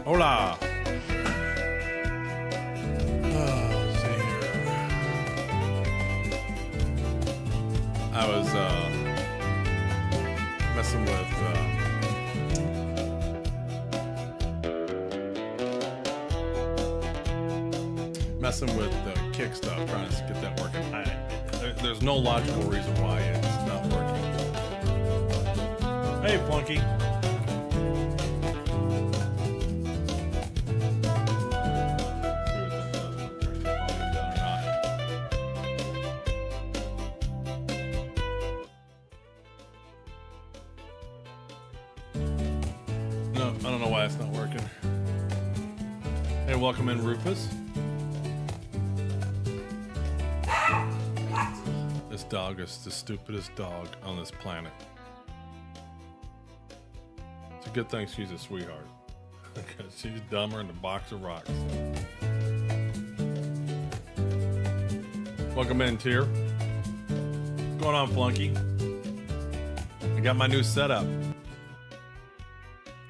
Hola. Let's see here. I was messing with the kick stuff, trying to get that working. There's no logical reason why it's not working. Hey, Flunky. No, I don't know why it's not working. Hey, welcome in, Rufus. This dog is the stupidest dog on this planet. It's a good thing she's a sweetheart, because she's dumber than a box of rocks. Welcome in, Tier. What's going on, Flunky? I got my new setup.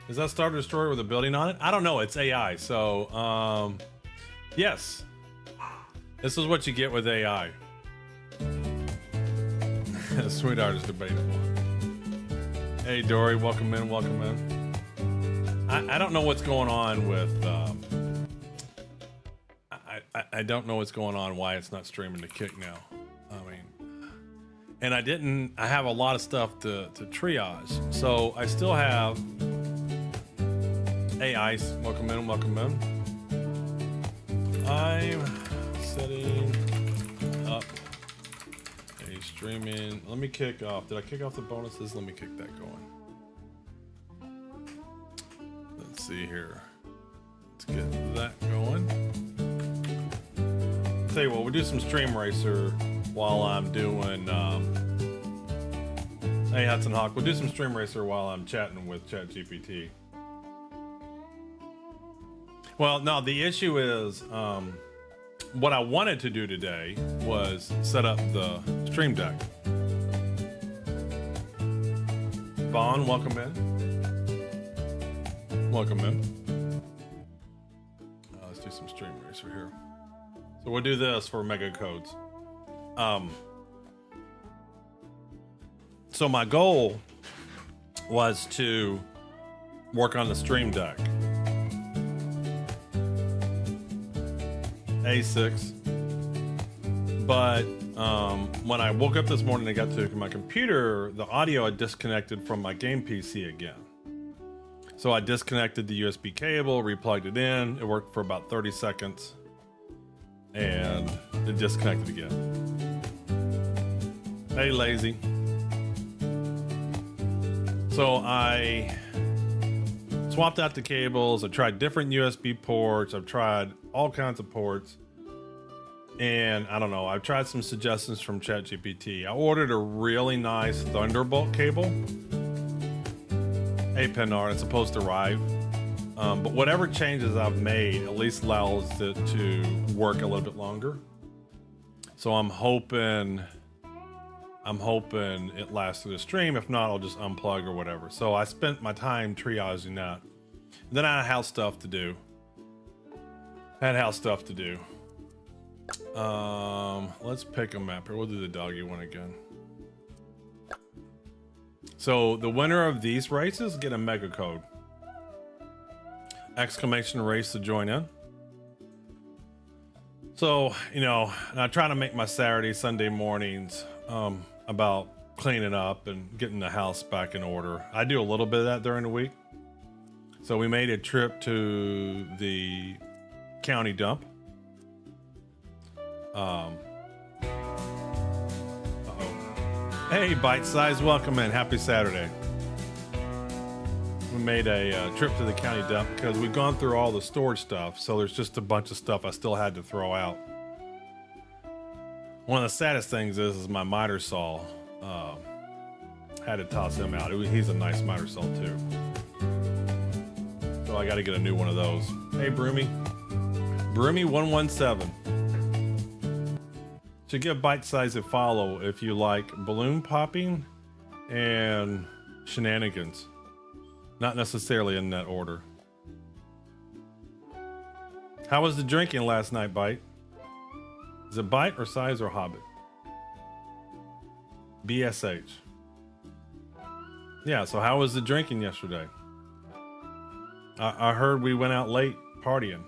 Is that Star Destroyer with a building on it? I don't know. It's AI. So, yes. This is what you get with AI. Sweetheart is debatable. Hey, Dory. Welcome in. Welcome in. I don't know what's going on with... I don't know what's going on, why it's not streaming to Kick now. I mean... And I have a lot of stuff to triage. So, I still have... Hey, Ice, welcome in, welcome in. I'm setting up a streaming. Let me kick off. Did I kick off the bonuses? Let me kick that going. Let's see here. Let's get that going. Tell you what, we'll do some Stream Racer while I'm doing. Hey, Hudson Hawk, we'll do some Stream Racer while I'm chatting with ChatGPT. Well, no, the issue is, what I wanted to do today was set up the Stream Deck. Vaughn, welcome in. Welcome in. Let's do some Stream Racer here. So we'll do this for Mega Codes. So my goal was to work on the Stream Deck. A6, but when I woke up this morning and got to my computer, the audio had disconnected from my game PC again. So I disconnected the USB cable, replugged it in. It worked for about 30 seconds and it disconnected again. Hey, lazy. So I swapped out the cables. I tried different USB ports. I've tried all kinds of ports. And I don't know, I've tried some suggestions from ChatGPT. I ordered a really nice Thunderbolt cable. Hey, Penar, it's supposed to arrive. But whatever changes I've made at least allows it to work a little bit longer. So I'm hoping it lasts through the stream. If not, I'll just unplug or whatever. So I spent my time triaging that. Then I had house stuff to do. Let's pick a map here. We'll do the doggy one again. So the winner of these races get a mega code. Exclamation race to join in. So, you know, I try to make my Saturday, Sunday mornings about cleaning up and getting the house back in order. I do a little bit of that during the week. So we made a trip to the county dump. Hey, Bite Size, welcome in. Happy Saturday. We made a trip to the county dump because we've gone through all the storage stuff. So there's just a bunch of stuff I still had to throw out. One of the saddest things is my miter saw. Had to toss him out. He's a nice miter saw too. So I got to get a new one of those. Hey, Broomy. Broomy117. Should give Bite Size a follow if you like balloon popping and shenanigans. Not necessarily in that order. How was the drinking last night, Bite? Is it Bite or Size or Hobbit? BSH. Yeah, so how was the drinking yesterday? I heard we went out late partying.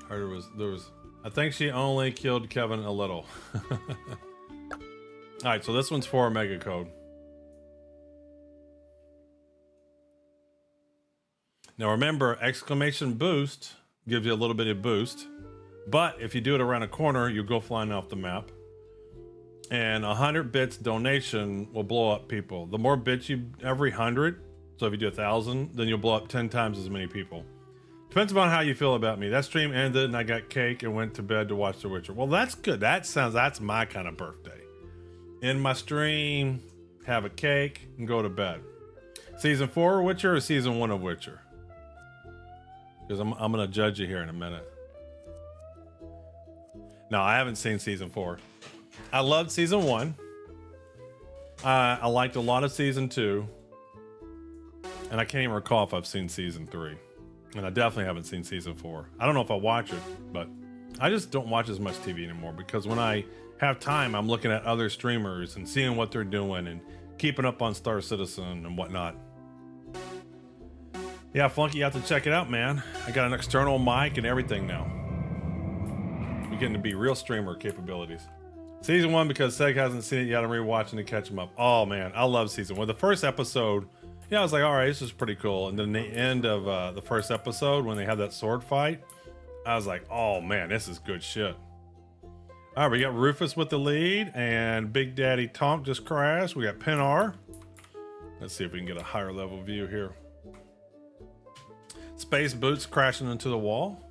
Heard there was I think she only killed Kevin a little. Alright, so this one's for a mega code. Now remember, exclamation boost gives you a little bit of boost, but if you do it around a corner, you'll go flying off the map. And 100 bits donation will blow up people. The more bits you, every 100, so if you do 1,000, then you'll blow up 10 times as many people. Depends upon how you feel about me. That stream ended and I got cake and went to bed to watch The Witcher. Well, that's good. That's my kind of birthday. End my stream, have a cake, and go to bed. Season 4 of Witcher or season 1 of Witcher? Because I'm going to judge you here in a minute. No, I haven't seen season 4. I loved season 1. I liked a lot of season 2. And I can't even recall if I've seen season 3. And I definitely haven't seen season 4. I don't know if I watch it, but I just don't watch as much TV anymore because when I have time, I'm looking at other streamers and seeing what they're doing and keeping up on Star Citizen and whatnot. Yeah, Flunky, you have to check it out, man. I got an external mic and everything now. We're getting to be real streamer capabilities. Season 1, because Seg hasn't seen it yet, I'm rewatching to catch him up. Oh, man, I love season 1. The first episode, yeah, I was like, all right, this is pretty cool. And then the end of the first episode, when they had that sword fight, I was like, oh, man, this is good shit. All right, we got Rufus with the lead, and Big Daddy Tonk just crashed. We got Pinar. Let's see if we can get a higher level view here. Space Boots crashing into the wall.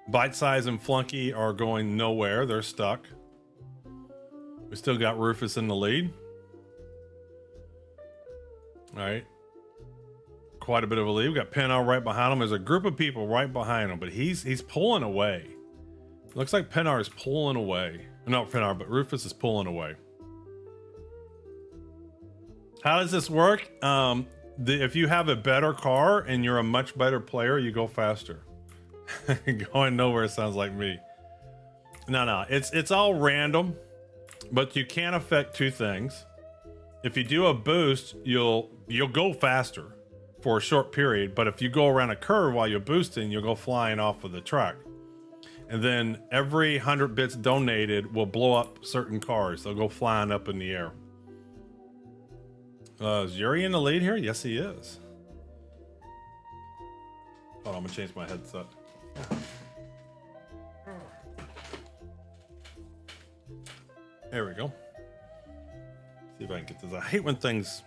Bite Size and Flunky are going nowhere. They're stuck. We still got Rufus in the lead. All right. Quite a bit of a lead. We got Pinar right behind him. There's a group of people right behind him, but he's pulling away. Looks like Pinar is pulling away. Not Pinar, but Rufus is pulling away. How does this work? If you have a better car and you're a much better player, you go faster. Going nowhere sounds like me. No, it's all random, but you can affect two things. If you do a boost, you'll go faster for a short period, but if you go around a curve while you're boosting, you'll go flying off of the track. And then every 100 bits donated will blow up certain cars. They'll go flying up in the air. Is Yuri in the lead here? Yes, he is. Hold on, I'm gonna change my headset. There we go. See if I can get this. I hate when things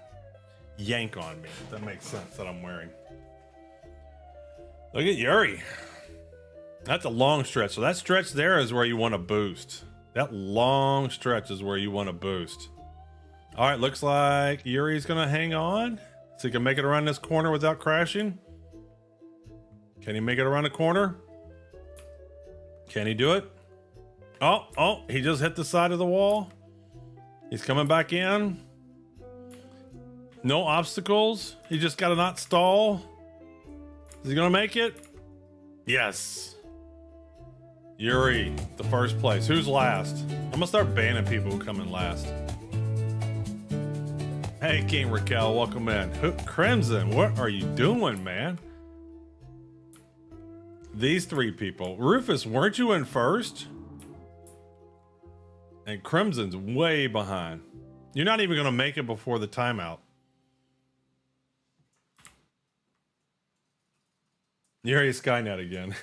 yank on me. If that makes sense that I'm wearing. Look at Yuri. That's a long stretch. So that stretch there is where you want to boost. That long stretch is where you want to boost. All right, looks like Yuri's gonna hang on. So he can make it around this corner without crashing. Can he make it around the corner? Can he do it? Oh, he just hit the side of the wall. He's coming back in. No obstacles. He just gotta not stall. Is he gonna make it? Yes. Yuri, the first place. Who's last? I'm gonna start banning people who come in last. Hey, King Raquel, welcome in. Crimson, what are you doing, man? These three people. Rufus, weren't you in first? And Crimson's way behind. You're not even gonna make it before the timeout. Yuri Skynet again.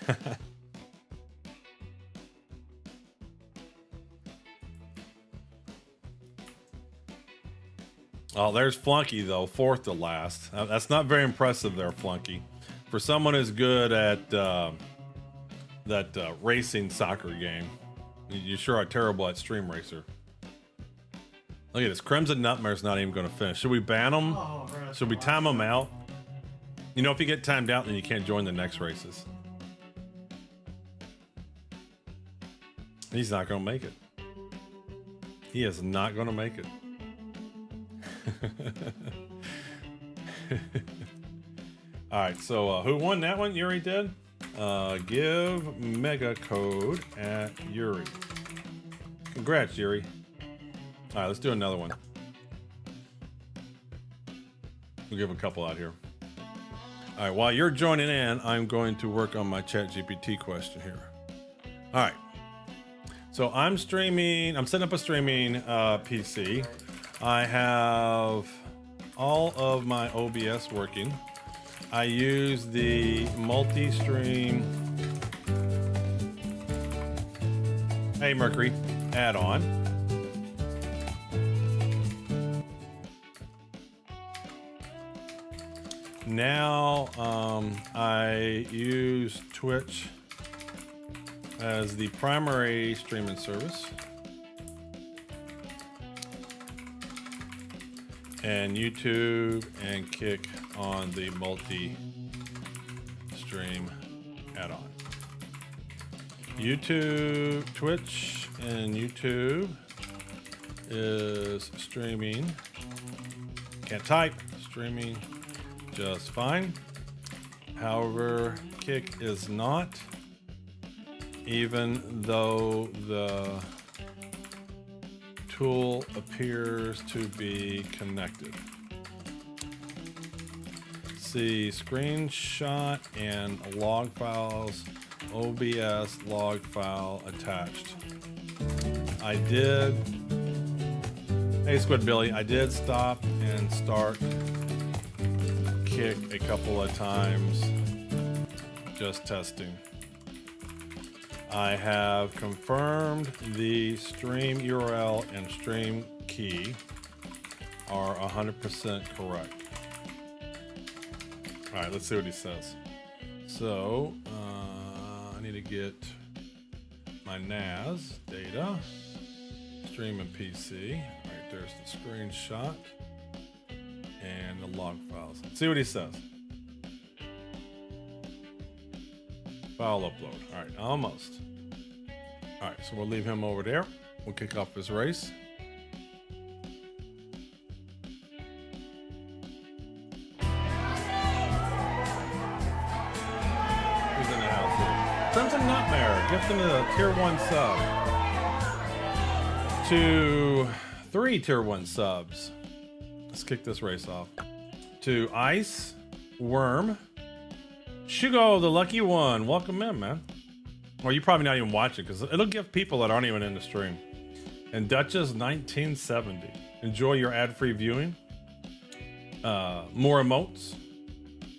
Oh, there's Flunky though, fourth to last. That's not very impressive there, Flunky. For someone as good at that racing soccer game, you sure are terrible at Stream Racer. Look at this. Crimson Nightmare's not even going to finish. Should we ban him? Should we time him out? You know, if you get timed out, then you can't join the next races. He's not going to make it. He is not going to make it. All right, so who won that one? Yuri did. Give mega code at Yuri. Congrats, Yuri. All right, let's do another one. We'll give a couple out here. All right, while you're joining in, I'm going to work on my ChatGPT question here. All right. So I'm setting up a streaming PC. I have all of my OBS working. I use the multi-stream, hey Mercury, add-on. Now I use Twitch as the primary streaming service. And YouTube and Kick on the multi-stream add-on. YouTube, Twitch, and YouTube is streaming. Can't type, streaming just fine. However, Kick is not, even though the tool appears to be connected. See screenshot and log files, OBS log file attached. I did, hey Squid Billy, I did stop and start Kick a couple of times, just testing. I have confirmed the stream URL and stream key are 100% correct. All right, let's see what he says. So I need to get my NAS data, stream and PC. All right, there's the screenshot and the log files. Let's see what he says. File upload. All right, almost. All right, so we'll leave him over there. We'll kick off this race. Who's in the house here? Crimson Nightmare, gifting a tier 1 sub to 3 tier 1 subs. Let's kick this race off. To Ice Worm. Shugo, the lucky one. Welcome in, man. Well, you're probably not even watching because it'll give people that aren't even in the stream. And Duchess 1970. Enjoy your ad-free viewing. More emotes.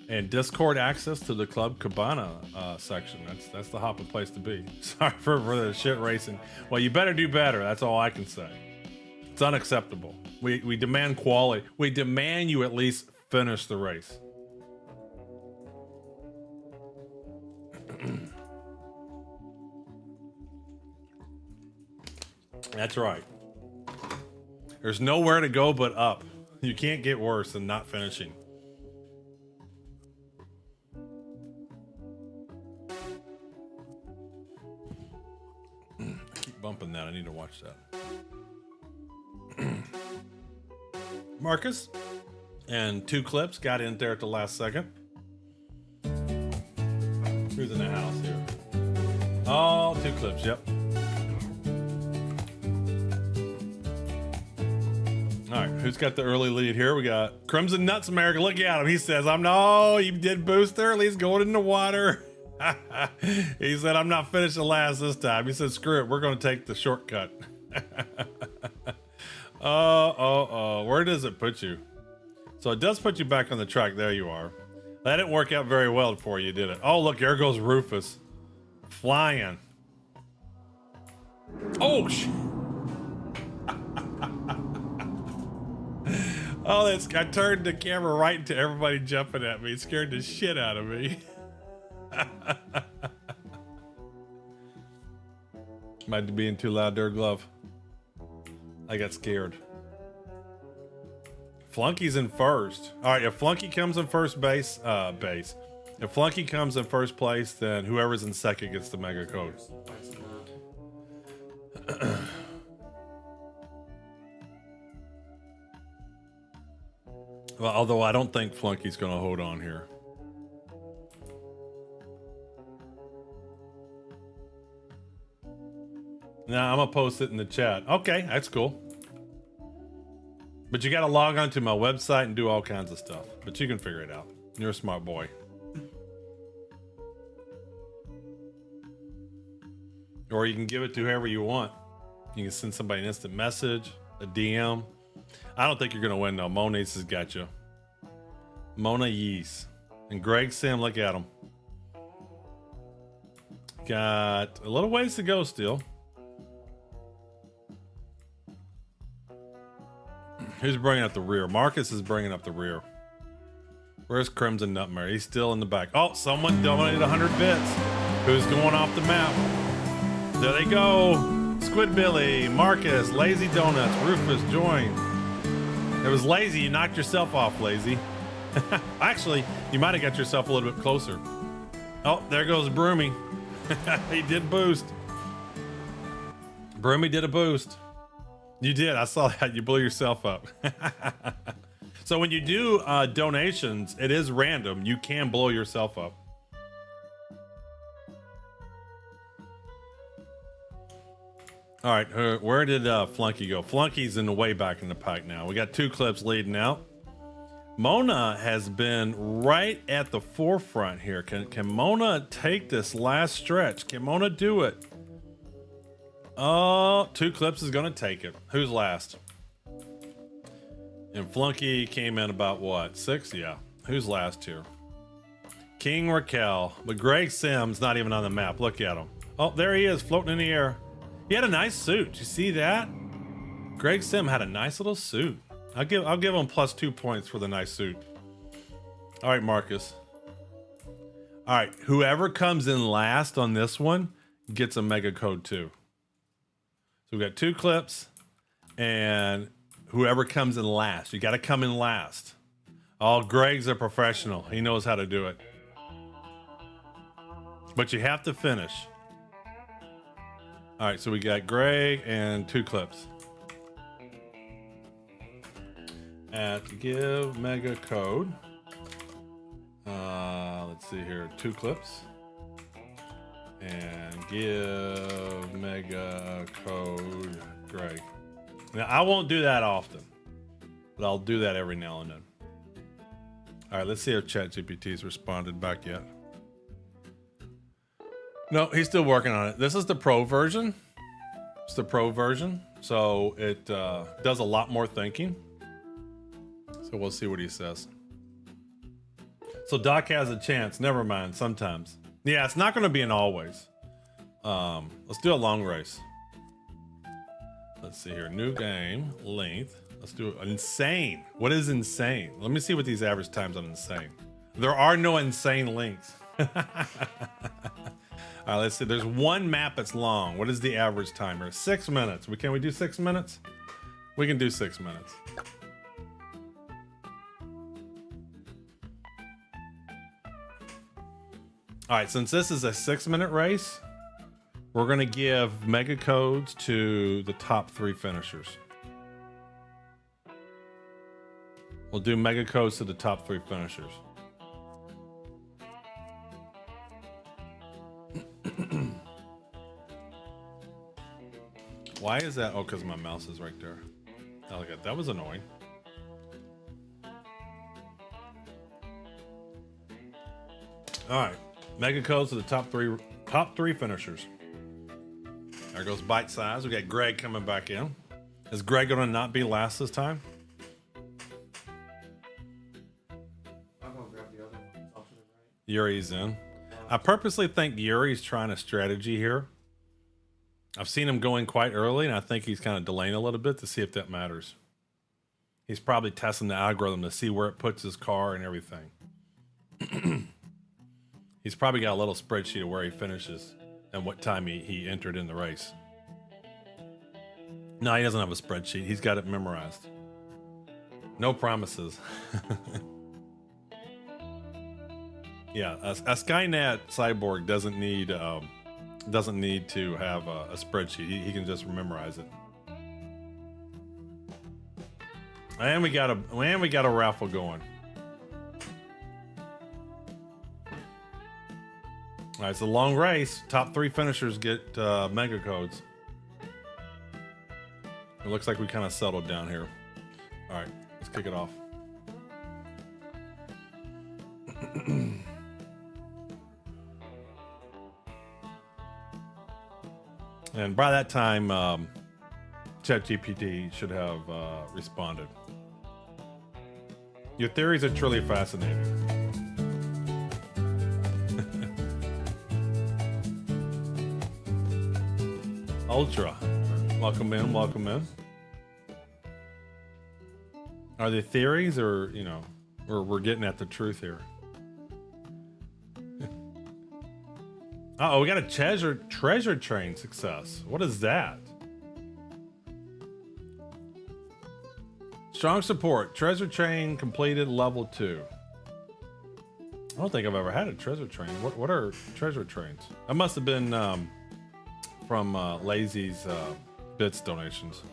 And Discord access to the Club Cabana section. That's the hopping place to be. Sorry for the shit racing. Well, you better do better. That's all I can say. It's unacceptable. We demand quality. We demand you at least finish the race. That's right. There's nowhere to go but up. You can't get worse than not finishing. I keep bumping that. I need to watch that. Marcus and 2 clips got in there at the last second. Who's in the house here? Oh, 2 clips, yep. All right, who's got the early lead here? We got Crimson Nuts America. Look at him. He says, you did booster, at least going in the water. He said, I'm not finishing last this time. He said, screw it, we're going to take the shortcut. Where does it put you? So it does put you back on the track. There you are. That didn't work out very well for you, did it? Oh, look, there goes Rufus. Flying. Oh, shit. Oh, I turned the camera right into everybody jumping at me. It scared the shit out of me. Might be being too loud there, Glove. I got scared. Flunky's in first. All right, if Flunky comes in first base. If Flunky comes in first place, then whoever's in second gets the mega code. Well, although I don't think Flunky's going to hold on here. Now I'm going to post it in the chat. Okay, that's cool. But you got to log on to my website and do all kinds of stuff. But you can figure it out. You're a smart boy. Or you can give it to whoever you want. You can send somebody an instant message, a DM. I don't think you're going to win, though. Moniz has got you. Mona Yees. And Greg Sim, look at him. Got a little ways to go still. Who's bringing up the rear? Marcus is bringing up the rear. Where's Crimson Nutmare? He's still in the back. Oh, someone donated 100 bits. Who's going off the map? There they go. Squidbilly, Marcus, Lazy Donuts, Rufus, join. It was Lazy. You knocked yourself off, Lazy. Actually, you might have got yourself a little bit closer. Oh, there goes Broomy. He did boost. Broomy did a boost. You did. I saw that. You blew yourself up. So when you do donations, it is random. You can blow yourself up. All right, where did Flunky go? Flunky's in the way back in the pack now. We got 2 clips leading out. Mona has been right at the forefront here. Can Mona take this last stretch? Can Mona do it? Oh, 2 clips is gonna take it. Who's last? And Flunky came in about what? 6? Yeah. Who's last here? King Raquel. But Greg Sims not even on the map. Look at him. Oh, there he is, floating in the air. He had a nice suit. You see that? Greg Sim had a nice little suit. I'll give him plus 2 points for the nice suit. All right, Marcus. All right, whoever comes in last on this one gets a mega code too. So we got 2 clips, and whoever comes in last, you got to come in last. Oh, Greg's a professional. He knows how to do it. But you have to finish. All right, so we got Greg and 2 clips. At give mega code. Let's see here, 2 clips. And give mega code Greg. Now I won't do that often, but I'll do that every now and then. All right, let's see if ChatGPT's responded back yet. No, he's still working on it. This is the pro version. It's the pro version, so it does a lot more thinking. So we'll see what he says. So Doc has a chance. Never mind. Sometimes. Yeah, it's not going to be an always. Let's do a long race. Let's see here. New game. Length. Let's do insane. What is insane? Let me see what these average times on insane. There are no insane lengths. All right, let's see. There's one map that's long. What is the average timer? 6 minutes. Can we do 6 minutes? We can do 6 minutes. All right, since this is a 6-minute race, we're going to give mega codes to the top 3 finishers. We'll do mega codes to the top 3 finishers. Why is that? Oh, because my mouse is right there. Oh, that was annoying. All right. Mega codes to the top three finishers. There goes bite size. We got Greg coming back in. Is Greg gonna not be last this time? I'm gonna grab the other one. Yuri's in. I purposely think Yuri's trying a strategy here. I've seen him going quite early, and I think he's kind of delaying a little bit to see if that matters. He's probably testing the algorithm to see where it puts his car and everything. He's probably got a little spreadsheet of where he finishes and what time he entered in the race. No, he doesn't have a spreadsheet. He's got it memorized. No promises. Yeah, a Skynet cyborg doesn't need to have a spreadsheet. He can just memorize it. And we got a raffle going. All right, it's a long race. Top 3 finishers get mega codes. It looks like we kind of settled down here. All right, let's kick it off. And by that time, ChatGPT should have responded. Your theories are truly fascinating. Ultra, welcome in, welcome in. Are they theories, or you know, or we're getting at the truth here? Uh-oh, we got a treasure train success. What is that? Strong support. Treasure train completed level 2. I don't think I've ever had a treasure train. What are treasure trains? That must have been from Lazy's bits donations.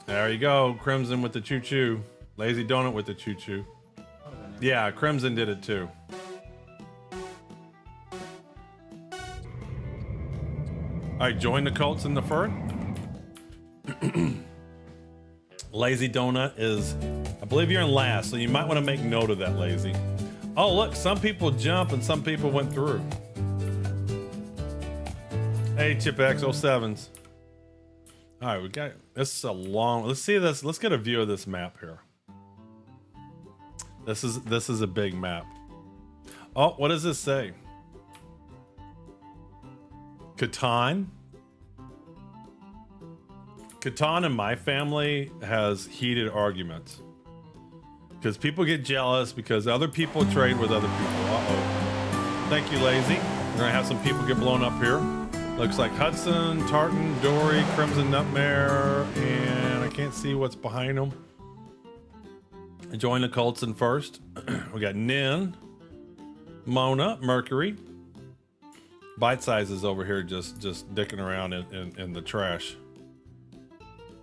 There you go. Crimson with the choo-choo. Lazy Donut with the choo-choo. Yeah, Crimson did it too. All right, join the cults in the fur. Lazy Donut is, I believe you're in last, so you might want to make note of that, Lazy. Oh, look, some people jump and some people went through. Hey, Chip X07s. All right, we got, this is a long, let's see this, let's get a view of this map here. This is a big map. Oh, what does this say? Catan. Catan in my family has heated arguments because people get jealous because other people trade with other people. Uh-oh. Thank you, Lazy. We're gonna have some people get blown up here. Looks like Hudson, Tartan, Dory, Crimson Nutmare, and I can't see what's behind them. Join the cults in first. We got Nin, Mona, Mercury. Bite sizes over here just dicking around in the trash.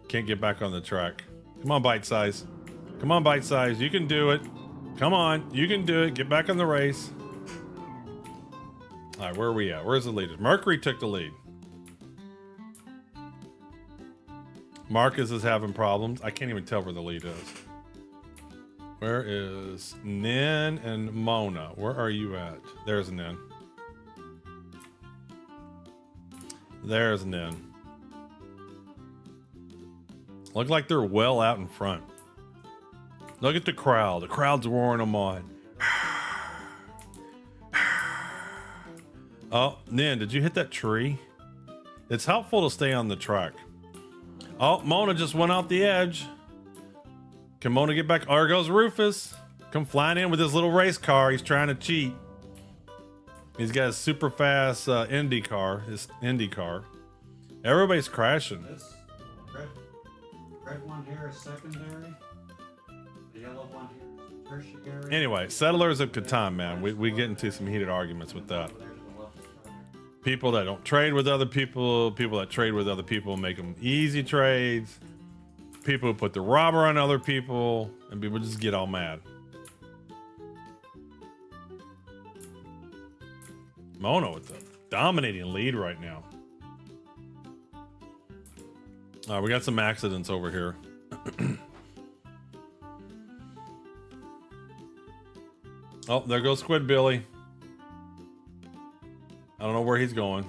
Can't get back on the track. Come on, Bite Size. Come on, Bite Size. You can do it. Come on, you can do it. Get back on the race. All right, where are we at? Where's the leader? Mercury took the lead. Marcus is having problems. I can't even tell where the lead is. Where is Nin and Mona? Where are you at? There's Nin. There's Nin. Look like they're well out in front. Look at the crowd. The crowd's roaring them on. Oh, Nin, did you hit that tree? It's helpful to stay on the track. Oh, Mona just went off the edge. Can Mona get back? Oh, there goes Rufus. Come flying in with his little race car. He's trying to cheat. He's got a super fast Indy car. His Indy car. Everybody's crashing. This red one here is secondary. The yellow one here is tertiary. Anyway, Settlers of Catan, man. We get into some heated arguments with that. People that don't trade with other people, people that trade with other people, make them easy trades. People who put the robber on other people, and people just get all mad. Mona with the dominating lead right now. All right, we got some accidents over here. Oh, there goes Squid Billy. I don't know where he's going.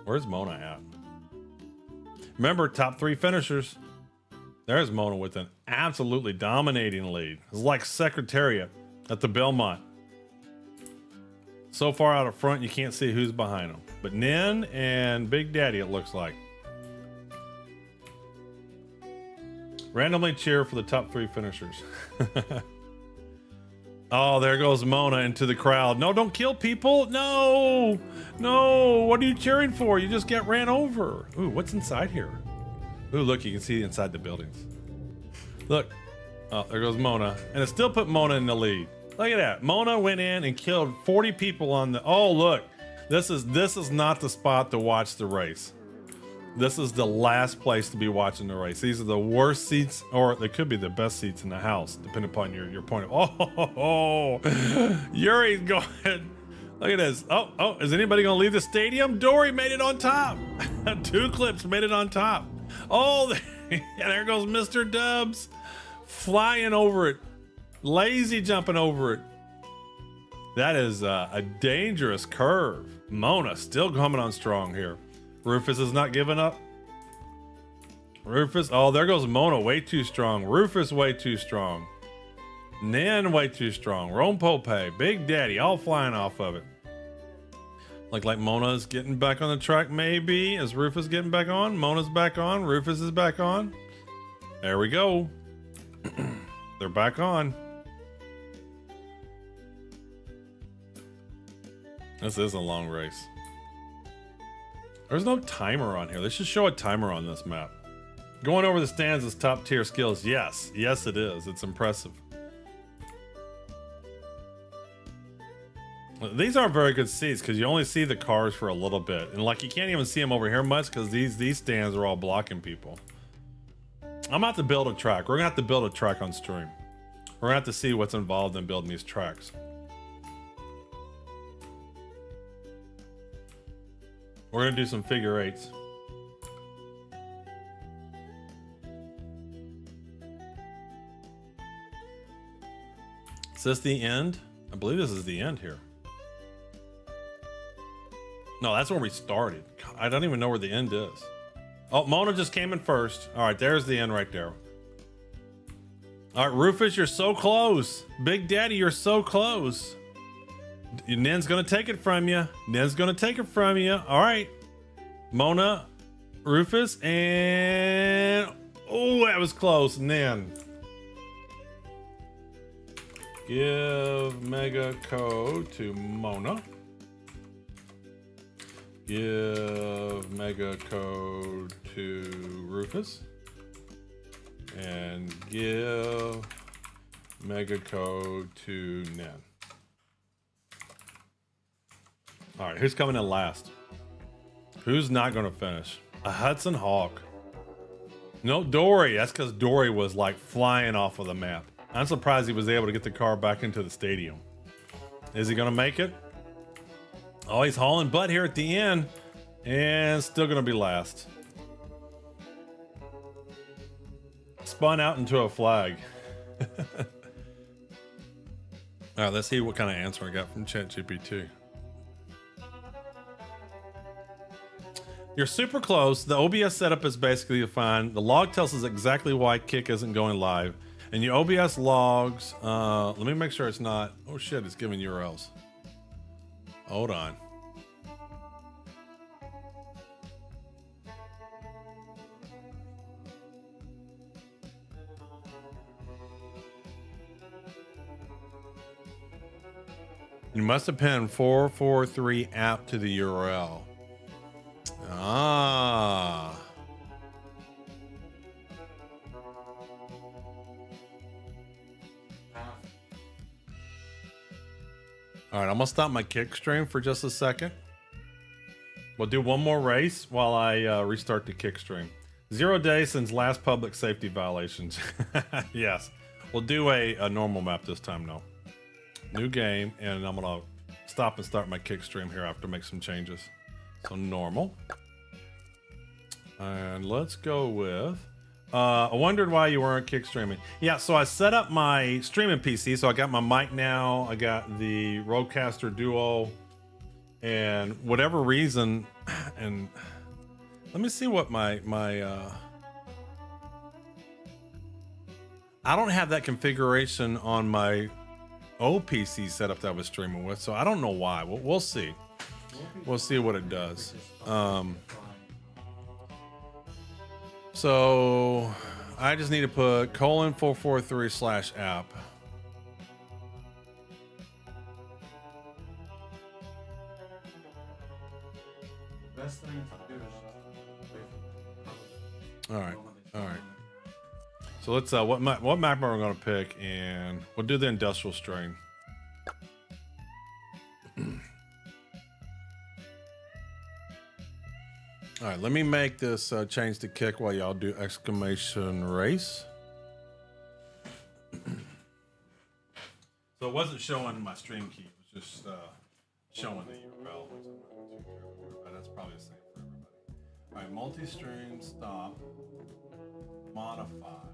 Where's Mona at? Remember, top 3 finishers. There's Mona with an absolutely dominating lead. It's like Secretariat at the Belmont. So far out of front, you can't see who's behind them. But Nin and Big Daddy, it looks like. Randomly cheer for the top 3 finishers. Oh, there goes Mona into the crowd. No, don't kill people. No, no. What are you cheering for? You just get ran over. Ooh, what's inside here? Ooh, look, you can see inside the buildings. Look. Oh, there goes Mona. And it still put Mona in the lead. Look at that. Mona went in and killed 40 people on the... Oh, look. This is not the spot to watch the race. This is the last place to be watching the race. These are the worst seats, or they could be the best seats in the house, depending upon your point of. Oh, Yuri's going. Look at this. Oh, is anybody gonna leave the stadium? Dory made it on top. 2 clips made it on top. Oh, yeah, there goes Mr. Dubs flying over it, lazy jumping over it. That is a dangerous curve. Mona still coming on strong here. Rufus is not giving up. Rufus, oh, there goes Mona, way too strong. Rufus, way too strong. Nan, way too strong. Rome Pope, Big Daddy, all flying off of it. Like Mona's getting back on the track, maybe. Is Rufus getting back on? Mona's back on. Rufus is back on. There we go. They're back on. This is a long race. There's no timer on here. They should show a timer on this map. Going over the stands is top tier skills. Yes, it is. It's impressive. These aren't very good seats because you only see the cars for a little bit, and like you can't even see them over here much because these stands are all blocking people. I'm about to build a track. We're gonna have to build a track on stream. We're gonna have to see what's involved in building these tracks. We're gonna do some figure eights. Is this the end? I believe this is the end here. No, that's where we started. God, I don't even know where the end is. Oh, Mona just came in first. All right, there's the end right there. All right, Rufus, you're so close. Big Daddy, you're so close. Nen's gonna take it from you. Nen's gonna take it from you. All right, Mona, Rufus, and oh, that was close. Nen. Give mega code to Mona. Give mega code to Rufus. And give mega code to Nen. All right, who's coming in last? Who's not going to finish? A Hudson Hawk. No, Dory. That's because Dory was like flying off of the map. I'm surprised he was able to get the car back into the stadium. Is he going to make it? Oh, he's hauling butt here at the end and still going to be last. Spun out into a flag. All right, let's see what kind of answer I got from ChatGPT. You're super close. The OBS setup is basically fine. The log tells us exactly why Kick isn't going live. And your OBS logs, let me make sure it's not, oh shit, it's giving URLs. Hold on. You must append 443 app to the URL. Ah. All right, I'm gonna stop my kick stream for just a second. We'll do one more race while I restart the kick stream. 0 days since last public safety violations. Yes, we'll do a normal map this time though. New game, and I'm gonna stop and start my kick stream here after make some changes. So normal. And let's go with, I wondered why you weren't kick streaming. Yeah, so I set up my streaming PC. So I got my mic now. I got the Rodecaster Duo, and whatever reason, and let me see what my I don't have that configuration on my old PC setup that I was streaming with, so I don't know why. We'll see. We'll see what it does. So I just need to put :443/app. Best thing to do is all right. So let's what map are we gonna pick, and we'll do the industrial strain. All right, let me make this change to kick while y'all do exclamation race. So it wasn't showing my stream key. It was just showing the URL. Which I'm not too sure, but that's probably the same for everybody. All right, multi-stream, stop, modify,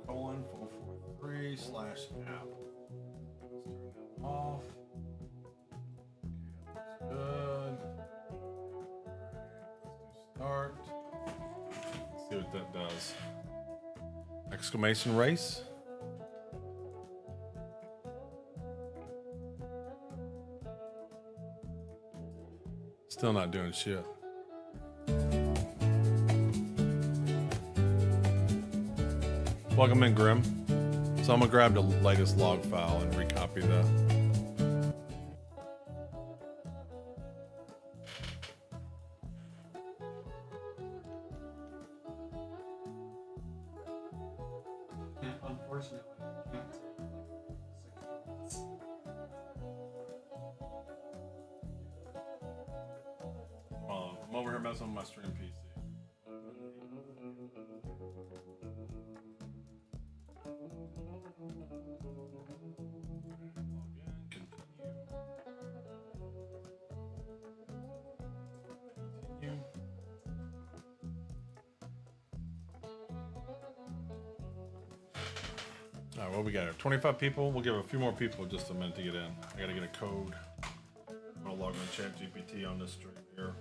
:443/app. Let's turn that off. Okay, that looks good. Start. Let's see what that does. Exclamation race. Still not doing shit. Welcome in, Grim. So I'm gonna grab the latest log file and recopy that. Unfortunately, I can't take like 6 months. I'm over here messing with my stream PC. All right, what we got here? 25 people. We'll give a few more people just a minute to get in. I gotta get a code. I'm gonna log on ChatGPT on this stream here.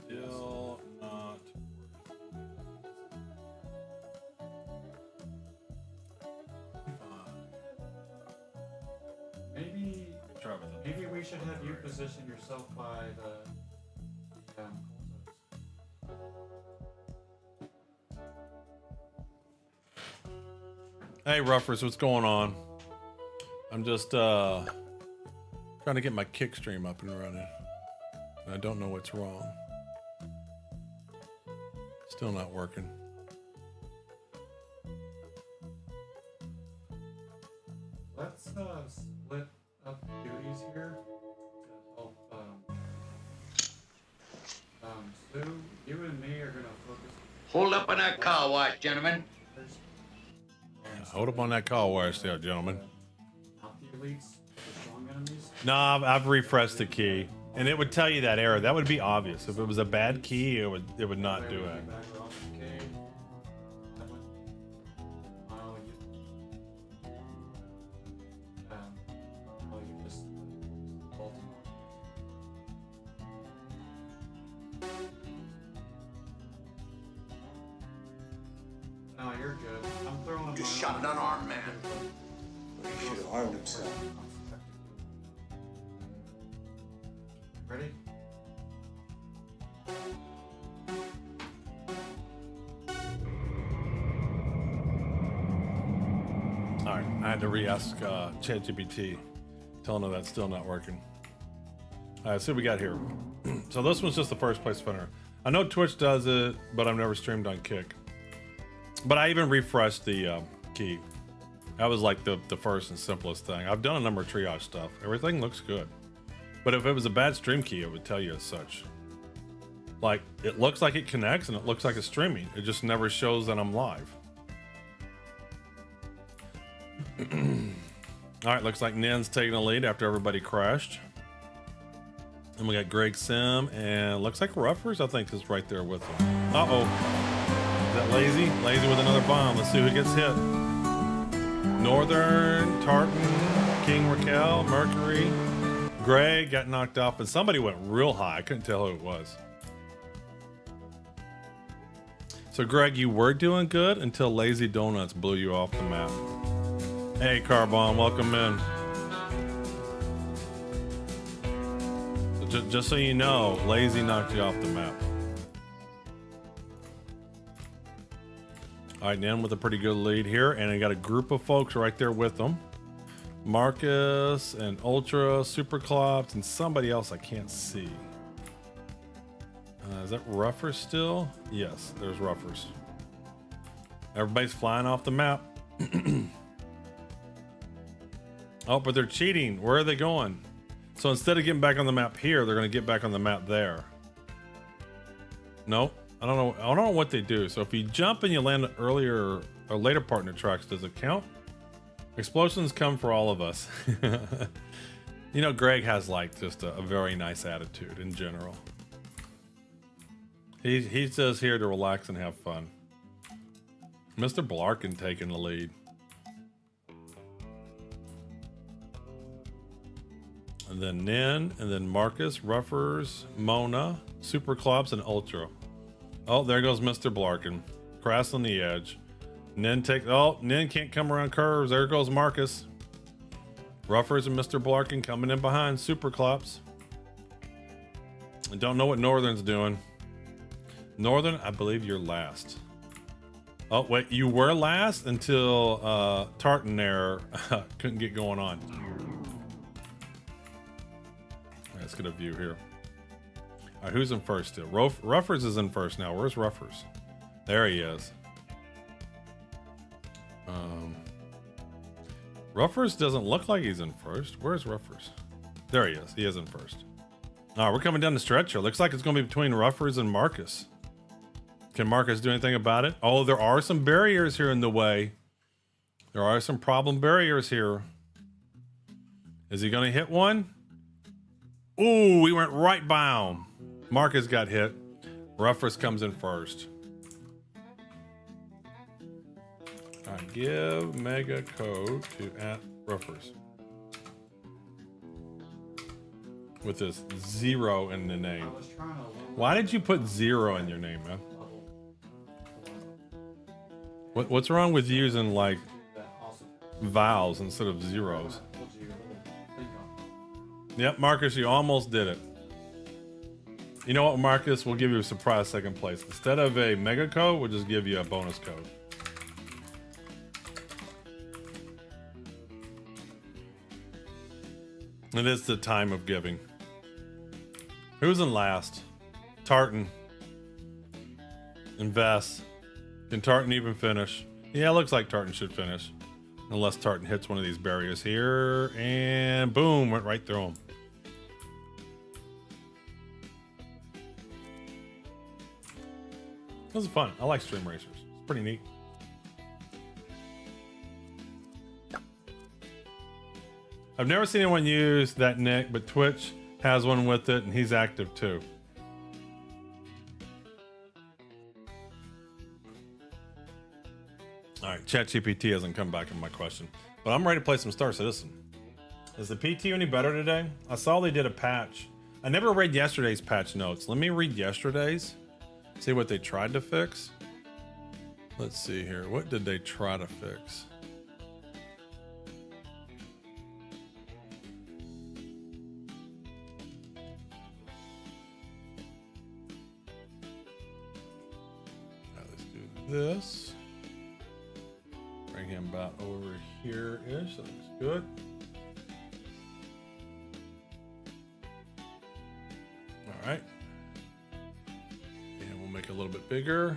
Still not Maybe, Travis. maybe we should have you position yourself by the Hey Ruffers, what's going on? I'm just trying to get my kick stream up and running. And I don't know what's wrong. Still not working. Let's split up duties here to help. Sue, you and me are gonna focus. Hold up on that car wash, gentlemen. Hold up on that call wash there, gentlemen. Not the elites, the strong enemies. No, I've refreshed the key, and it would tell you that error. That would be obvious. If it was a bad key, it would not do it. No, you're good. I'm throwing. Just shot an unarmed man. He should have harmed himself. Ready? All right, I had to re-ask ChatGPT, telling her that's still not working. All right, see what we got here. So this one's just the first place spinner. I know Twitch does it, but I've never streamed on Kick. But I even refreshed the key. That was like the first and simplest thing. I've done a number of triage stuff. Everything looks good. But if it was a bad stream key, it would tell you as such. Like, it looks like it connects and it looks like it's streaming. It just never shows that I'm live. All right, looks like Nin's taking the lead after everybody crashed. And we got Greg Sim and looks like Ruffers, I think, is right there with him. Uh-oh. Is that Lazy? Lazy with another bomb. Let's see who gets hit. Northern, Tartan, King Raquel, Mercury. Greg got knocked off, and somebody went real high. I couldn't tell who it was. So, Greg, you were doing good until Lazy Donuts blew you off the map. Hey, Carbon, welcome in. So just so you know, Lazy knocked you off the map. All right, Nen with a pretty good lead here, and I got a group of folks right there with them. Marcus and Ultra, Superclops, and somebody else I can't see. Is that Ruffers still? Yes, there's Ruffers. Everybody's flying off the map. Oh, but they're cheating. Where are they going? So instead of getting back on the map here, they're going to get back on the map there. No, I don't know. I don't know what they do. So if you jump and you land earlier or later partner tracks, does it count? Explosions come for all of us. You know, Greg has like just a very nice attitude in general. He's just here to relax and have fun. Mr. Blarkin taking the lead. And then Nin, and then Marcus, Ruffers, Mona, Superclops, and Ultra. Oh, there goes Mr. Blarkin. Crossing the edge. Nin Nin can't come around curves. There goes Marcus. Ruffers and Mr. Blarkin coming in behind. Superclops. I don't know what Northern's doing. Northern, I believe you're last. Oh, wait, you were last until Tartan there couldn't get going on. Let's get a view here. All right, who's in first still? Ruffers is in first now. Where's Ruffers? There he is. Ruffers doesn't look like he's in first. Where's Ruffers? There he is. He is in first. All right, we're coming down the stretch here. Looks like it's going to be between Ruffers and Marcus. Can Marcus do anything about it? Oh, there are some barriers here in the way. There are some problem barriers here. Is he going to hit one? Ooh, we went right by him. Marcus got hit. Ruffers comes in first. All right, give mega code to @Ruffers. With this 0 in the name. Why did you put 0 in your name, man? What's wrong with using like vowels instead of zeros? Yep, Marcus, you almost did it. You know what, Marcus? We'll give you a surprise second place. Instead of a mega code, we'll just give you a bonus code. It is the time of giving. Who's in last? Tartan. Invest. Can Tartan even finish? Yeah, it looks like Tartan should finish. Unless Tartan hits one of these barriers here. And boom, went right through him. This is fun. I like stream racers. It's pretty neat. I've never seen anyone use that nick, but Twitch has one with it, and he's active too. All right, ChatGPT hasn't come back on my question, but I'm ready to play some Star Citizen. Is the PTU any better today? I saw they did a patch. I never read yesterday's patch notes. Let me read yesterday's. See what they tried to fix. Let's see here. What did they try to fix? Let's do this. Bring him about over here-ish. That looks good. All right. And we'll make it a little bit bigger.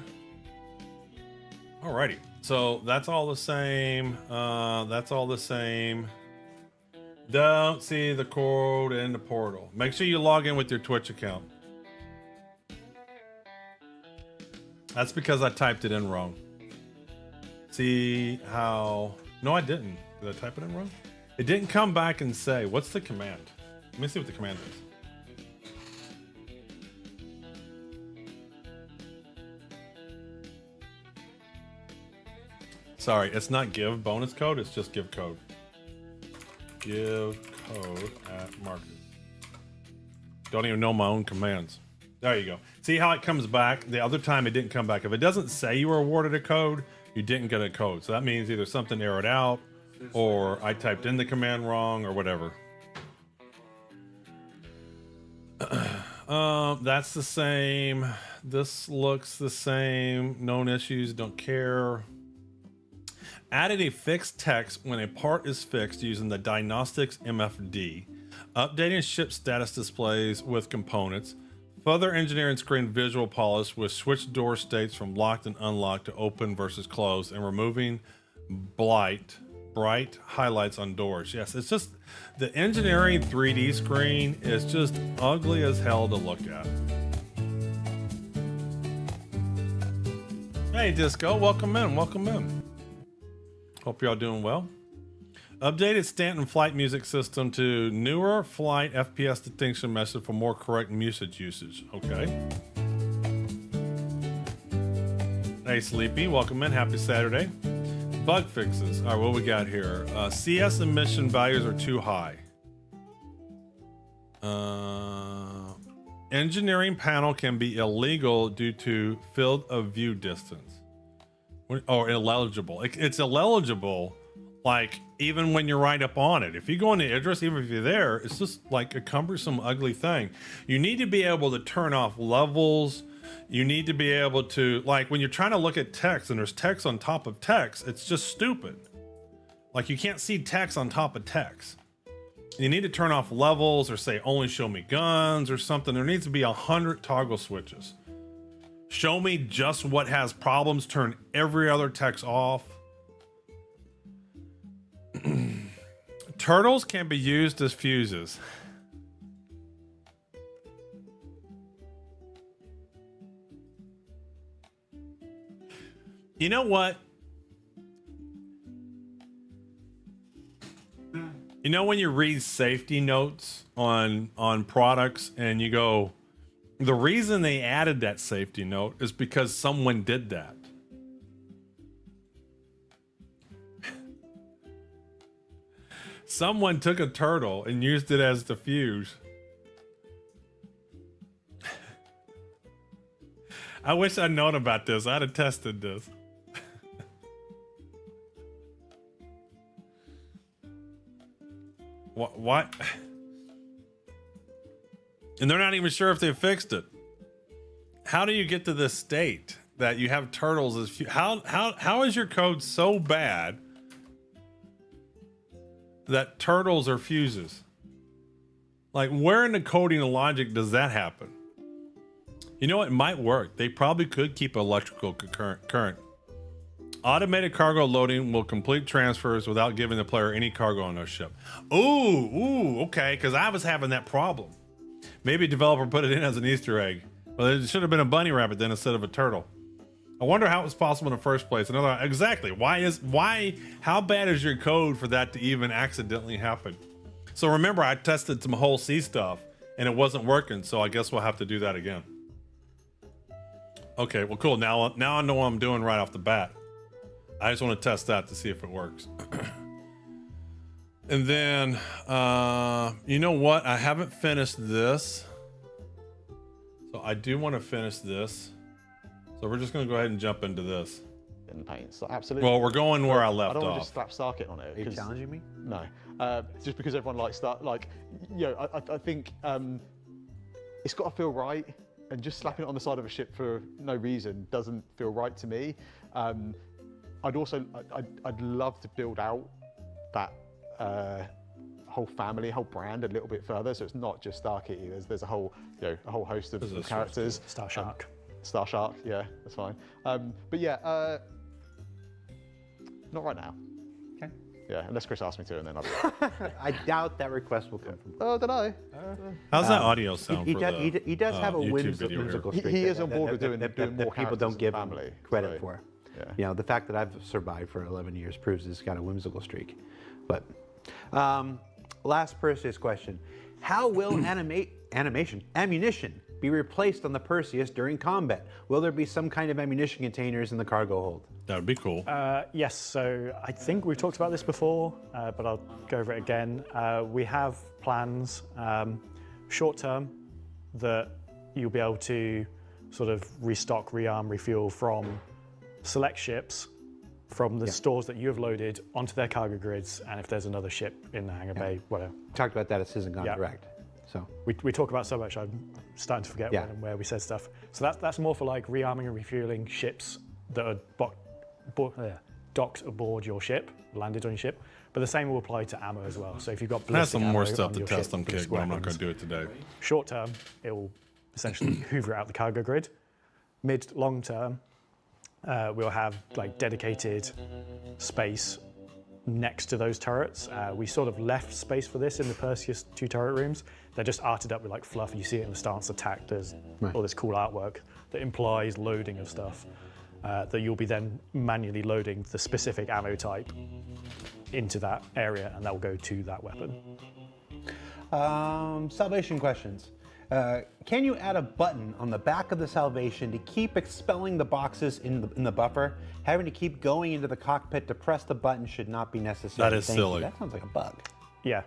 Alrighty. So that's all the same. That's all the same. Don't see the code in the portal. Make sure you log in with your Twitch account. That's because I typed it in wrong. See how... No, I didn't. Did I type it in wrong? It didn't come back and say, what's the command? Let me see what the command is. Sorry, it's not give bonus code, it's just give code. Give code @Marcus. Don't even know my own commands. There you go. See how it comes back? The other time it didn't come back. If it doesn't say you were awarded a code, you didn't get a code. So that means either something errored out or I typed in the command wrong or whatever. That's the same. This looks the same. Known issues, don't care. Added a fixed text when a part is fixed using the diagnostics MFD. Updating ship status displays with components. Further engineering screen visual polish with switch door states from locked and unlocked to open versus closed, and removing bright highlights on doors. Yes, it's just the engineering 3D screen is just ugly as hell to look at. Hey Disco, welcome in, welcome in. Hope y'all doing well. Updated Stanton flight music system to newer flight FPS distinction method for more correct music usage. Okay. Hey Sleepy, welcome in, happy Saturday. Bug fixes. All right, what we got here? CS emission values are too high. Engineering panel can be illegal due to field of view distance. Or illegible. It's illegible, like even when you're right up on it. If you go into Idris, even if you're there, it's just like a cumbersome, ugly thing. You need to be able to turn off levels. You need to be able to, like when you're trying to look at text and there's text on top of text, it's just stupid. Like you can't see text on top of text. You need to turn off levels or say only show me guns or something. There needs to be 100 toggle switches. Show me just what has problems, turn every other text off. Turtles can be used as fuses. You know what? You know when you read safety notes on products and you go, the reason they added that safety note is because someone did that. Someone took a turtle and used it as the fuse. I wish I'd known about this. I'd have tested this. What? And they're not even sure if they fixed it. How do you get to this state that you have turtles as how is your code so bad that turtles are fuses? Like where in the coding and logic does that happen? You know, it might work. They probably could keep electrical current. Automated cargo loading will complete transfers without giving the player any cargo on their ship. Ooh, okay, because I was having that problem. Maybe a developer put it in as an Easter egg. Well, it should have been a bunny rabbit then instead of a turtle. I wonder how it was possible in the first place. Exactly. How bad is your code for that to even accidentally happen? So remember, I tested some whole C stuff and it wasn't working. So I guess we'll have to do that again. Okay, well, cool. Now I know what I'm doing right off the bat. I just want to test that to see if it works. And then, you know what? I haven't finished this. So I do want to finish this. So we're just going to go ahead and jump into this. In the paint, so absolutely. Well, we're going where I left off. I don't want off. to just slap Starkit on it. Are you challenging me? No, just because everyone likes that. Like, you know, I think it's got to feel right, and just slapping it on the side of a ship for no reason doesn't feel right to me. I'd love to build out that whole family, whole brand a little bit further, so it's not just Starkit. There's a whole, you know, a whole host of characters. Star Shark. Star Shark, yeah, that's fine. But yeah, not right now. Okay. Yeah, unless Chris asks me to, and then I'll be I doubt that request will come from. Oh, don't know. How's that audio sound? He for does have a YouTube video here? whimsical He streak. is on board with doing that more people characters don't in give the him family, credit so, for. yeah. You know, the fact that I've survived for 11 years proves this kind of whimsical streak. But last Perseus question: how will ammunition be replaced on the Perseus during combat? Will there be some kind of ammunition containers in the cargo hold? That would be cool. Yes, so I think we've talked about this before, but I'll go over it again. We have plans, short term, that you'll be able to sort of restock, rearm, refuel from select ships from the stores that you have loaded onto their cargo grids, and if there's another ship in the hangar bay, whatever. Talked about that at Citizen Gone Yeah. Direct. So We talk about so much, I'm starting to forget Yeah. when and where we said stuff. So that's more for like rearming and refueling ships that are docked aboard your ship, landed on your ship. But the same will apply to ammo as well. So if you've got I have ballistic some more ammo stuff on to your test ship on for Kick, but I'm not weapons, going to do it today. Short term, it will essentially hoover it out the cargo grid. Mid, long term, we'll have like dedicated space next to those turrets. We sort of left space for this in the Perseus 2 turret rooms. They're just arted up with like fluff. You see it in the stance attack. There's all this cool artwork that implies loading of stuff that you'll be then manually loading the specific ammo type into that area, and that will go to that weapon. salvation questions. Can you add a button on the back of the salvation to keep expelling the boxes in the buffer? Having to keep going into the cockpit to press the button should not be necessary. That is Thank you. silly. That sounds like a bug. Yeah,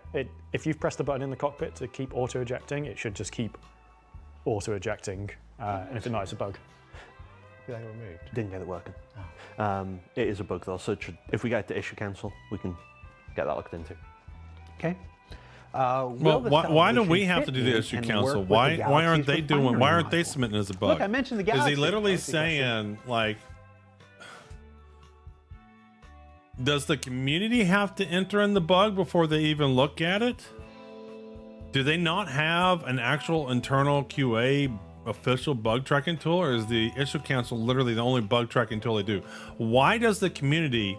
if you've pressed the button in the cockpit to keep auto ejecting, it should just keep auto ejecting, and if it's not, it's a bug. Did I get removed? Didn't get it working. It is a bug though, so if we get to issue cancel, we can get that looked into. Okay. Well, why do we have to do the issue council? Why aren't they doing? Why aren't they submitting as a bug? Look, I mentioned the Is Galaxy. he literally Galaxy question. saying like? Does the community have to enter in the bug before they even look at it? Do they not have an actual internal QA official bug tracking tool, or is the issue council literally the only bug tracking tool they do? Why does the community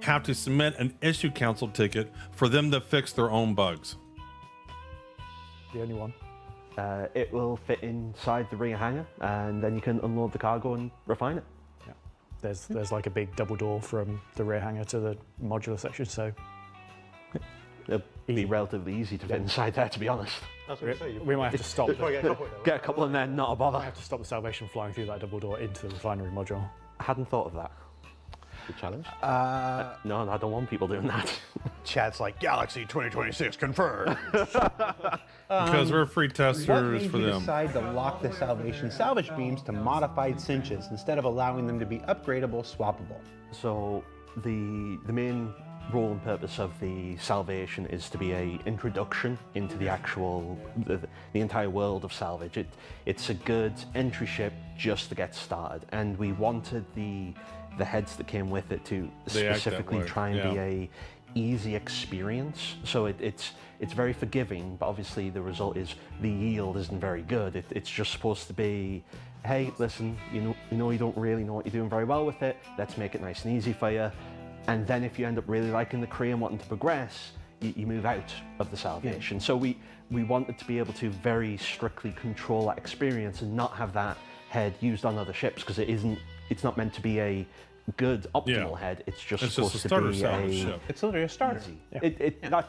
have to submit an issue council ticket for them to fix their own bugs? The only one. It will fit inside the rear hangar, and then you can unload the cargo and refine it. Yeah. There's like a big double door from the rear hangar to the modular section, so It'll be relatively easy to fit inside there, to be honest. we might have to stop. Get a couple in there, not a bother. I have to stop the salvation flying through that double door into the refinery module. I hadn't thought of that. Good challenge. No, I don't want people doing that. Chat's like Galaxy 2026 confirmed. Because we're free What testers made for you them. decide to lock the salvation salvage beams to modified cinches instead of allowing them to be upgradable, swappable? So the main role and purpose of the salvation is to be a introduction into the actual the entire world of salvage. It's a good entry ship just to get started, and we wanted the heads that came with it to They act that specifically way, try and yeah. be a easy experience. So it's very forgiving, but obviously the result is the yield isn't very good. It's just supposed to be, hey, listen, you know you don't really know what you're doing very well with it. Let's make it nice and easy for you. And then if you end up really liking the Kree and wanting to progress, you move out of the salvation. Yeah. So we wanted to be able to very strictly control that experience and not have that head used on other ships, because it's not meant to be a good optimal head. It's just supposed a to starter be salvage a ship. It's literally a starter.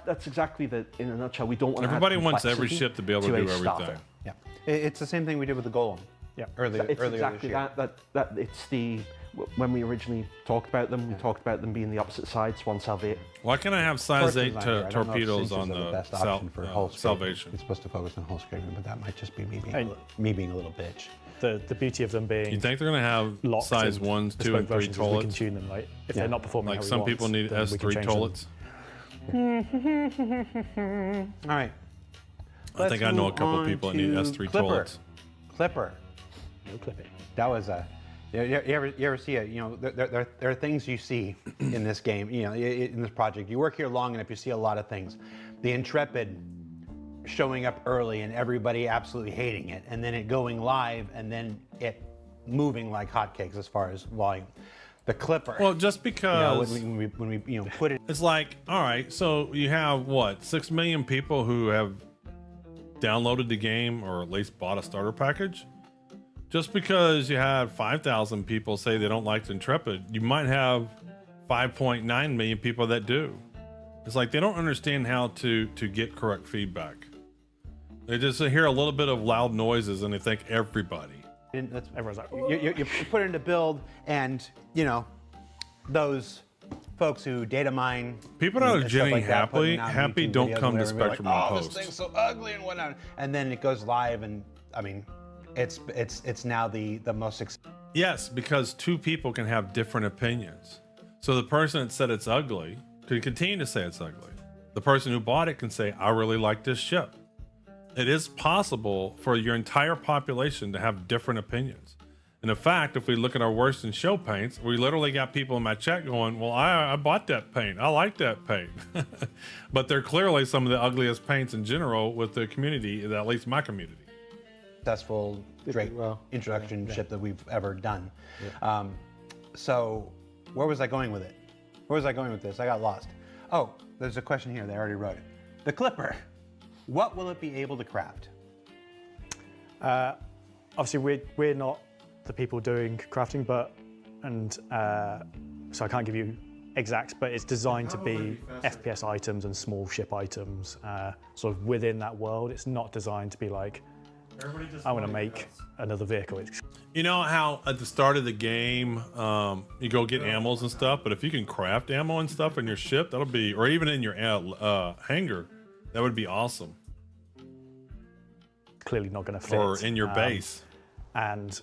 That's exactly the in a nutshell. We don't want Everybody to add wants every complexity ship to be able to a do starter. everything. Yeah. It's the same thing we did with the Golem. Yeah. Earlier It's this exactly year. that. It's the when we originally talked about them, we talked about them being the opposite sides. One salvate. Why can't I have size First 8 design here, I don't know if torpedoes cinches on are the best option for hull scraping. salvation? It's supposed to focus on hull scraping, but that might just be me And- being a little bitch. The beauty of them being You think they're gonna have locked size in 1s, 2, bespoke and 3 versions is we can toilets? tune them, like if they're not performing Like how we some want, people need then we can S3 change them. toilets. All right. I think I know a Let's couple move people that need on S3 to Clipper. toilets. Clipper. No clipping. That was a. You ever see it? You know, there are things you see in this game. You know, in this project, you work here long enough, you see a lot of things. The Intrepid showing up early and everybody absolutely hating it, and then it going live, and then it moving like hotcakes as far as volume. The Clipper. Well, just you know, because when we put it. it's like, all right, so you have what, 6 million people who have downloaded the game or at least bought a starter package? Just because you had 5,000 people say they don't like the Intrepid, you might have 5.9 million people that do. It's like they don't understand how to get correct feedback. They just hear a little bit of loud noises and they think everybody. And that's, Everyone's like, you put it into build, and you know those folks who data mine. People that are and stuff genuinely like that, happy, putting out happy YouTube don't videos come and to whatever, Spectrum like, and oh, post. this thing's so ugly and whatnot. And then it goes live, and I mean, it's now the most. Yes, because two people can have different opinions. So the person that said it's ugly could continue to say it's ugly. The person who bought it can say, I really like this ship. it is possible for your entire population to have different opinions. And in fact, if we look at our worst in show paints, we literally got people in my chat going, well, I bought that paint. I like that paint. But they're clearly some of the ugliest paints in general with the community, at least my community. Successful Drake introduction ship that we've ever done. So where was I going with it? Where was I going with this? I got lost. Oh, there's a question here. They already wrote it. The Clipper. What will it be able to craft? Obviously, we're not the people doing crafting, but so I can't give you exacts, but it's designed to be FPS items and small ship items, sort of within that world. It's not designed to be like, I want to make another vehicle. You know how at the start of the game, you go get ammos and stuff, but if you can craft ammo and stuff in your ship, that'll be, or even in your hangar, that would be awesome. Clearly not going to fit. Or in your base. And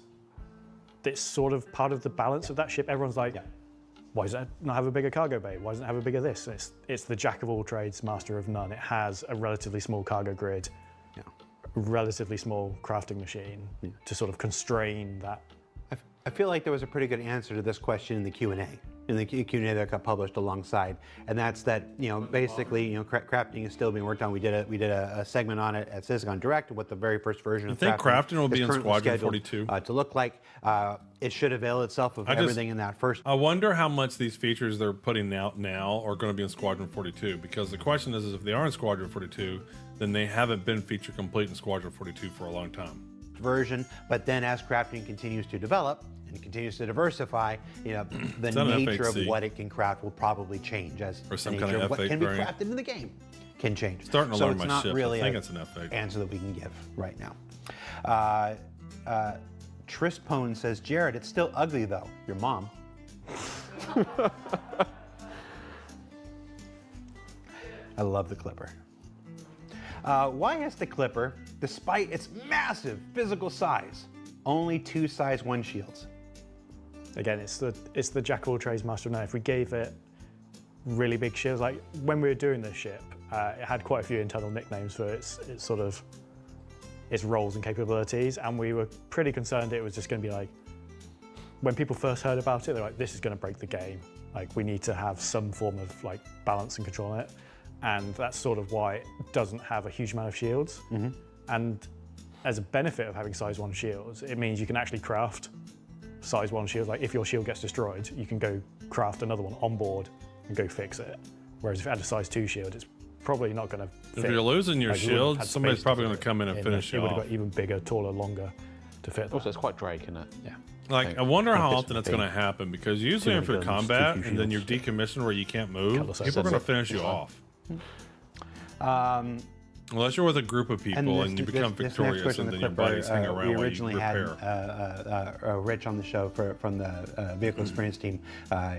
it's sort of part of the balance of that ship. Everyone's like, why does it not have a bigger cargo bay? Why doesn't it have a bigger this? It's the jack of all trades, master of none. It has a relatively small cargo grid, relatively small crafting machine to sort of constrain that. I feel like there was a pretty good answer to this question in the Q&A. In the Q&A that got published alongside, and that's that, you know, basically, you know, crafting is still being worked on. We did a segment on it at CitizenCon Direct, what the very first version of crafting will be in Squadron scheduled 42 to look like. It should avail itself of everything in that first. I wonder how much these features they're putting out now are going to be in Squadron 42, because the question is if they are in Squadron 42, then they haven't been feature complete in Squadron 42 for a long time. Version, but then as crafting continues to develop and continues to diversify, you know, the nature of what it can craft will probably change as or some the kind nature of of what F8 can be variant. crafted in the game can change. Starting to so learn it's my not ship. really I think an it's an F8 answer that we can give right now. Trispone says, Jared, it's still ugly though. Your mom. I love the Clipper. Why has the Clipper, despite its massive physical size, only 2 size 1 shields? Again, it's the jack of all trades, master of none. If we gave it really big shields, like when we were doing this ship, it had quite a few internal nicknames for its sort of its roles and capabilities, and we were pretty concerned it was just going to be like, when people first heard about it, they're like, this is going to break the game. Like, we need to have some form of like balance and control on it. And that's sort of why it doesn't have a huge amount of shields. And as a benefit of having size 1 shields, it means you can actually craft size 1 shields. Like if your shield gets destroyed, you can go craft another one on board and go fix it. Whereas if you had a size 2 shield, it's probably not going to fit. If you're losing your shield, somebody's probably going to come in and finish you off. It would off. have got even bigger, taller, longer to fit. Also, it's quite Drake, isn't it? Yeah. Like, I wonder how often that's going to happen, because usually if you're combat and then you're decommissioned where you can't move, people are going to finish you off. Unless you're with a group of people and you become victorious and then your buddies hang around we while you originally repair. had Rich on the show from the vehicle experience team.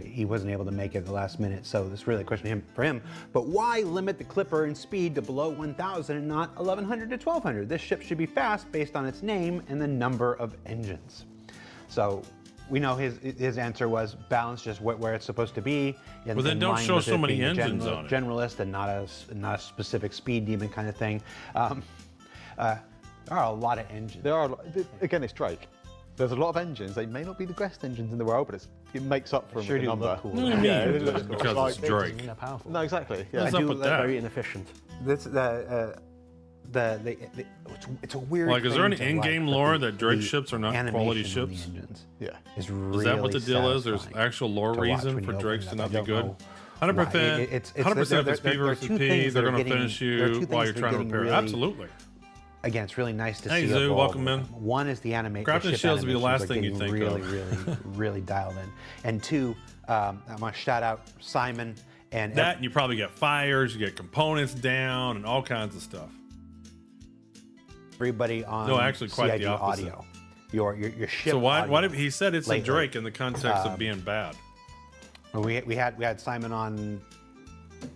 He wasn't able to make it at the last minute, so this is really a question for him. But why limit the Clipper in speed to below 1,000 and not 1,100 to 1,200? This ship should be fast based on its name and the number of engines. So we know his answer was balance just where it's supposed to be. Well, then don't show so many engines on it. Generalist and not a specific speed demon kind of thing. There are a lot of engines. There are, again, it's Drake. There's a lot of engines. They may not be the best engines in the world, but it makes up for them with the number. Look cool. What do you mean? Yeah, it looks cool. Because it's Drake. They're powerful. No, exactly. Yeah. What's up with that? Very inefficient. It's a weird. Like, is there any thing to in-game but lore the- that Drake the ships are not animation quality on the ships? engines Yeah. is really Is that what the deal is? There's satisfying actual lore to watch reason when for you Drakes open to it up. not be I good? don't know 100%. why. 100% if it's P versus two P, things they're that are going to getting- finish there are you two while things you're that are trying to getting repair. really- Absolutely. Again, it's really nice to Hey, see. Zoo, evolve welcome with in. them. One is the animation. Crafting shields would be the last thing you think really, of. really dialed in. And two, I want to shout out Simon and That, and you probably get fires, you get components down, and all kinds of stuff. everybody on No, actually, quite CIG the opposite. audio. Your ship. So why audio did he said it's a lately. Drake in the context of being bad? We had Simon on.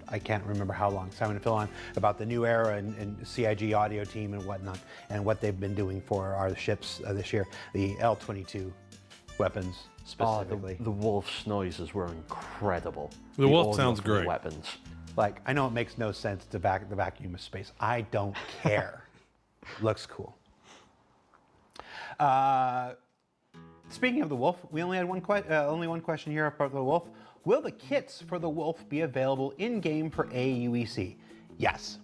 I can't remember how long. Simon and Phil on about the new era and CIG audio team and whatnot, and what they've been doing for our ships this year. The L-22 weapons specifically. The wolf's noises were incredible. The wolf audio sounds for the great. Weapons. Like, I know it makes no sense to the vacuum of space. I don't care. Looks cool. Speaking of the Wolf, we only had only one question here about the Wolf. Will the kits for the Wolf be available in-game for AUEC? Yes,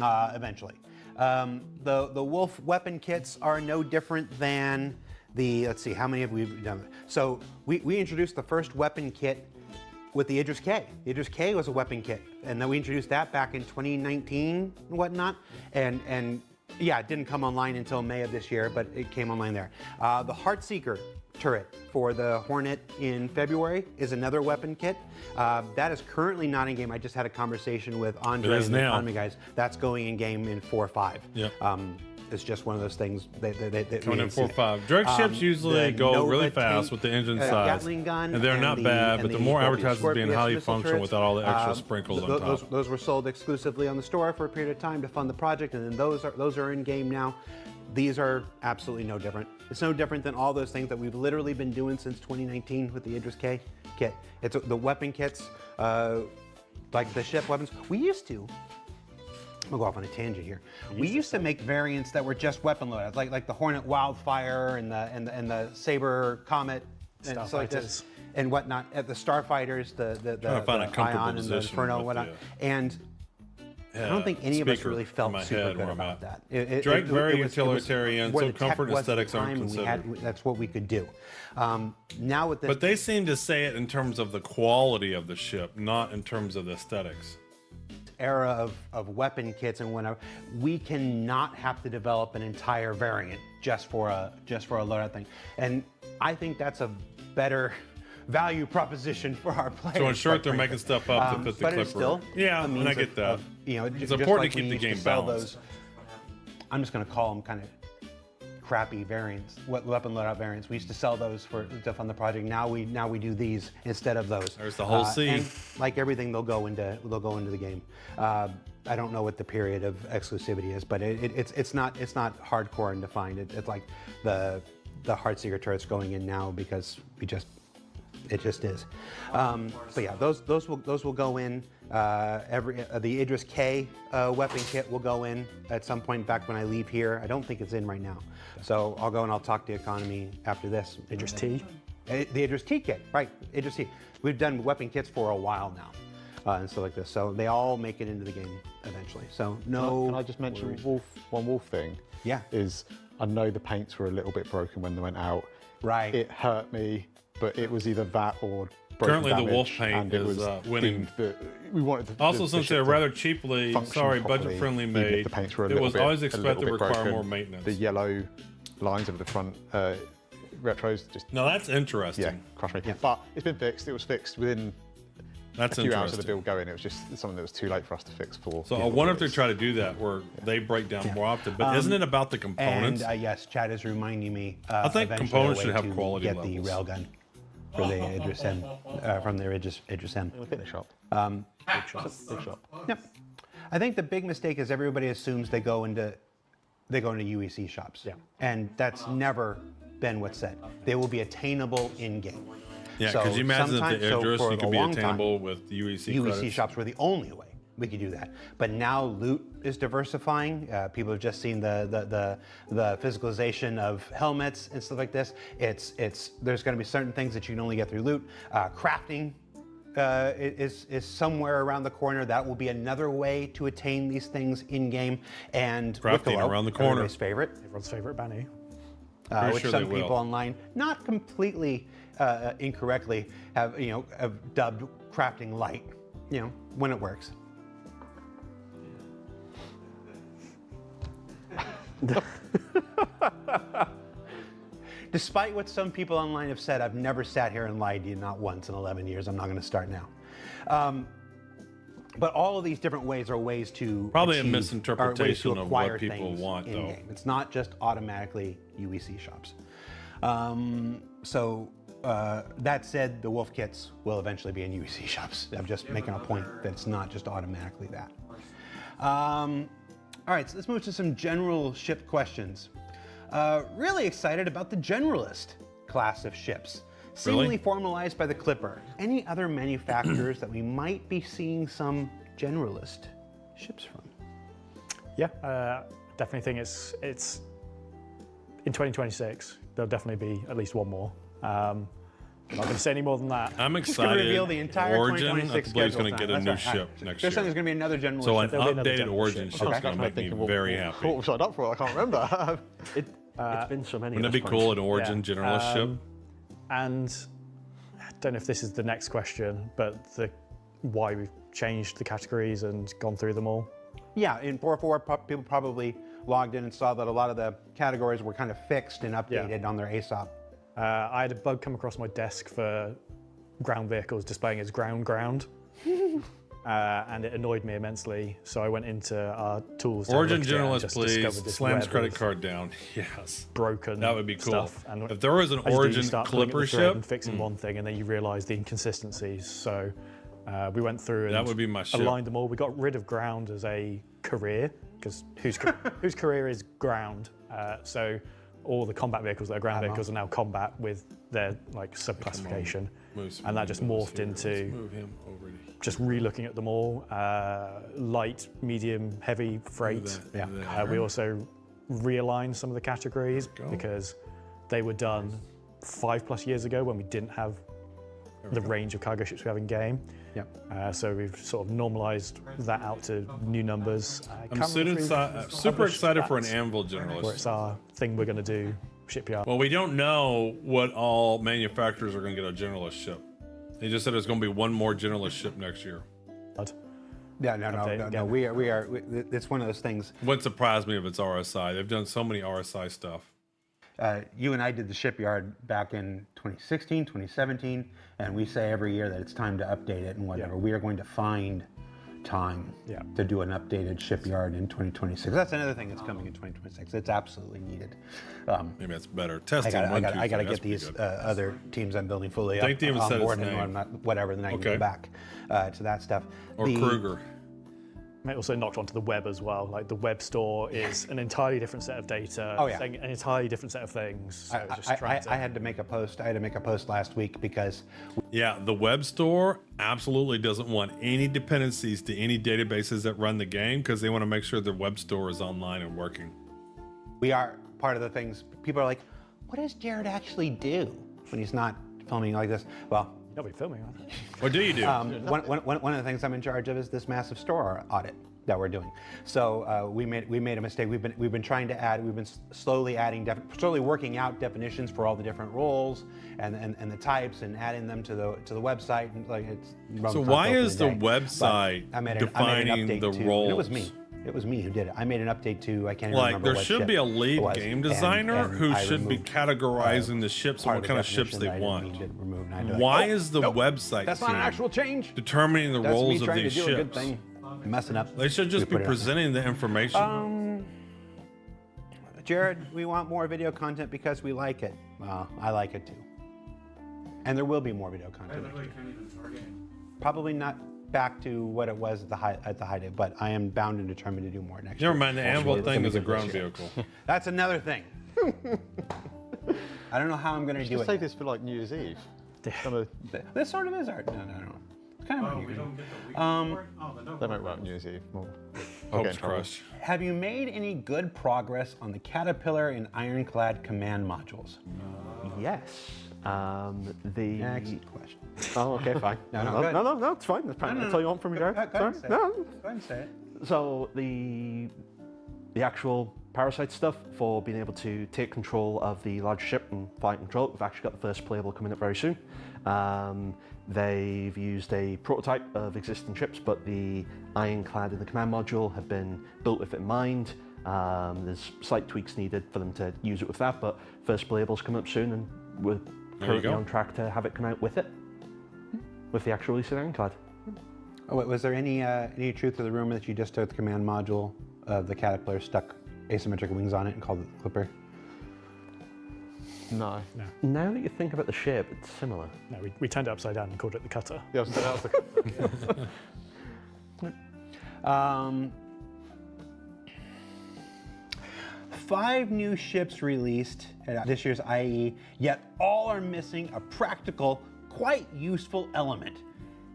eventually. The Wolf weapon kits are no different than the, let's see, how many have we done? So we introduced the first weapon kit with the Idris K. The Idris K was a weapon kit, and then we introduced that back in 2019 and whatnot, and yeah, it didn't come online until May of this year, but it came online there. The Heartseeker turret for the Hornet in February is another weapon kit. That is currently not in game. I just had a conversation with Andre and the Economy guys. That's going in game in 4.5. Yep. It's just one of those things. Coming in 4.5. Drake ships usually go really fast with the engine size, Gatling gun, and they're not bad, but the more advertised as being highly functional without all the extra sprinkles on top. Those were sold exclusively on the store for a period of time to fund the project, and then those are in game now. These are absolutely no different. It's no different than all those things that we've literally been doing since 2019 with the Idris K kit. It's the weapon kits, like the ship weapons. We used to. I'll go off on a tangent here. We used to make variants that were just weapon loadouts, like the Hornet Wildfire and the Saber Comet and stuff like this and whatnot. The Starfighters, the Ion and the Inferno and whatnot. And I don't think any of us really felt super good about that. Drake very utilitarian, so comfort and aesthetics aren't considered. That's what we could do. Now with this, but they seem to say it in terms of the quality of the ship, not in terms of the aesthetics. Era of weapon kits and whatever, we cannot have to develop an entire variant just for a loadout thing, and I think that's a better value proposition for our players. So in short, they're making stuff up to fit the but Clipper. It's still yeah, and I get that. It's important to keep the game balanced. I'm just going to call them kind of crappy variants, weapon loadout variants. We used to sell those to fund the project. Now we do these instead of those. There's the whole C. And like everything, they'll go into the game. I don't know what the period of exclusivity is, but it's not hardcore and defined. It's like the Heartseeker turret's going in now because it just is. But yeah, those will go in. The Idris K weapon kit will go in at some point back when I leave here. I don't think it's in right now. So I'll go and I'll talk to Economy after this. Idris T? The Idris T kit, right, Idris T. We've done weapon kits for a while now and stuff like this. So they all make it into the game eventually. So no. Can I just mention one wolf thing? Yeah. Is I know the paints were a little bit broken when they went out. Right. It hurt me, but it was either that or currently damage, the wolf paint and is winning. We wanted also, since they're rather cheaply, budget friendly made, the paints were it was always expected to require broken. more maintenance. The yellow lines of the front retros just now that's interesting. Crushed me. Yeah. But it's been fixed. It was fixed within a few hours of the build going. It was just something that was too late for us to fix for. So I wonder if they try to do that where they break down more often. But isn't it about the components? And yes, Chad is reminding me. I think components should have quality get levels. The railgun for the Idris M from the Idris M. Fitness shop. Big shop. Yep. I think the big mistake is everybody assumes they go into UEC shops. Yeah. And that's never been what's said. They will be attainable in game. Yeah, could you imagine that the Idris you could be attainable with UEC credits? shops were the only way we could do that. But now loot is diversifying. People have just seen the physicalization of helmets and stuff like this. There's going to be certain things that you can only get through loot. Crafting is somewhere around the corner. That will be another way to attain these things in game. And crafting Wicklow, around the corner. Everyone's favorite Banu. Which sure some people online, not completely incorrectly, have dubbed crafting light. When it works. Despite what some people online have said, I've never sat here and lied to you, not once in 11 years. I'm not going to start now. But all of these different ways are ways to probably achieve, a misinterpretation of what people things want, though. game. It's not just automatically UEC shops. That said, the Wolf kits will eventually be in UEC shops. I'm just making a point that it's not just automatically that. All right, so let's move to some general ship questions. Really excited about the Generalist class of ships. Seemingly formalized by the Clipper. Any other manufacturers that we might be seeing some Generalist ships from? Yeah, definitely think it's in 2026. There'll definitely be at least one more. I'm not going to say any more than that. I'm Just gonna excited. reveal the entire Origin, I 2026 believe, is schedule going to get a tonight. new That's right. ship next They're saying year. there's going to be another general So an ship. There'll be another updated general Origin ship. ship is Okay. going to make me very happy. What we signed up for? I can't remember. It's been so many. Wouldn't at that be this cool? point. An Origin Yeah. generalist ship? And I don't know if this is the next question, but why we've changed the categories and gone through them all. Yeah, in 4.4, people probably logged in and saw that a lot of the categories were kind of fixed and updated on their ASOP. I had a bug come across my desk for ground vehicles displaying as ground. And it annoyed me immensely. So I went into our tools. to Origin look at it and generalist, just please. discovered this Slams web credit of card down. Yes. broken That would be cool. stuff. And If there was an as you do, you Origin start pulling at the clipper thread ship, and fixing one thing, and then you realise the inconsistencies. So we went through and That would be my ship. aligned them all. We got rid of ground as a career because whose career is ground. So all the combat vehicles that are ground vehicles are now combat with their like sub-classification, and that just morphed into move him over to just re-looking at them all. Light, medium, heavy freight. We also realigned some of the categories because they were done 5+ years ago when we didn't have the range of cargo ships we have in game. Yep. So we've sort of normalized that out to new numbers. I'm super excited for an Anvil Where generalist. it's our thing we're going to do, shipyard. Well, we don't know what all manufacturers are going to get a generalist ship. They just said there's going to be one more generalist ship next year. Yeah, no. again. We are. It's one of those things. Wouldn't surprise me if it's RSI. They've done so many RSI stuff. You and I did the shipyard back in 2016, 2017, and we say every year that it's time to update it and whatever. We are going to find time to do an updated shipyard in 2026. That's another thing that's coming in 2026. It's absolutely needed. Maybe that's better. I Testing. got to That's get these pretty good. other teams I'm building fully They up didn't even on say board its and name. whatever, then I can Okay. go back to that stuff. Or Kruger. It also knocked onto the web as well. Like the web store is an entirely different set of data, Oh, yeah. saying an entirely different set of things. So just I trying to had to make a post. I had to make a post last week because Yeah, the web store absolutely doesn't want any dependencies to any databases that run the game because they want to make sure the web store is online and working. we are part of the things. People are like, "What does Jared actually do when he's not filming like this?" Well, You'll be filming, aren't you? What do you do? one of the things I'm in charge of is this massive store audit that we're doing. So we made a mistake. We've been trying to add. We've been slowly working out definitions for all the different roles and the types and adding them to the website. And like it's So why is the day. website But I made an defining update the to- roles? It was me. It was me who did it. I made an update to, I can't even Like, remember there what should ship be a it lead was. game And- designer and who I should be removed, categorizing the ships and part what of kind the of ships definition they that I didn't want. mean to remove, and I had to Why like, is the nope, website that's not an team actual change. determining the That's roles me of trying these to do a good ships? thing. Messing up. They should just We be put it out there. presenting the information. Jared, we want more video content because we like it. Well, I like it too. And there will be more video I content. literally can't even target. Probably not back to what it was at the high day, but I am bound and determined to do more next year. Never mind, the Anvil It's thing gonna is a be good this ground year. vehicle. That's another thing. I don't know how I'm going to do Just it. save this for like New Year's Eve. Kind of, This sort of is art. No. It's kind of Oh, weird. we don't get the week report? Oh, the no they might report. work New Year's Eve more. Hopes crushed. Have you made any good progress on the Caterpillar and Ironclad command modules? Yes. The Next question. Oh, okay, fine. No, no, good. no, it's fine. That's fine. That's all you want from me, Jared. Go ahead and Sorry. say No. it. Go ahead and say it. So the actual parasite stuff for being able to take control of the large ship and fly and control it, we've actually got the first playable coming up very soon. They've used a prototype of existing ships, but the ironclad and the command module have been built with it in mind. There's slight tweaks needed for them to use it with that, but first playable's coming up soon, and we're currently go. on track to have it come out with it, with the actual release of the ironclad. Oh, wait, was there any truth to the rumor that you just took the command module of the Caterpillar, stuck asymmetric wings on it, and called it the Clipper? No. Now that you think about the shape, it's similar. No, we turned it upside down and called it the cutter. Yeah, so that was the. 5 new ships released at this year's IE, yet all are missing a practical, quite useful element.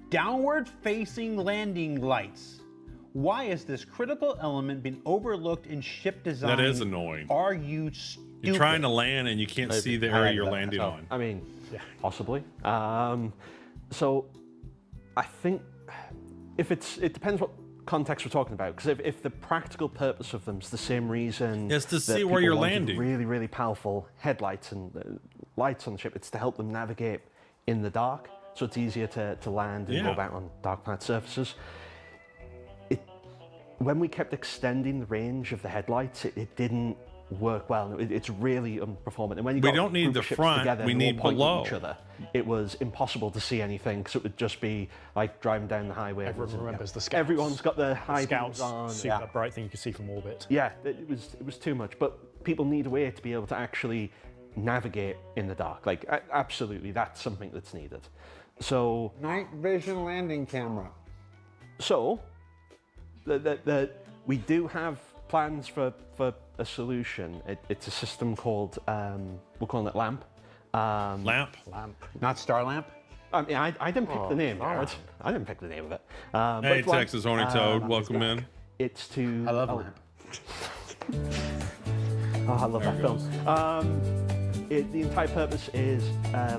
Downward facing landing lights. Why is this critical element being overlooked in ship design? That is annoying. Are you stupid? You're trying to land and you can't see the area you're landing on. I mean, possibly. So I think it depends what context we're talking about. Because if the practical purpose of them is the same reason, It's to that see where people you're wanted landing. Really, really powerful headlights and lights on the ship. It's to help them navigate in the dark, so it's easier to land and go about on dark planet surfaces. When we kept extending the range of the headlights, it didn't work well. It's really unperformant. And when you We got don't need group the of ships front, together, we and they're all need pointing at below. each other, it was impossible to see anything, because it would just be like driving down the highway. Everyone remembers the scouts. Everyone's got the high Scouts, beams on. see that bright thing you can see from orbit. Yeah, it was too much. But people need a way to be able to actually navigate in the dark. Like, absolutely, that's something that's needed. So Night vision landing camera. So, we do have plans for a solution. It's a system called, we're calling it LAMP. Lamp. Not Star Lamp? I mean, I didn't pick the name, Jared. I didn't pick the name of it. But Hey, it's LAMP. Texas Horny Toad, welcome in. It's to... I love Lamp. Oh, I love that film. The entire purpose is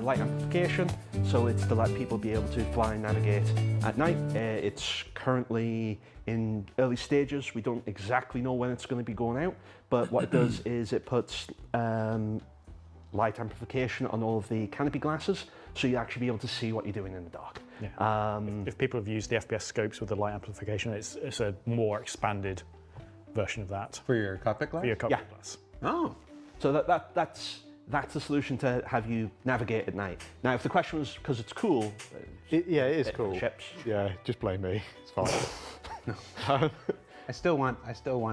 light amplification, so it's to let people be able to fly and navigate at night. It's currently in early stages. We don't exactly know when it's going to be going out, but what it does is it puts light amplification on all of the canopy glasses, so you actually be able to see what you're doing in the dark. Yeah. If people have used the FPS scopes with the light amplification, it's a more expanded version of that For your cockpit glass? for your cockpit glass. Oh. So that's the solution to have you navigate at night. Now, if the question was because it's cool, Yeah, it is bit cool. ships. Yeah, just blame me. It's fine. I still want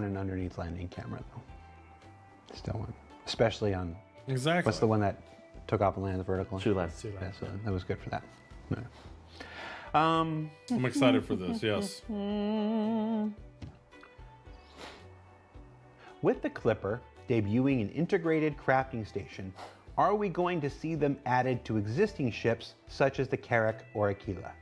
an underneath landing camera though. Still want, especially on Exactly. what's the one that took off and landed vertical? Sulan. Yeah, so that was good for that. Yeah. I'm excited for this, yes. With the Clipper debuting an integrated crafting station, are we going to see them added to existing ships such as the Carrack or Aquila?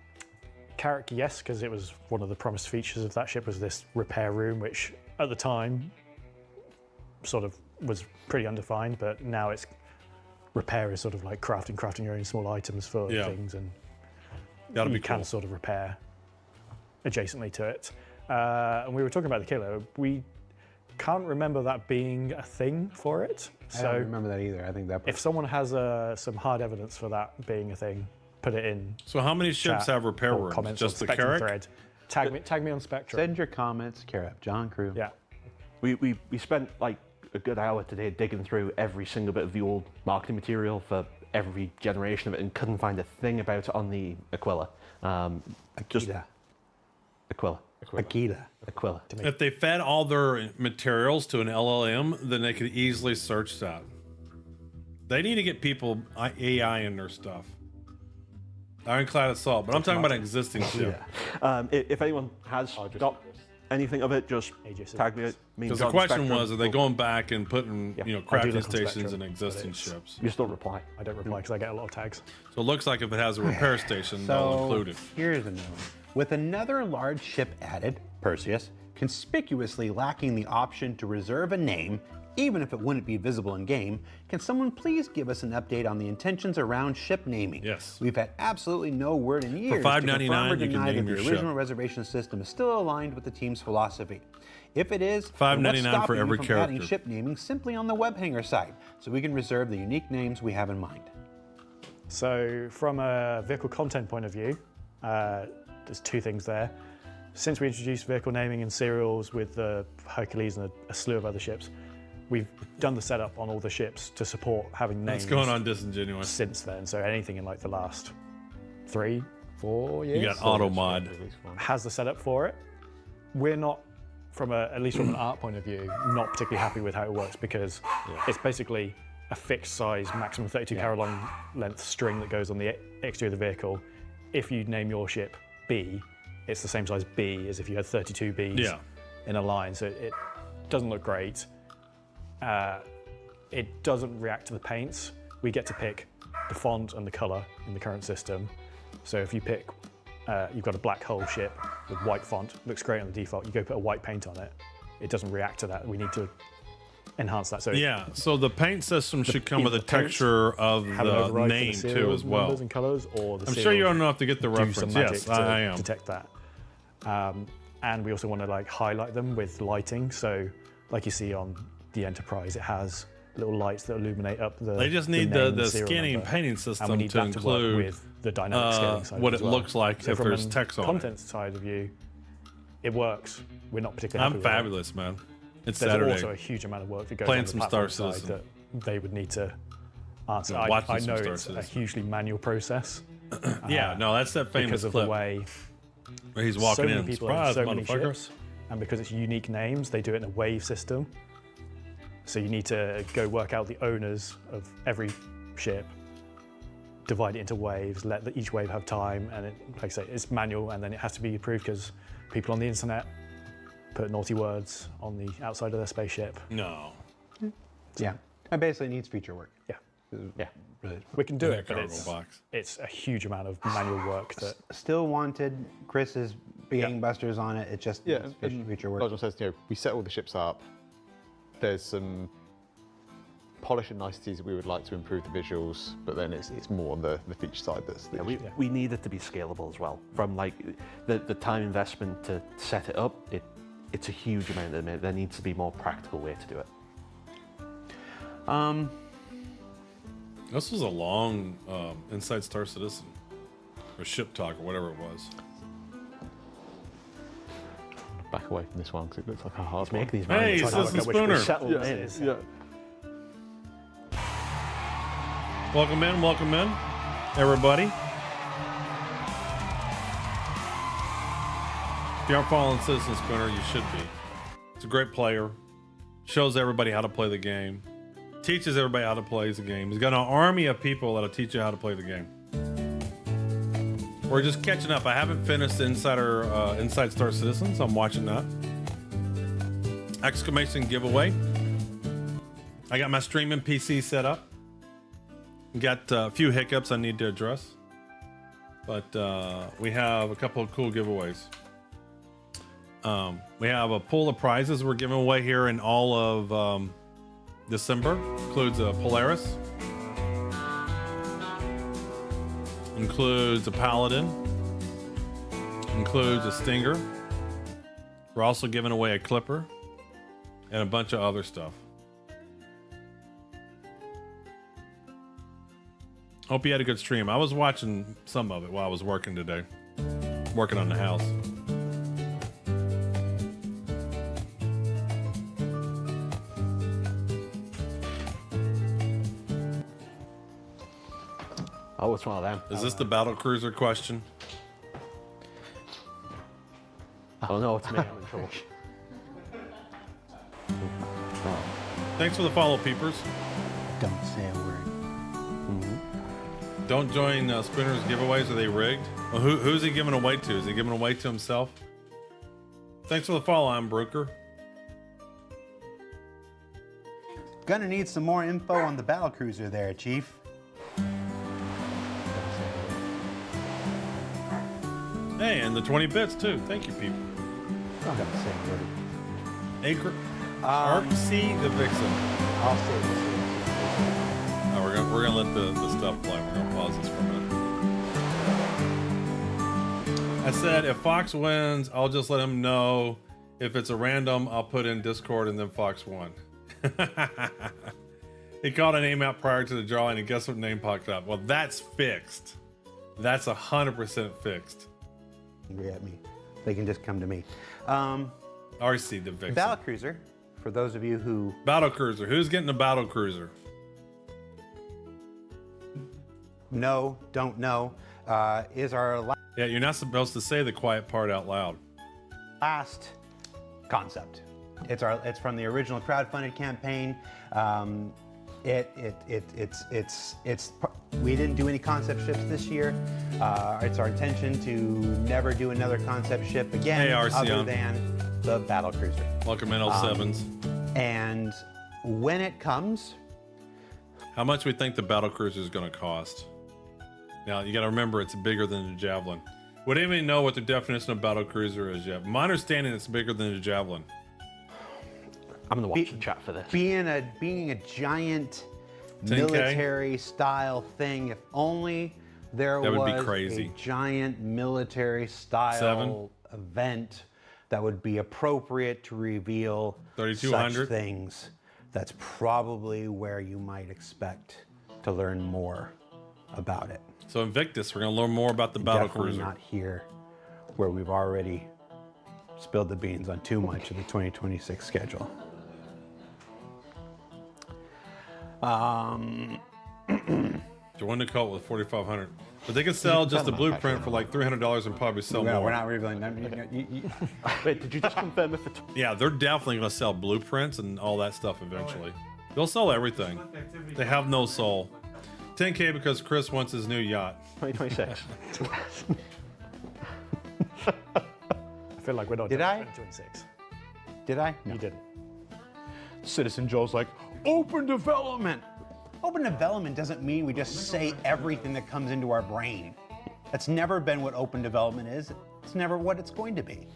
Carrack, yes, because it was one of the promised features of that ship was this repair room, which at the time sort of was pretty undefined, but now it's repair is sort of like crafting your own small items for things, and That'll you be can cool. sort of repair adjacently to it. And we were talking about the Kilo. We can't remember that being a thing for it. I don't remember that either. I think that. If someone has some hard evidence for that being a thing, put it in. So how many ships chat have repair or rooms? comments Just on the Spectrum Carrack? thread. Tag me on Spectrum. Send your comments, Carrack, John Crew. Yeah. We spent like a good hour today digging through every single bit of the old marketing material for every generation of it and couldn't find a thing about it on the Aquila. Aquila. Aquila. Aquila. Aquila. If they fed all their materials to an LLM, then they could easily search that. They need to get people AI in their stuff. Ironclad assault, but I'm talking about an existing ship. If anyone has got anything of it, just tag me. Because the question was, are they going back and putting I do crafting look on stations Spectrum, in but existing it's- ships? You still reply. I don't reply because I get a lot of tags. So it looks like if it has a repair station, they'll include it. Here's another one. With another large ship added, Perseus, conspicuously lacking the option to reserve a name, even if it wouldn't be visible in game, can someone please give us an update on the intentions around ship naming? Yes. We've had absolutely no word in years $5.99 to confirm or you can deny name that your the ship. original reservation system is still aligned with the team's philosophy. If it is, then what's $5.99 for stopping you every from character. adding ship naming simply on the web hanger site, so we can reserve the unique names we have in mind. So from a vehicle content point of view, there's two things there. Since we introduced vehicle naming and serials with the Hercules and a slew of other ships, we've done the setup on all the ships to support having names. What's going on, Disingenuous? Since then? So anything in like the last 3-4 years You got auto mod. has the setup for it. We're not, at least from an art point of view, not particularly happy with how it works because it's basically a fixed size, maximum 32 carol long length string that goes on the exterior of the vehicle. If you name your ship B, it's the same size B as if you had 32 Bs in a line. So it doesn't look great. It doesn't react to the paints. We get to pick the font and the color in the current system. So if you pick you've got a black hull ship with white font, looks great on the default. You go put a white paint on it, it doesn't react to that. We need to enhance that. So Yeah, so the paint system should come with a either the paint texture of have an the override for name the too serial as well. numbers and colors, or the I'm sure serial you don't know if to get the do reference. some magic Yes, to I am. detect that. And we also want to like highlight them with lighting. So like you see on the Enterprise, it has little lights that illuminate up the. They just need the name and serial scanning number. painting And we system need to that to work include with the dynamic scaling side what as it well. looks like So if from there's a text on it. content side of view, it works. We're not particularly happy I'm with it. fabulous, man. It's There's Saturday. also a huge amount of work that goes Playing on the some platform Star side Citizen. that they would need to answer. Yeah, I watching some know Star it's a Citizen. hugely manual process Yeah, no, that's that famous because of clip the way where he's so walking many in. people own Surprise, so many motherfucker. ships, and because it's unique names, they do it in a wave system. So you need to go work out the owners of every ship, divide it into waves, let each wave have time, and like I say, it's manual, and then it has to be approved because people on the internet put naughty words on the outside of their spaceship. No. Yeah. It basically needs feature work. Yeah, Yeah. Really. we can do In a it, but cargo box. it's a huge amount of manual work that. Still wanted. Chris is being busters on it. It just Yeah, needs and feature work. Nigel says, we set all the ships up. There's some polish and niceties that we would like to improve the visuals, but then it's more on the feature side that's the Yeah, issue. we need it to be scalable as well. From like the time investment to set it up, it's a huge amount of it. There needs to be a more practical way to do it. This was a long Inside Star Citizen or Ship Talk or whatever it was. Back away from this one because it looks like a hard one. Make these Hey, rounds. Citizen which Spooner. settled Yeah, is. yeah. Welcome in, everybody. If you aren't following Citizen Spooner, you should be. It's a great player. Shows everybody how to play the game. Teaches everybody how to play the game. He's got an army of people that'll teach you how to play the game. We're just catching up. I haven't finished Inside Star Citizen, so I'm watching that. Exclamation giveaway. I got my streaming PC set up. Got a few hiccups I need to address, but we have a couple of cool giveaways. We have a pool of prizes we're giving away here in all of December. Includes a Polaris, includes a Paladin, includes a Stinger. We're also giving away a Clipper and a bunch of other stuff. Hope you had a good stream. I was watching some of it while I was working today, working on the house. Oh, it's one of them. Is this the battle cruiser question? Oh no, it's me. I'm in trouble. Thanks for the follow, peepers. Don't say a word. Don't join Spinner's giveaways. Are they rigged? Well, who's he giving away to? Is he giving away to himself? Thanks for the follow. I'm Brooker. Gonna need some more info on the battlecruiser there, Chief. Hey, and the 20 bits too. Thank you, people. Not gonna say a word. Acre. RC the Vixen. I'll say this. Oh, we're gonna let the stuff play. We're gonna pause this for a minute. I said if Fox wins, I'll just let him know. If it's a random, I'll put in Discord and then Fox won. He called a name out prior to the drawing, and guess what name popped up? Well, that's fixed. That's 100% fixed. Angry at me. They can just come to me. RC the Vixen. Battlecruiser, for those of you who Battle cruiser. Who's getting a battle cruiser? don't know, is our Yeah, you're not supposed to say the quiet part out loud. last concept. It's from the original crowdfunded campaign. We didn't do any concept ships this year. It's our intention to never do another concept ship again, Hey, other Arceon. than the battlecruiser. Welcome in, 07s. And when it comes, How much we think the battle cruiser is going to cost? Now you got to remember it's bigger than the Javelin. We don't even know what the definition of battle cruiser is yet. My understanding it's bigger than a javelin. I'm gonna watch the chat for this. Being a giant 10K? military style thing, if only there That would be was crazy. a giant military style 7? event that would be appropriate to reveal 3200? such things. That's probably where you might expect to learn more about it. So Invictus, we're gonna learn more about the battle Definitely cruiser. not here, where we've already spilled the beans on too much of the 2026 schedule. Join the cult with 4,500. But they could sell just the blueprint for like $300 and probably sell No, more. we're not revealing that. Wait, did you just confirm it for? Yeah, they're definitely gonna sell blueprints and all that stuff eventually. They'll sell everything. They have no soul. 10K because Chris wants his new yacht. 2026. I feel like we're not Did doing I? 2026. Did I? No. You didn't. Citizen Joe's like, open development. Open development doesn't mean we just say everything that comes into our brain. That's never been what open development is. It's never what it's going to be.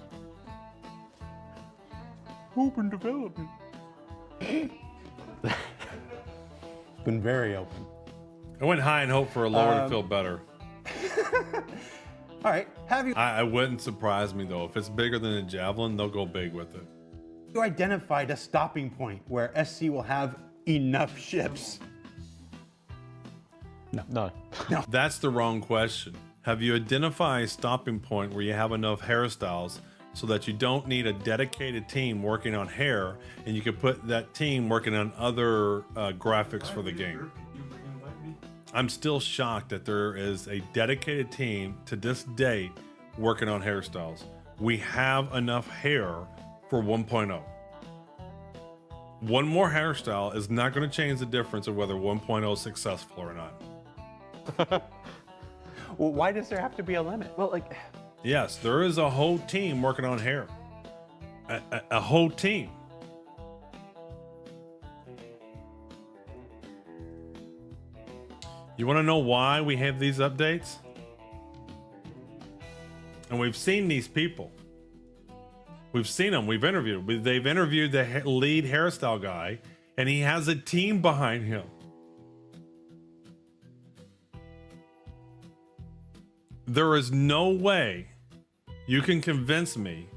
Open development. It's been very open. I went high and hoped for a lower to feel better. All right, have you I wouldn't surprise me though. If it's bigger than a javelin, they'll go big with it. identified a stopping point where SC will have enough ships? No. That's the wrong question. Have you identified a stopping point where you have enough hairstyles so that you don't need a dedicated team working on hair and you can put that team working on other graphics for the game? I'm still shocked that there is a dedicated team to this date working on hairstyles. We have enough hair for 1.0. One more hairstyle is not going to change the difference of whether 1.0 is successful or not. Well, why does there have to be a limit? Well, like, Yes, there is a whole team working on hair. A whole team. You want to know why we have these updates? And we've seen these people. We've seen them. We've interviewed. They've interviewed the lead hairstyle guy, and he has a team behind him. There is no way you can convince me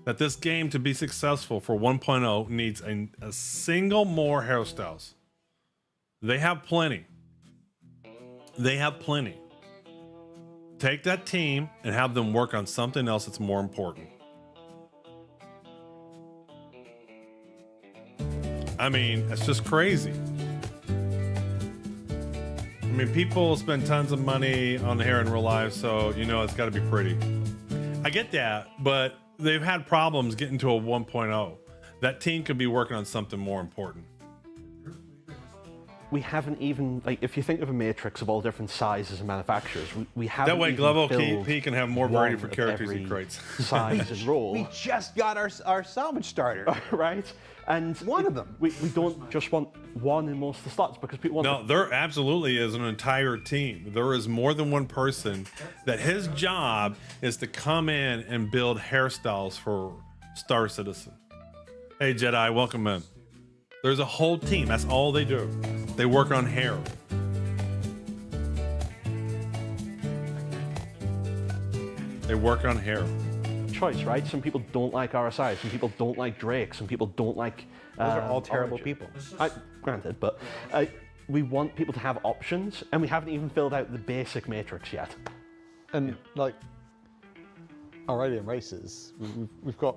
that this game to be successful for 1.0 needs a single more hairstyles. They have plenty. They have plenty. Take that team and have them work on something else that's more important. I mean, it's just crazy. I mean, people spend tons of money on hair in real life, so you know it's got to be pretty. I get that, but they've had problems getting to a 1.0. That team could be working on something more important. we haven't even, like, if you think of a matrix of all different sizes and manufacturers, we haven't That way, even Glovo filled P can have more variety one for of characters he every creates. size and role. We just got our salvage starter. Right? And One of them. We don't just want one in most of the slots because people want No, there absolutely is an entire team. There is more than one person that his job is to come in and build hairstyles for Star Citizen. Hey, Jedi, welcome in. There's a whole team. That's all they do. They work on hair. They work on hair. choice, right? Some people don't like RSI, some people don't like Drake, some people don't like. Those are all terrible Origin. people. Granted, but we want people to have options, and we haven't even filled out the basic matrix yet. And like our alien races, we've got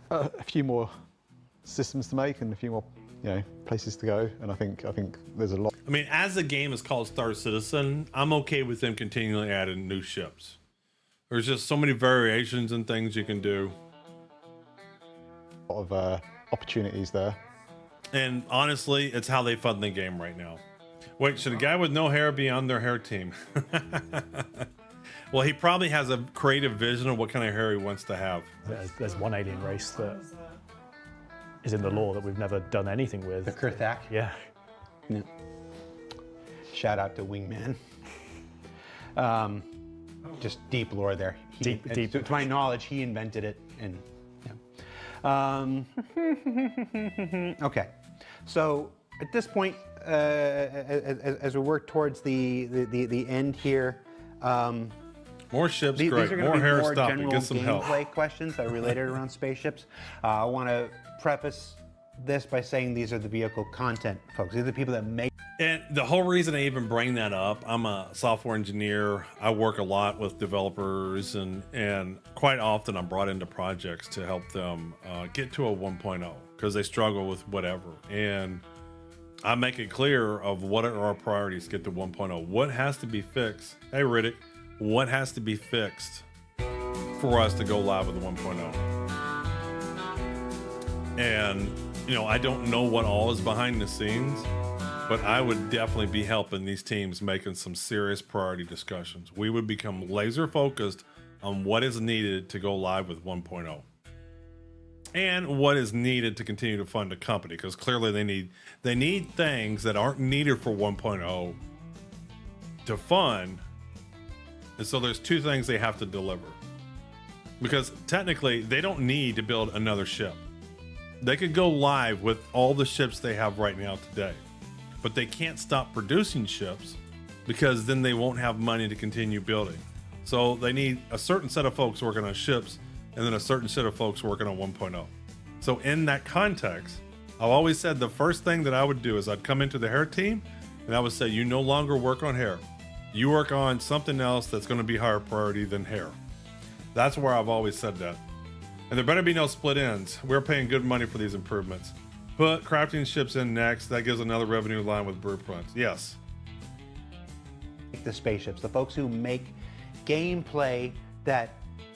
a few more systems to make and a few more, places to go. And I think there's a lot. I mean, as the game is called Star Citizen, I'm okay with them continually adding new ships. There's just so many variations and things you can do. A lot of opportunities there. And honestly, it's how they fund the game right now. Wait, should a guy with no hair be on their hair team? Well, he probably has a creative vision of what kind of hair he wants to have. There's one alien race that is in the lore that we've never done anything with. The Kurthak. Yeah. Shout out to Wingman. just deep lore there. Deep. To my knowledge, he invented it, and okay. So at this point, as we work towards the end here, More ships, these great. are going More to be hair, more stop it. general Get some help. gameplay questions that are related around spaceships. I want to preface this by saying these are the vehicle content folks. These are the people that make. And the whole reason I even bring that up, I'm a software engineer. I work a lot with developers, and quite often I'm brought into projects to help them get to a 1.0 because they struggle with whatever. And I make it clear of what are our priorities to get to 1.0. What has to be fixed? Hey, Riddick, what has to be fixed for us to go live with the 1.0? And, you know, I don't know what all is behind the scenes, but I would definitely be helping these teams making some serious priority discussions. We would become laser focused on what is needed to go live with 1.0 and what is needed to continue to fund a company, because clearly they need things that aren't needed for 1.0 to fund. And so there's two things they have to deliver, because technically they don't need to build another ship. They could go live with all the ships they have right now today, but they can't stop producing ships because then they won't have money to continue building. So they need a certain set of folks working on ships and then a certain set of folks working on 1.0. So in that context, I've always said the first thing that I would do is I'd come into the hair team and I would say, you no longer work on hair. You work on something else that's going to be higher priority than hair. That's where I've always said that. And there better be no split ends. We're paying good money for these improvements. Put crafting ships in next. That gives another revenue line with blueprints. Yes. The spaceships, the folks who make gameplay that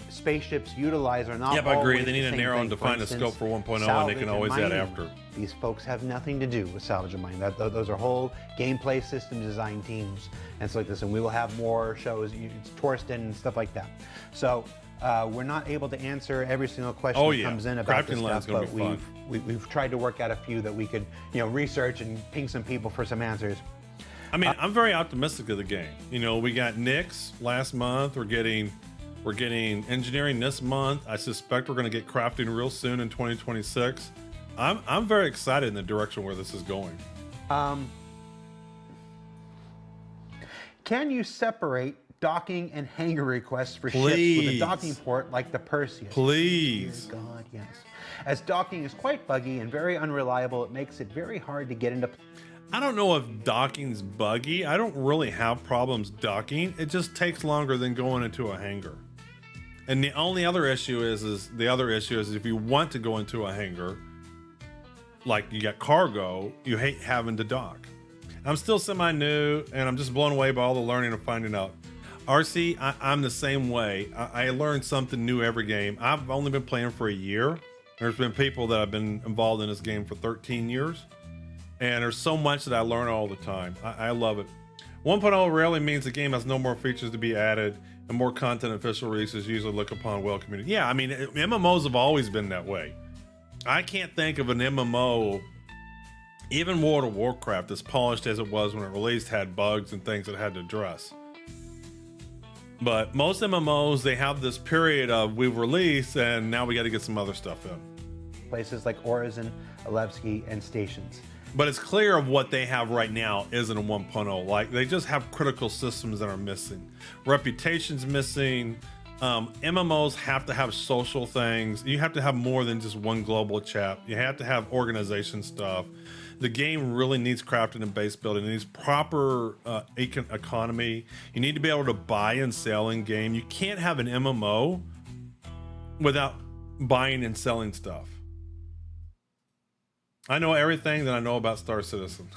spaceships utilize are not. Yep, I agree. always They need the a same narrow thing. and For define a instance, scope for 1.0, and they salvage can always add mining. after. These folks have nothing to do with salvage and mining. Those are whole gameplay system design teams and so like this. And we will have more shows, it's Torsten and stuff like that. So we're not able to answer every single question that comes in about this Crafting line's stuff, gonna but be we've tried to work out a few that we could, research and ping some people for some answers. I mean, I'm very optimistic of the game. You know, we got Nyx last month. We're getting engineering this month. I suspect we're going to get crafting real soon in 2026. I'm very excited in the direction where this is going. Can you separate docking and hangar requests for ships Please. with a docking port like the Perseus? Please. Dear God, yes. As docking is quite buggy and very unreliable, it makes it very hard to get into. I don't know if docking's buggy. I don't really have problems docking. It just takes longer than going into a hangar. And the only other issue is if you want to go into a hangar, like you got cargo, you hate having to dock. I'm still semi-new, and I'm just blown away by all the learning and finding out. RC, I'm the same way. I learn something new every game. I've only been playing for a year. There's been people that have been involved in this game for 13 years. And there's so much that I learn all the time. I love it. 1.0 rarely means the game has no more features to be added and more content official releases usually look upon well community. Yeah, I mean, MMOs have always been that way. I can't think of an MMO, even World of Warcraft, as polished as it was when it released, had bugs and things that it had to address. But most MMOs, they have this period of we've released and now we got to get some other stuff in. Places like Orison, Alevsky, and Stations. But it's clear of what they have right now isn't a 1.0. Like, they just have critical systems that are missing. Reputation's missing. MMOs have to have social things. You have to have more than just one global chat. You have to have organization stuff. The game really needs crafting and base building. It needs proper economy. You need to be able to buy and sell in game. You can't have an MMO without buying and selling stuff. I know everything that I know about Star Citizen.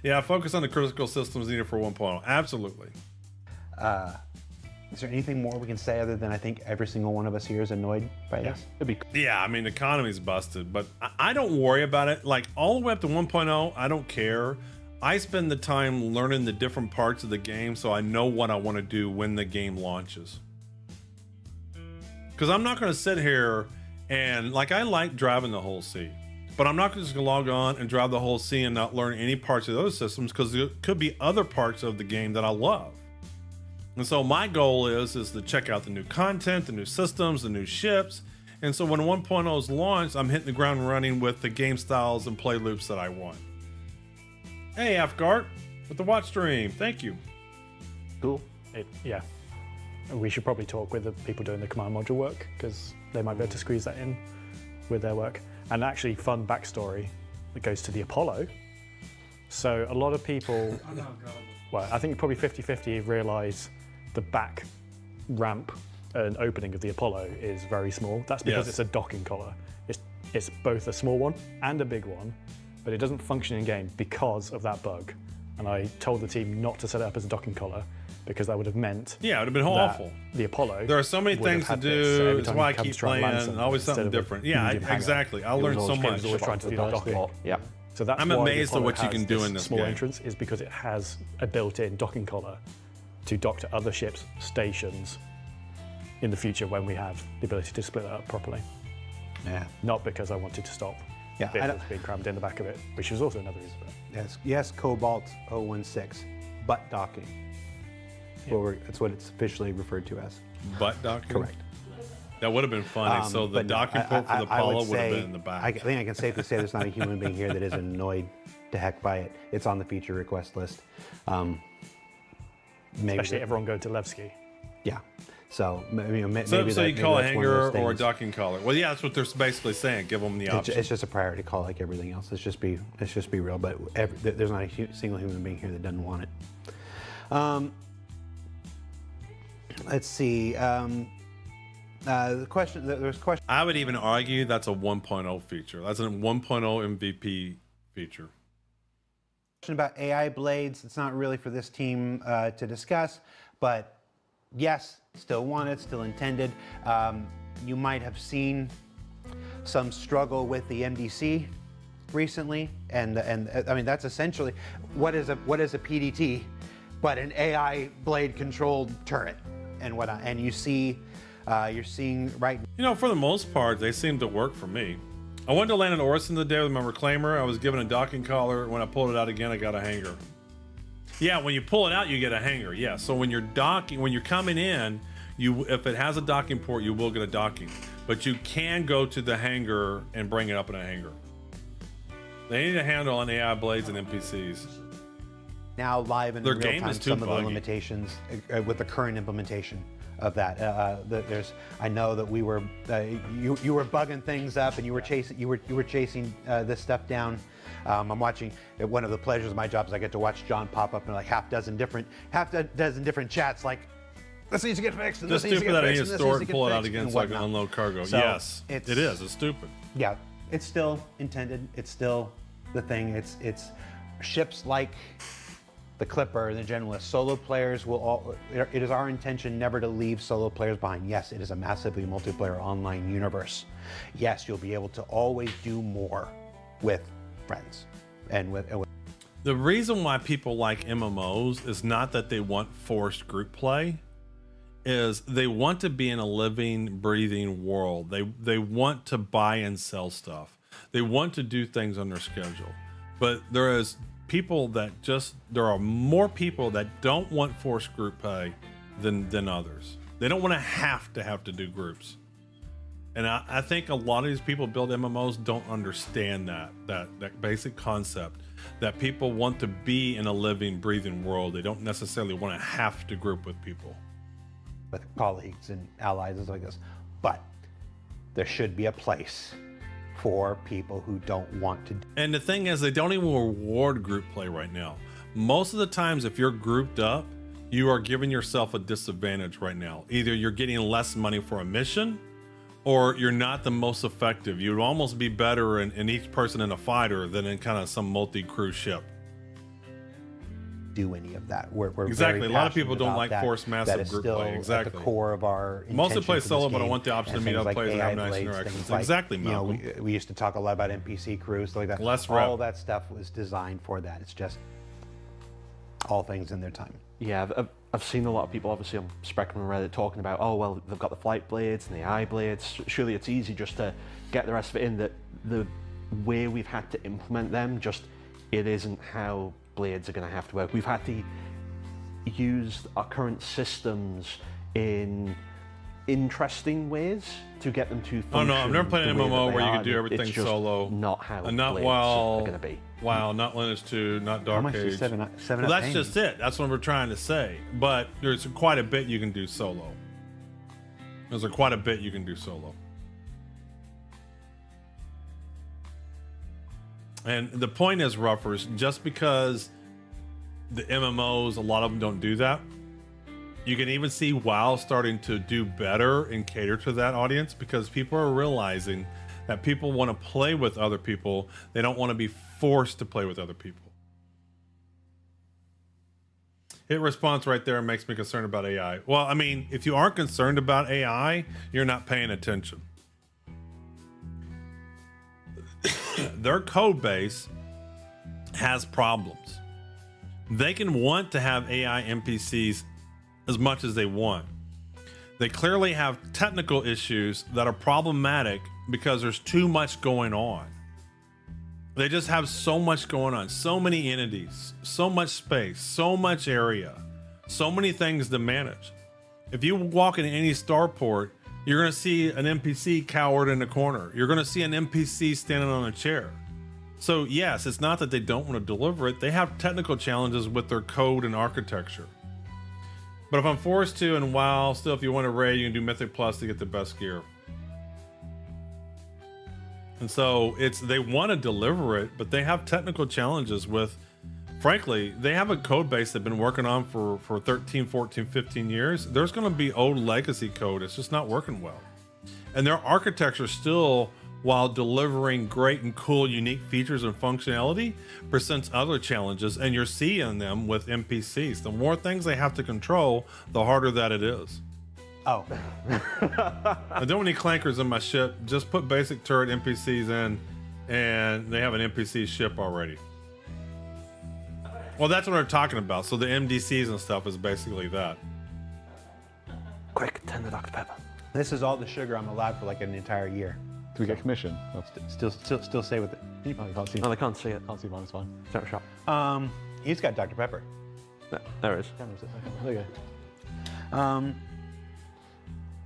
Yeah, focus on the critical systems needed for 1.0. Absolutely. Is there anything more we can say other than I think every single one of us here is annoyed by this? Yeah, I mean, the economy's busted, but I don't worry about it. Like, all the way up to 1.0, I don't care. I spend the time learning the different parts of the game so I know what I want to do when the game launches. Because I'm not going to sit here and, like, I like driving the whole sea, but I'm not just going to log on and drive the whole sea and not learn any parts of those systems, because there could be other parts of the game that I love. And so my goal is to check out the new content, the new systems, the new ships. And so when 1.0 is launched, I'm hitting the ground running with the game styles and play loops that I want. Hey, Afgart, with the watch stream. Thank you. Cool. Yeah. We should probably talk with the people doing the command module work, because they might be able to squeeze that in with their work. And actually, fun backstory that goes to the Apollo. So a lot of people, well, I think probably 50-50 realise the back ramp and opening of the Apollo is very small. That's because it's a docking collar. It's both a small one and a big one, but it doesn't function in game because of that bug. And I told the team not to set it up as a docking collar, because that would have meant Yeah, it would have been awful. the Apollo. There are so many would have things to had this, so do. every It's time why I you come keep to try and land playing. something Always something instead of a different. Yeah, medium hangar. exactly. I learned so much. always trying to do that docking. Yeah. So that's I'm why the amazed at Apollo what you has can do in this small game. entrance, is because it has a built-in docking collar to dock to other ships' stations in the future when we have the ability to split that up properly. Yeah. Not because I wanted to stop Yeah, I vehicles don't- being crammed in the back of it, which was also another reason. But Yes, Cobalt 016, butt docking. Well, that's what it's officially referred to as. Butt docking? Correct. That would have been funny. So the But no, docking port for the I Apollo would have say- been in the back. I think I can safely say there's not a human being here that isn't annoyed to heck by it. It's on the feature request list. Maybe especially everyone going to Levski. Yeah. So maybe So that, you maybe call a that's one of hanger those or a things. docking collar. Well, yeah, that's what they're basically saying. Give them the option. It's just a priority call like everything else. Let's just be real. But there's not a single human being here that doesn't want it. Let's see. The question. There's a question. I would even argue that's a 1.0 feature. That's a 1.0 MVP feature. About AI blades. It's not really for this team to discuss, but yes, still wanted, still intended. You might have seen some struggle with the MDC recently, and I mean that's essentially what is a PDT, but an AI blade controlled turret, and whatnot. And you see, you're seeing right. You know, for the most part, they seem to work for me. I went to land in Orson today with my reclaimer. I was given a docking collar. When I pulled it out again, I got a hanger. Yeah, when you pull it out, you get a hanger. Yeah, so when you're docking, when you're coming in, if it has a docking port, you will get a docking. But you can go to the hanger and bring it up in a hanger. They need a handle on AI blades and NPCs. Now live in Their real game time is too some of the buggy. limitations with the current implementation of that. I know that we were you were bugging things up and you were chasing this stuff down. I'm watching one of the pleasures of my job is I get to watch John pop up in like half dozen different chats like this needs to get fixed. And Just this needs to stupid get that I need fixed, to and this store needs it to and pull get it out fixed, again and so I can whatnot. unload cargo. So Yes, it is. It's stupid. Yeah, it's still intended. It's still the thing. It's ships like the Clipper and the Generalist. Solo players will all. It is our intention never to leave solo players behind. Yes, it is a massively multiplayer online universe. Yes, you'll be able to always do more with friends and with The reason why people like MMOs is not that they want forced group play, is they want to be in a living, breathing world. They want to buy and sell stuff. They want to do things on their schedule. But there are more people that don't want forced group play than others. They don't want to have to do groups. And I think a lot of these people build MMOs don't understand that basic concept, that people want to be in a living, breathing world. They don't necessarily want to have to group with people. with colleagues and allies and stuff like this. But there should be a place for people who don't want to. And the thing is, they don't even reward group play right now. Most of the times, if you're grouped up, you are giving yourself a disadvantage right now. Either you're getting less money for a mission, or you're not the most effective. You'd almost be better in each person in a fighter than in kind of some multi-crew ship. Do any of that. We're Exactly. very A lot of people passionate don't about like that. forced massive That is group still play. Exactly. At the core of our Mostly play intentions for solo, this but I game. want the option And to meet things other like players and AI have nice blades, interactions. things like, Exactly, you know, Malcolm. we used to talk a lot about NPC crews, stuff like that. Less all rep. that stuff was designed for that. It's just all things in their time. Yeah, I've seen a lot of people, obviously on Spectrum and Reddit, talking about, oh, well, they've got the flight blades and the eye blades. Surely it's easy just to get the rest of it in. That the way we've had to implement them, just it isn't how blades are going to have to work. We've had to used our current systems in interesting ways to get them to function. Oh no, I've never played an the way MMO that they where you are, can do and everything it's just solo. Not how And not Blades WoW, are going to be. WoW, not Lineage 2, not How Dark much Age. is seven Well, up that's paying? just it. That's what we're trying to say. But there's quite a bit you can do solo. There's quite a bit you can do solo. And the point is, Ruffers, just because the MMOs, a lot of them don't do that, you can even see WoW starting to do better and cater to that audience because people are realizing that people want to play with other people. They don't want to be forced to play with other people. Hit response right there makes me concerned about AI. Well, I mean, if you aren't concerned about AI, you're not paying attention. Their code base has problems. They can want to have AI NPCs as much as they want. They clearly have technical issues that are problematic because there's too much going on. They just have so much going on, so many entities, so much space, so much area, so many things to manage. If you walk into any starport, you're going to see an NPC cowered in the corner. You're going to see an NPC standing on a chair. So yes, it's not that they don't want to deliver it. They have technical challenges with their code and architecture. But if I'm forced to, and WoW, still if you want to raid, you can do Mythic Plus to get the best gear. And so they want to deliver it, but they have technical challenges with, frankly, they have a code base they've been working on for 13, 14, 15 years. There's going to be old legacy code. It's just not working well. And their architecture still, while delivering great and cool, unique features and functionality, presents other challenges, and you're seeing them with NPCs. The more things they have to control, the harder that it is. Oh, I don't need clankers in my ship. Just put basic turret NPCs in, and they have an NPC ship already. Well, that's what they're talking about. So the MDCs and stuff is basically that. Quick, 10 the Dr. Pepper. this is all the sugar I'm allowed for like an entire year. Do we get commission? Oh, Still stay with it. you can't see. Oh, they can't see it. Can't see mine. It's fine. Start shop. He's got Dr. Pepper. There it is. Camera's there you go.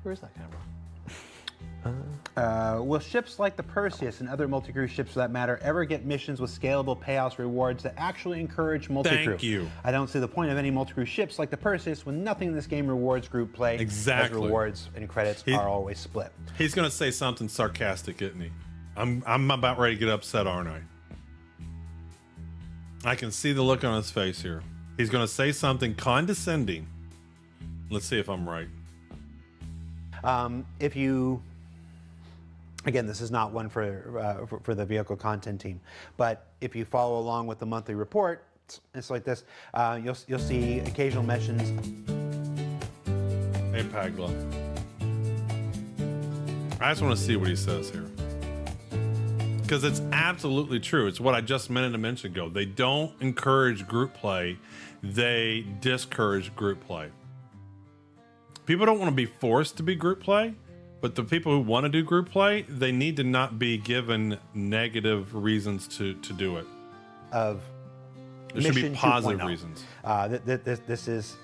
Where is that camera? Will ships like the Perseus and other multi-crew ships for that matter ever get missions with scalable payouts rewards that actually encourage multi-crew? Thank you. I don't see the point of any multi-crew ships like the Perseus when nothing in this game rewards group play. Exactly. As rewards and credits are always split. He's gonna say something sarcastic, isn't he? I'm about ready to get upset, aren't I? I can see the look on his face here. He's gonna say something condescending. Let's see if I'm right. If you, again, this is not one for the vehicle content team, but if you follow along with the monthly report, it's like this. You'll see occasional mentions. Hey, Pagla. I just want to see what he says here. Because it's absolutely true. It's what I just meant a minute ago. They don't encourage group play. They discourage group play. People don't want to be forced to be group play, but the people who want to do group play, they need to not be given negative reasons to do it. Of There should be Mission positive 2.0. reasons. This is,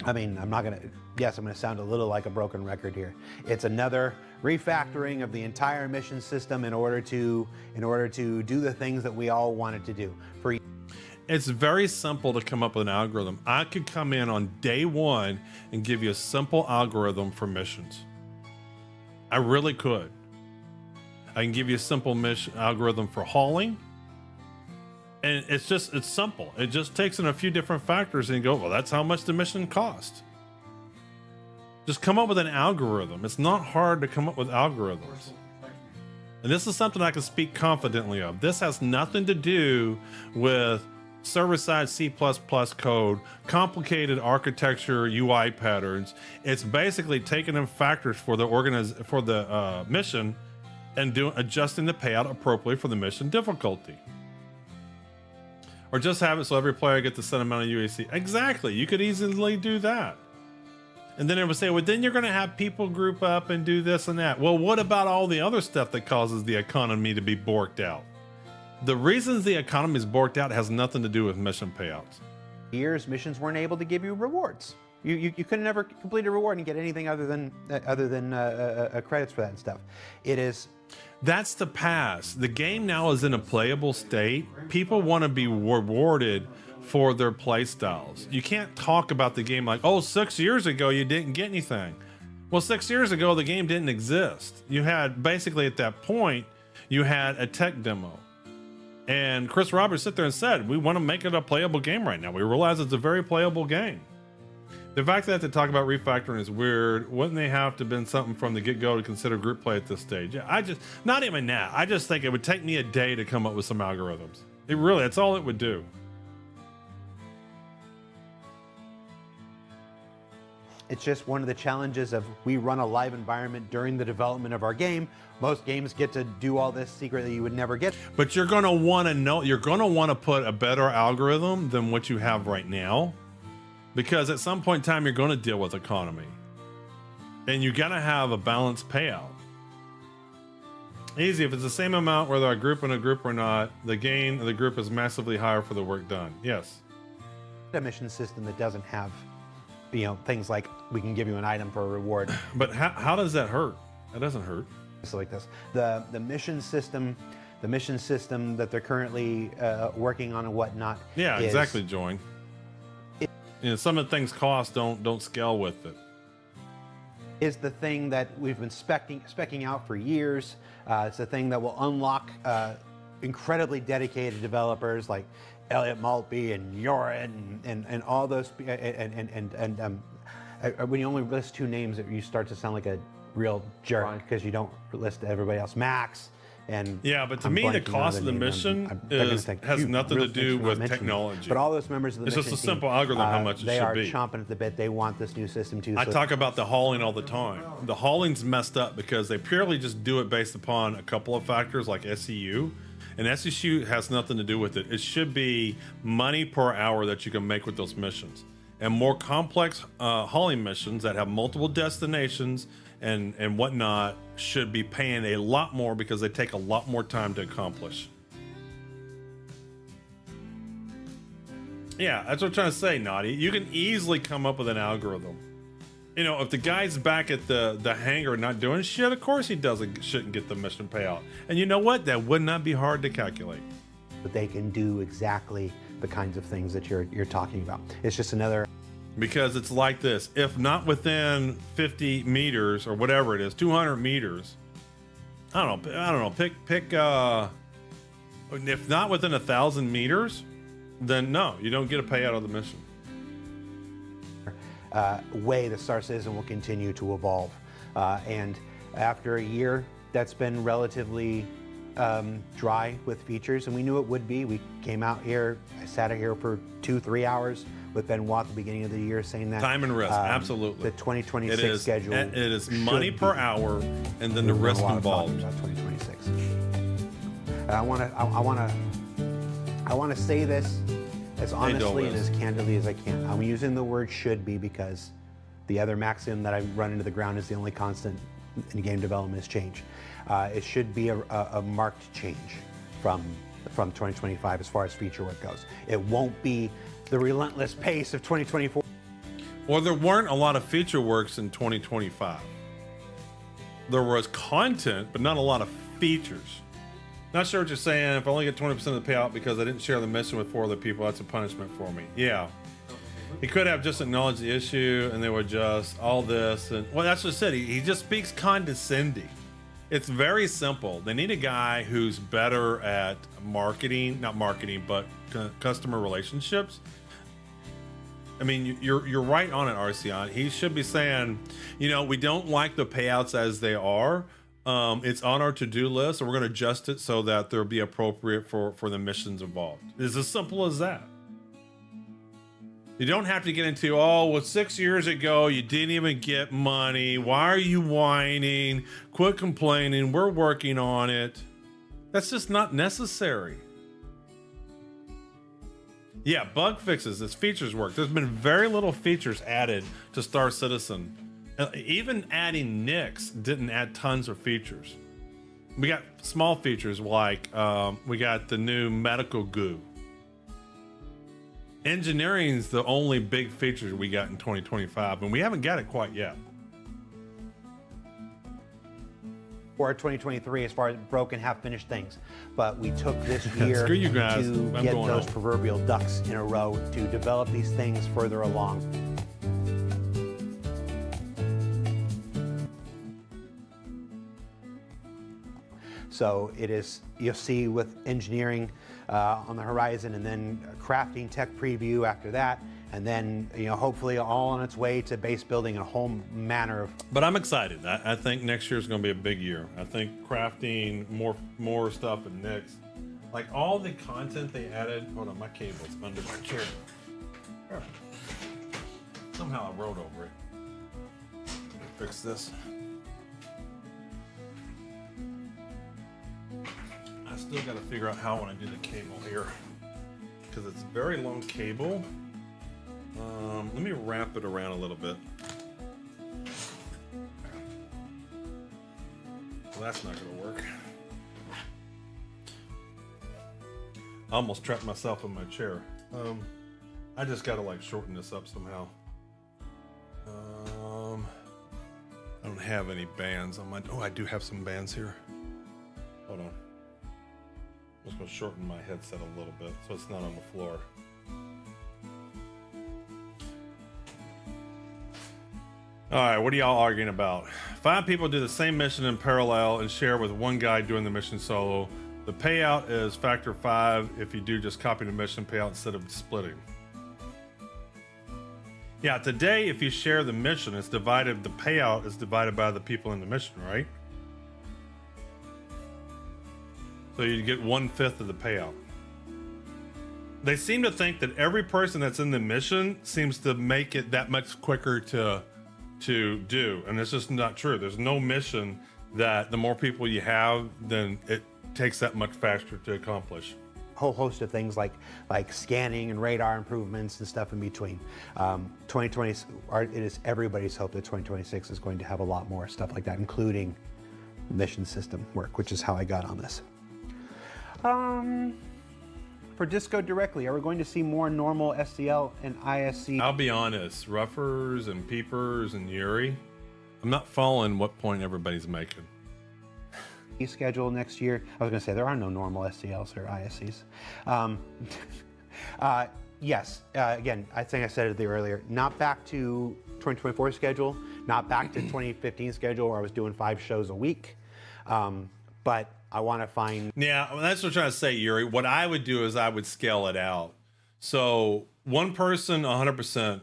I mean, I'm going to sound a little like a broken record here. It's another refactoring of the entire mission system in order to do the things that we all wanted to do. It's very simple to come up with an algorithm. I could come in on day one and give you a simple algorithm for missions. I really could. I can give you a simple mission algorithm for hauling. And it's simple. It just takes in a few different factors and you go, well, that's how much the mission cost. Just come up with an algorithm. It's not hard to come up with algorithms. And this is something I can speak confidently of. This has nothing to do with server-side C++ code, complicated architecture, UI patterns. It's basically taking in factors for the mission and adjusting the payout appropriately for the mission difficulty. Or just have it so every player gets the set amount of UAC. Exactly, you could easily do that. And then it would say, well, then you're going to have people group up and do this and that. Well, what about all the other stuff that causes the economy to be borked out? The reasons the economy is borked out has nothing to do with mission payouts. years, missions weren't able to give you rewards. You couldn't ever complete a reward and get anything other than credits for that and stuff. It is. That's the past. The game now is in a playable state. People want to be rewarded for their play styles. You can't talk about the game like, oh, 6 years ago you didn't get anything. Well, 6 years ago the game didn't exist. You had basically at that point you had a tech demo. And Chris Roberts sit there and said, we want to make it a playable game right now. We realize it's a very playable game. The fact that they talk about refactoring is weird. Wouldn't they have to have been something from the get-go to consider group play at this stage? Yeah, not even that. I just think it would take me a day to come up with some algorithms. That's all it would do. It's just one of the challenges of we run a live environment during the development of our game. Most games get to do all this secretly you would never get. But you're going to want to know, you're going to want to put a better algorithm than what you have right now. Because at some point in time, you're going to deal with economy. And you got to have a balanced payout. Easy, if it's the same amount whether I group in a group or not, the gain of the group is massively higher for the work done. Yes. A mission system that doesn't have, things like we can give you an item for a reward. But how does that hurt? That doesn't hurt. It's like this. The mission system that they're currently working on and whatnot. Yeah, exactly, Join. Some of the things cost don't scale with it. Is the thing that we've been specking out for years. It's the thing that will unlock incredibly dedicated developers like Elliot Maltby and Yorin and all those. And when you only list two names, you start to sound like a real jerk because you don't list everybody else. Max. And yeah, but to me, the cost of the mission has nothing to do with technology. But all those members of the mission team, it's just a simple algorithm how much it should be. They are chomping at the bit. They want this new system too. I talk about the hauling all the time. The hauling's messed up because they purely just do it based upon a couple of factors like SEU. And SEU has nothing to do with it. It should be money per hour that you can make with those missions. And more complex hauling missions that have multiple destinations and whatnot should be paying a lot more because they take a lot more time to accomplish. Yeah, that's what I'm trying to say, Naughty. You can easily come up with an algorithm. If the guy's back at the hangar not doing shit, of course he shouldn't get the mission payout. And you know what? That would not be hard to calculate. But they can do exactly the kinds of things that you're talking about. It's just another. Because it's like this, if not within 50 meters or whatever it is, 200 meters, I don't know, pick, if not within 1,000 meters, then no, you don't get a payout of the mission. Way the Star Citizen will continue to evolve. And after a year, that's been relatively dry with features, and we knew it would be. We came out here, I sat here for 2-3 hours with Benoit at the beginning of the year saying that. Time and risk, absolutely. The 2026 schedule. It is money per hour and then the risk involved. About 2026. And I want to say this as honestly and as candidly as I can. I'm using the word should be because the other maxim that I run into the ground is the only constant in game development is change. It should be a marked change from 2025 as far as feature work goes. It won't be the relentless pace of 2024. Well, there weren't a lot of feature works in 2025. There was content, but not a lot of features. Not sure what you're saying. If I only get 20% of the payout because I didn't share the mission with 4 other people, that's a punishment for me. Yeah. He could have just acknowledged the issue and they would just all this. And well, that's just it. He just speaks condescending. It's very simple. They need a guy who's better at marketing, not marketing, but customer relationships. I mean, you're right on it, Arceon. He should be saying, we don't like the payouts as they are. It's on our to-do list, and we're going to adjust it so that they'll be appropriate for the missions involved. It's as simple as that. You don't have to get into, 6 years ago, you didn't even get money. Why are you whining? Quit complaining. We're working on it. That's just not necessary. Yeah, bug fixes, it's features work. There's been very little features added to Star Citizen. Even adding Nix didn't add tons of features. We got small features like we got the new medical goo. engineering's the only big feature we got in 2025, and we haven't got it quite yet. Or 2023 as far as broken, half-finished things. But we took this year Screw you guys. to I'm get going those home. proverbial ducks in a row to develop these things further along. So it is, you'll see with engineering on the horizon, and then crafting tech preview after that, and then hopefully all on its way to base building a whole manner of. But I'm excited. I think next year is going to be a big year. I think crafting more stuff at Nick's, like all the content they added. Hold on, my cable's under my chair. Somehow I rode over it. Let me fix this. I still got to figure out how I want to do the cable here, because it's a very long cable. Let me wrap it around a little bit. Well, that's not gonna work. I almost trapped myself in my chair. I just gotta like shorten this up somehow. I don't have any bands on my. Oh, I do have some bands here. Hold on. I'm just gonna shorten my headset a little bit so it's not on the floor. All right, what are y'all arguing about? 5 people do the same mission in parallel and share with one guy doing the mission solo. The payout is factor 5 if you do just copy the mission payout instead of splitting. Yeah, today if you share the mission, it's divided. The payout is divided by the people in the mission, right? So you get 1/5 of the payout. They seem to think that every person that's in the mission seems to make it that much quicker to do, and it's just not true. There's no mission that the more people you have, then it takes that much faster to accomplish. Whole host of things like scanning and radar improvements and stuff in between. 2020, it is everybody's hope that 2026 is going to have a lot more stuff like that, including mission system work, which is how I got on this. For Disco directly, are we going to see more normal SCL and ISC? I'll be honest, Ruffers and Peepers and Yuri, I'm not following what point everybody's making. Schedule next year. I was going to say there are no normal SCLs or ISCs. Yes, again, I think I said it earlier, not back to 2024 schedule, not back to 2015 schedule where I was doing 5 shows a week. But I want to find. Yeah, well, that's what I'm trying to say, Yuri. What I would do is I would scale it out. So 1 person, 100%.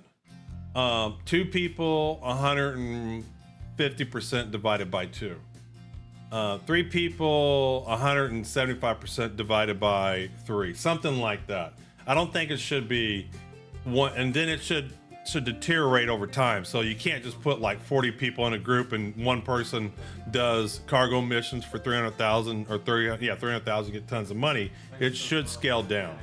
2 people, 150% divided by 2. 3 people, 175% divided by 3. Something like that. I don't think it should be 1, and then it should deteriorate over time. So you can't just put like 40 people in a group and 1 person does cargo missions for 300,000 or 300,000, get tons of money. It should scale down.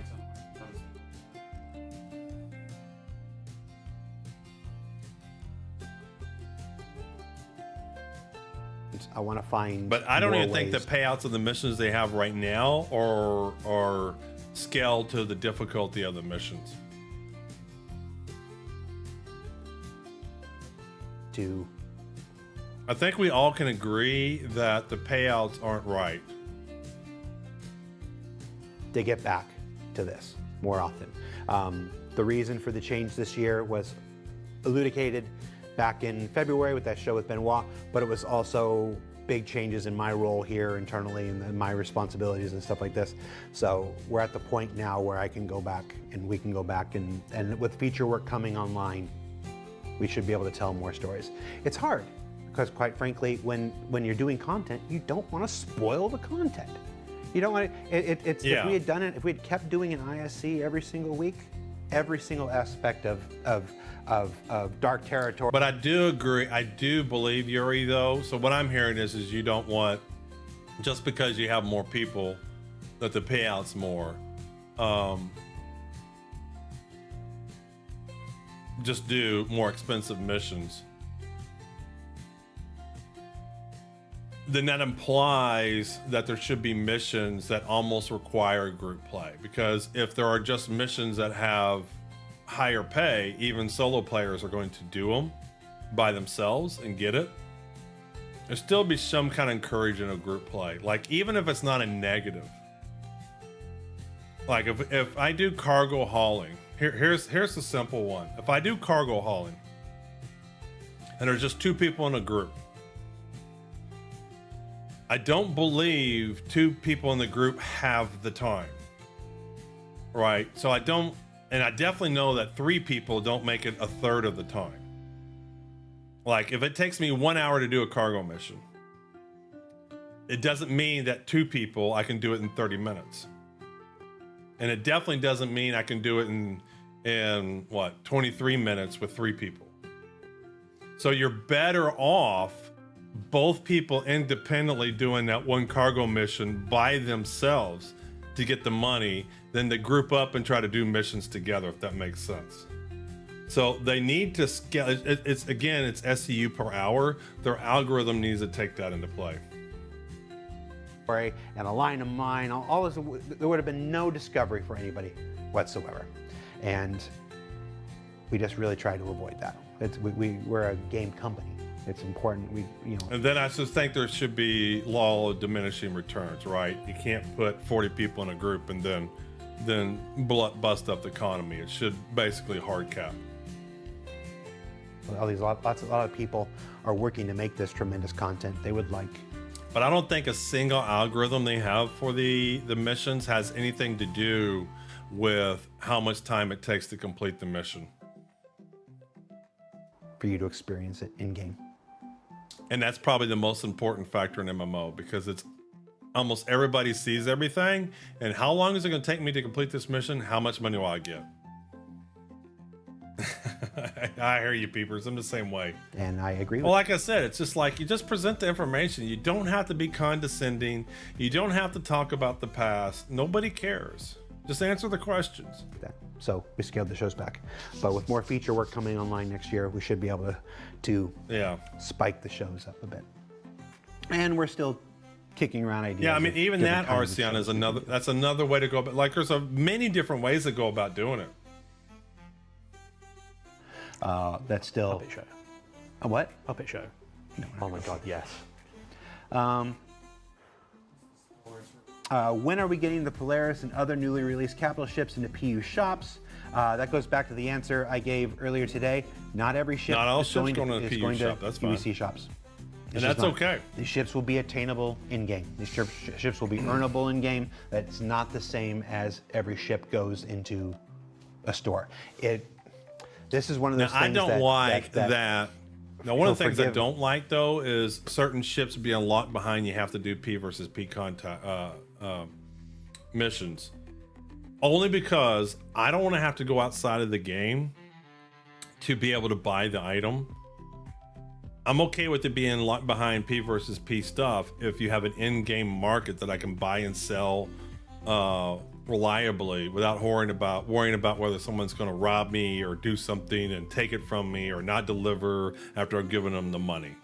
I want to find. But I don't more even think the ways. payouts of the missions they have right now are scaled to the difficulty of the missions. To I think we all can agree that the payouts aren't right. get back to this more often. The reason for the change this year was elucidated back in February with that show with Benoit, but it was also big changes in my role here internally and my responsibilities and stuff like this. So we're at the point now where I can go back and we can go back and with feature work coming online, we should be able to tell more stories. It's hard because quite frankly, when you're doing content, you don't want to spoil the content. You don't want to, If we had done it, if we had kept doing an ISC every single week, every single aspect of dark territory. But I do agree. I do believe, Yuri, though. So what I'm hearing is you don't want, just because you have more people, that the payout's more. Just do more expensive missions. Then that implies that there should be missions that almost require group play. Because if there are just missions that have higher pay, even solo players are going to do them by themselves and get it. There'll still be some kind of encouragement of group play. Like, even if it's not a negative. Like, if I do cargo hauling, here's the simple one. If I do cargo hauling, and there's just 2 people in a group, I don't believe 2 people in the group have the time. Right? So I don't, and I definitely know that 3 people don't make it a third of the time. Like, if it takes me 1 hour to do a cargo mission, it doesn't mean that 2 people, I can do it in 30 minutes. And it definitely doesn't mean I can do it in what, 23 minutes with 3 people. So you're better off both people independently doing that one cargo mission by themselves to get the money than to group up and try to do missions together, if that makes sense. So they need to scale. It's again, it's SEU per hour. Their algorithm needs to take that into play. And a line of mine, all this, there would have been no discovery for anybody whatsoever. And we just really try to avoid that. We're a game company. It's important. And then I just think there should be law of diminishing returns, right? You can't put 40 people in a group and then bust up the economy. It should basically hard cap. A lot of people are working to make this tremendous content they would like. But I don't think a single algorithm they have for the missions has anything to do with how much time it takes to complete the mission. For you to experience it in game. And that's probably the most important factor in MMO, because it's almost everybody sees everything. And how long is it going to take me to complete this mission? How much money will I get? I hear you, peepers. I'm the same way. And I agree with Well, like I said, it's just like you just present the information. You don't have to be condescending. You don't have to talk about the past. Nobody cares. Just answer the questions. that. So we scaled the shows back. But with more feature work coming online next year, we should be able to spike the shows up a bit. And we're still kicking around ideas. Yeah, I mean, even that, kinds of Arceon, is shows. that's another way to go. But like, there's many different ways to go about doing it. That's still Puppet show. a what? Puppet show. Oh my God, yes. When are we getting the Polaris and other newly released capital ships into PU shops? That goes back to the answer I gave earlier today. Not every ship Not all is ships going going to, to is PU going shop. to That's fine. UEC shops. And that's okay. These ships will be attainable in-game. These ships will be earnable in-game. That's not the same as every ship goes into a store. This is one of those Now, things I don't like that. Now, one of the things I forgive- don't like, though, is certain ships being locked behind. You have to do P versus P contact missions. Only because I don't want to have to go outside of the game to be able to buy the item. I'm okay with it being locked behind P versus P stuff if you have an in-game market that I can buy and sell reliably without worrying about whether someone's going to rob me or do something and take it from me or not deliver after I've given them the money.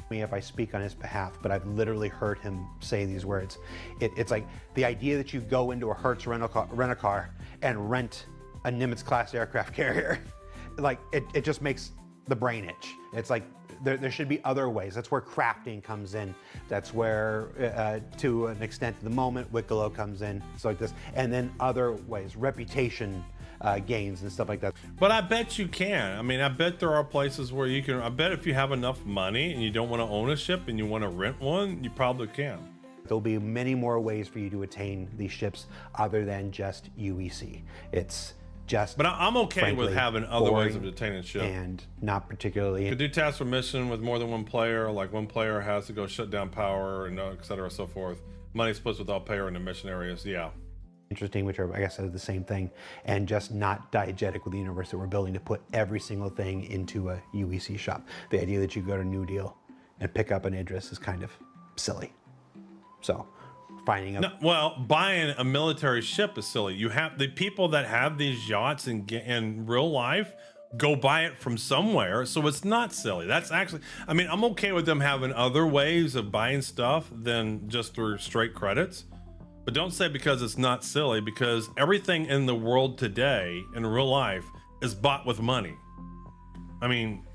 Me if I speak on his behalf, but I've literally heard him say these words. It's like the idea that you go into a Hertz rent-a-car and rent a Nimitz class aircraft carrier, like it just makes the brain itch. It's like there should be other ways. That's where crafting comes in. That's where, to an extent, at the moment, Wicklow comes in. So like this, and then other ways, reputation gains and stuff like that. But I bet you can. I mean, I bet there are places where you can. I bet if you have enough money and you don't want to own a ship and you want to rent one, you probably can. There'll be many more ways for you to attain these ships other than just UEC. It's just. But I'm okay with frankly, having other ways of boring detaining ship. and not particularly. Could do task for mission with more than one player, like one player has to go shut down power and et cetera, so forth. Money splits with all player in the mission areas. Yeah. Interesting, which are, I guess, are the same thing, and just not diegetic with the universe that we're building to put every single thing into a UEC shop. The idea that you go to New Deal and pick up an Idris is kind of silly. So, finding a No, well, buying a military ship is silly. You have the people that have these yachts in real life go buy it from somewhere, so it's not silly. That's actually, I mean, I'm okay with them having other ways of buying stuff than just through straight credits. But don't say because it's not silly, because everything in the world today, in real life, is bought with money. I mean,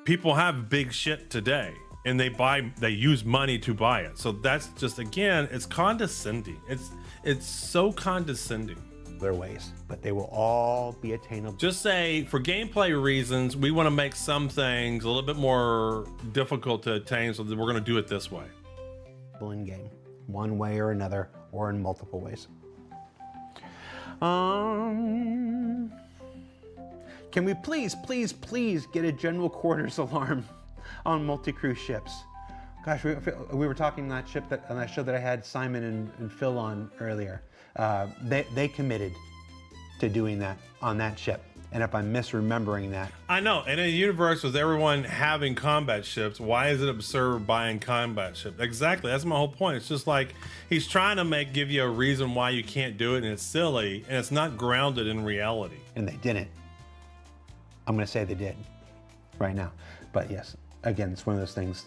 people have big shit today, and they use money to buy it. So that's just, again, it's condescending. It's so condescending. Their ways, but they will all be attainable. Just say, for gameplay reasons, we want to make some things a little bit more difficult to attain, so that we're going to do it this way. In game, one way or another, or in multiple ways. Can we please get a general quarters alarm on multi-crew ships? Gosh, we were talking on that show that I had Simon and Phil on earlier. They committed to doing that on that ship. And if I'm misremembering that. I know, in a universe with everyone having combat ships, why is it absurd buying combat ships? Exactly, that's my whole point. It's just like, he's trying to give you a reason why you can't do it, and it's silly, and it's not grounded in reality. And they didn't. I'm gonna say they did, right now. But yes, again, it's one of those things.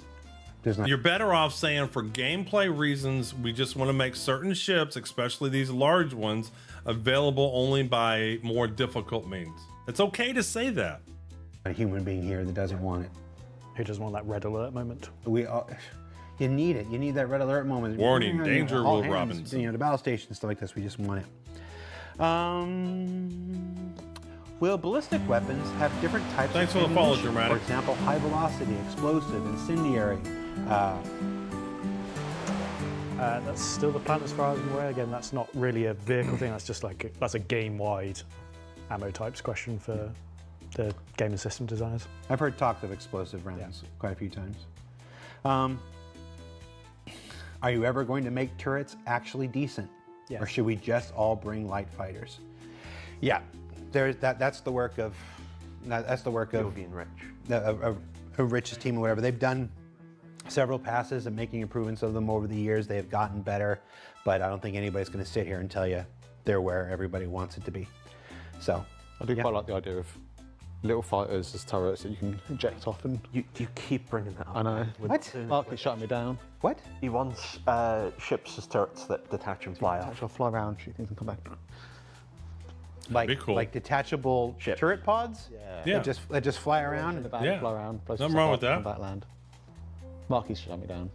You're better off saying, for gameplay reasons, we just want to make certain ships, especially these large ones, available only by more difficult means. It's okay to say that. A human being here that doesn't want it. Who doesn't want that red alert moment? You need it. You need that red alert moment. Warning, danger, all Will hands, Robinson. The battle station, stuff like this. We just want it. Will ballistic weapons have different types Thanks of for the follow, ammunition? Dramatic. For example, high velocity, explosive, incendiary. That's still the plan as far as I'm aware. Again, that's not really a vehicle thing. That's just that's a game-wide ammo types question for the game and system designers. I've heard talk of explosive rounds quite a few times. Are you ever going to make turrets actually decent? Yes. Or should we just all bring light fighters? Yeah, that's the work of being rich. A Rich's team or whatever. They've done several passes of making improvements of them over the years. They have gotten better, but I don't think anybody's going to sit here and tell you they're where everybody wants it to be. So I do quite like the idea of little fighters as turrets that you can eject off and. You keep bringing that up. I know. What? Mark is shutting me down. What? He wants ships as turrets that detach and fly off. I'll fly around, shoot things, and come back. Like, be cool. like detachable Ship. turret pods? Yeah. That just fly around? In the back, Yeah. fly around. blow Nothing stuff wrong up, with that. come back, land. Marky's shut me down.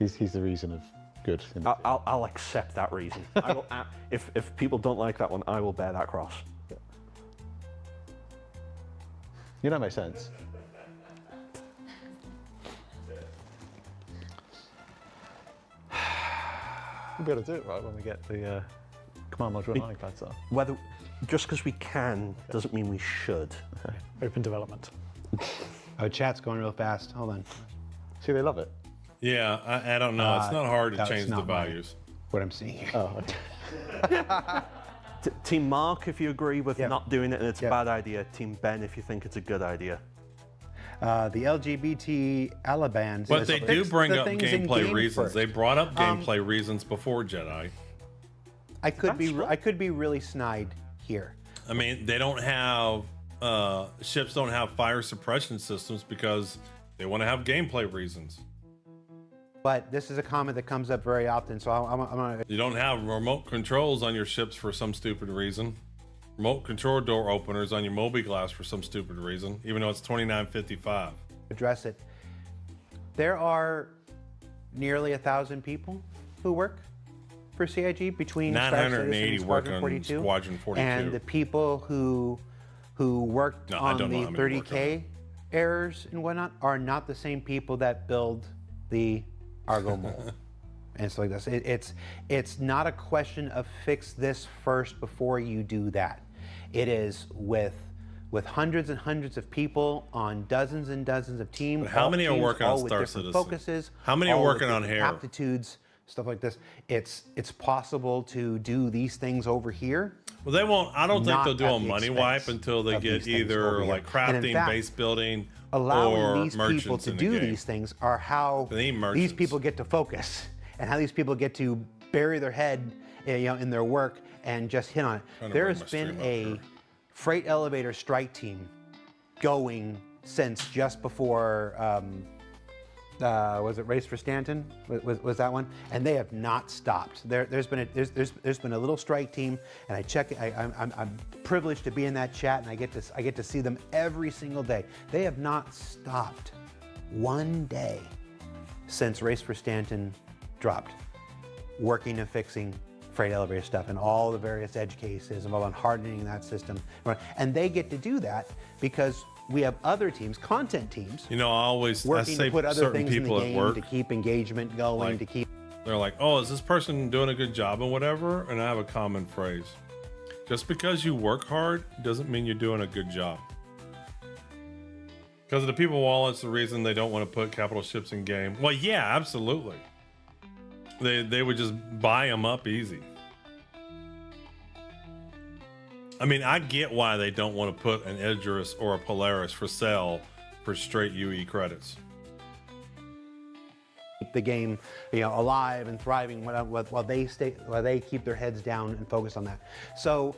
He's the reason of good. I'll accept that reason. I will, if people don't like that one, I will bear that cross. You know, it makes sense. We'll be able to do it right when we get the command module and iPad set up. Just because we can doesn't mean we should. Open development. Oh, chat's going real fast. Hold on. See, they love it. Yeah, I don't know. It's not hard to that's change the not my- values. What I'm seeing here. Oh, okay. Team Mark, if you agree with Yep. not doing it and it's Yep. a bad idea. Team Ben, if you think it's a good idea. The LGBT Alabans. But they do bring up things in gameplay game reasons. first. They brought up gameplay reasons before Jedi. I could be really snide here. I mean, they don't have ships don't have fire suppression systems because they want to have gameplay reasons. But this is a comment that comes up very often, so I'm gonna. You don't have remote controls on your ships for some stupid reason. Remote control door openers on your Moby Glass for some stupid reason, even though it's $29.55. Address it. There are nearly 1,000 people who work for CIG between Star Citizen 980 and work Squadron on 42, Squadron 42. and the people who worked No, I on don't know the how many work on 30K errors and whatnot are not the same people that build the Argo Mole and stuff like this. It's not a question of fix this first before you do that. It is with hundreds and hundreds of people on dozens and dozens of teams. But how all many are teams, working on all with Star different Citizen? Focuses. How many are all with working on different Hair? Aptitudes, stuff like this. It's possible to do these things over here. Well, they won't. I don't think Not they'll do at a the money expense wipe until they of get these things either over here. like And in crafting, fact, base building, Allowing or these people merchants to in the do game. these things are how They need these merchants. people get to focus and how these people get to bury their head, in their work and just hit on it. Trying to There bring has my been stream up a here. freight elevator strike team going since just before was it Race for Stanton? Was that one? And they have not stopped. There's been a little strike team, and I check. I'm privileged to be in that chat, and I get to see them every single day. They have not stopped one day since Race for Stanton dropped, working and fixing freight elevator stuff and all the various edge cases and on hardening that system. And they get to do that because we have other teams, content teams, You know, I working say to put other certain things in the people at game work, to keep engagement going, Like- to keep. they're like, "Oh, is this person doing a good job and whatever?" And I have a common phrase: just because you work hard doesn't mean you're doing a good job. Because of the people wallets, the reason they don't want to put capital ships in game. Well, yeah, absolutely. They would just buy them up easy. I mean, I get why they don't want to put an Idris or a Polaris for sale for straight UE credits. The game, alive and thriving while they keep their heads down and focus on that. So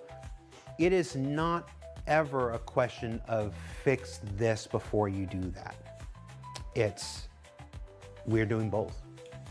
it is not ever a question of fix this before you do that. We're doing both.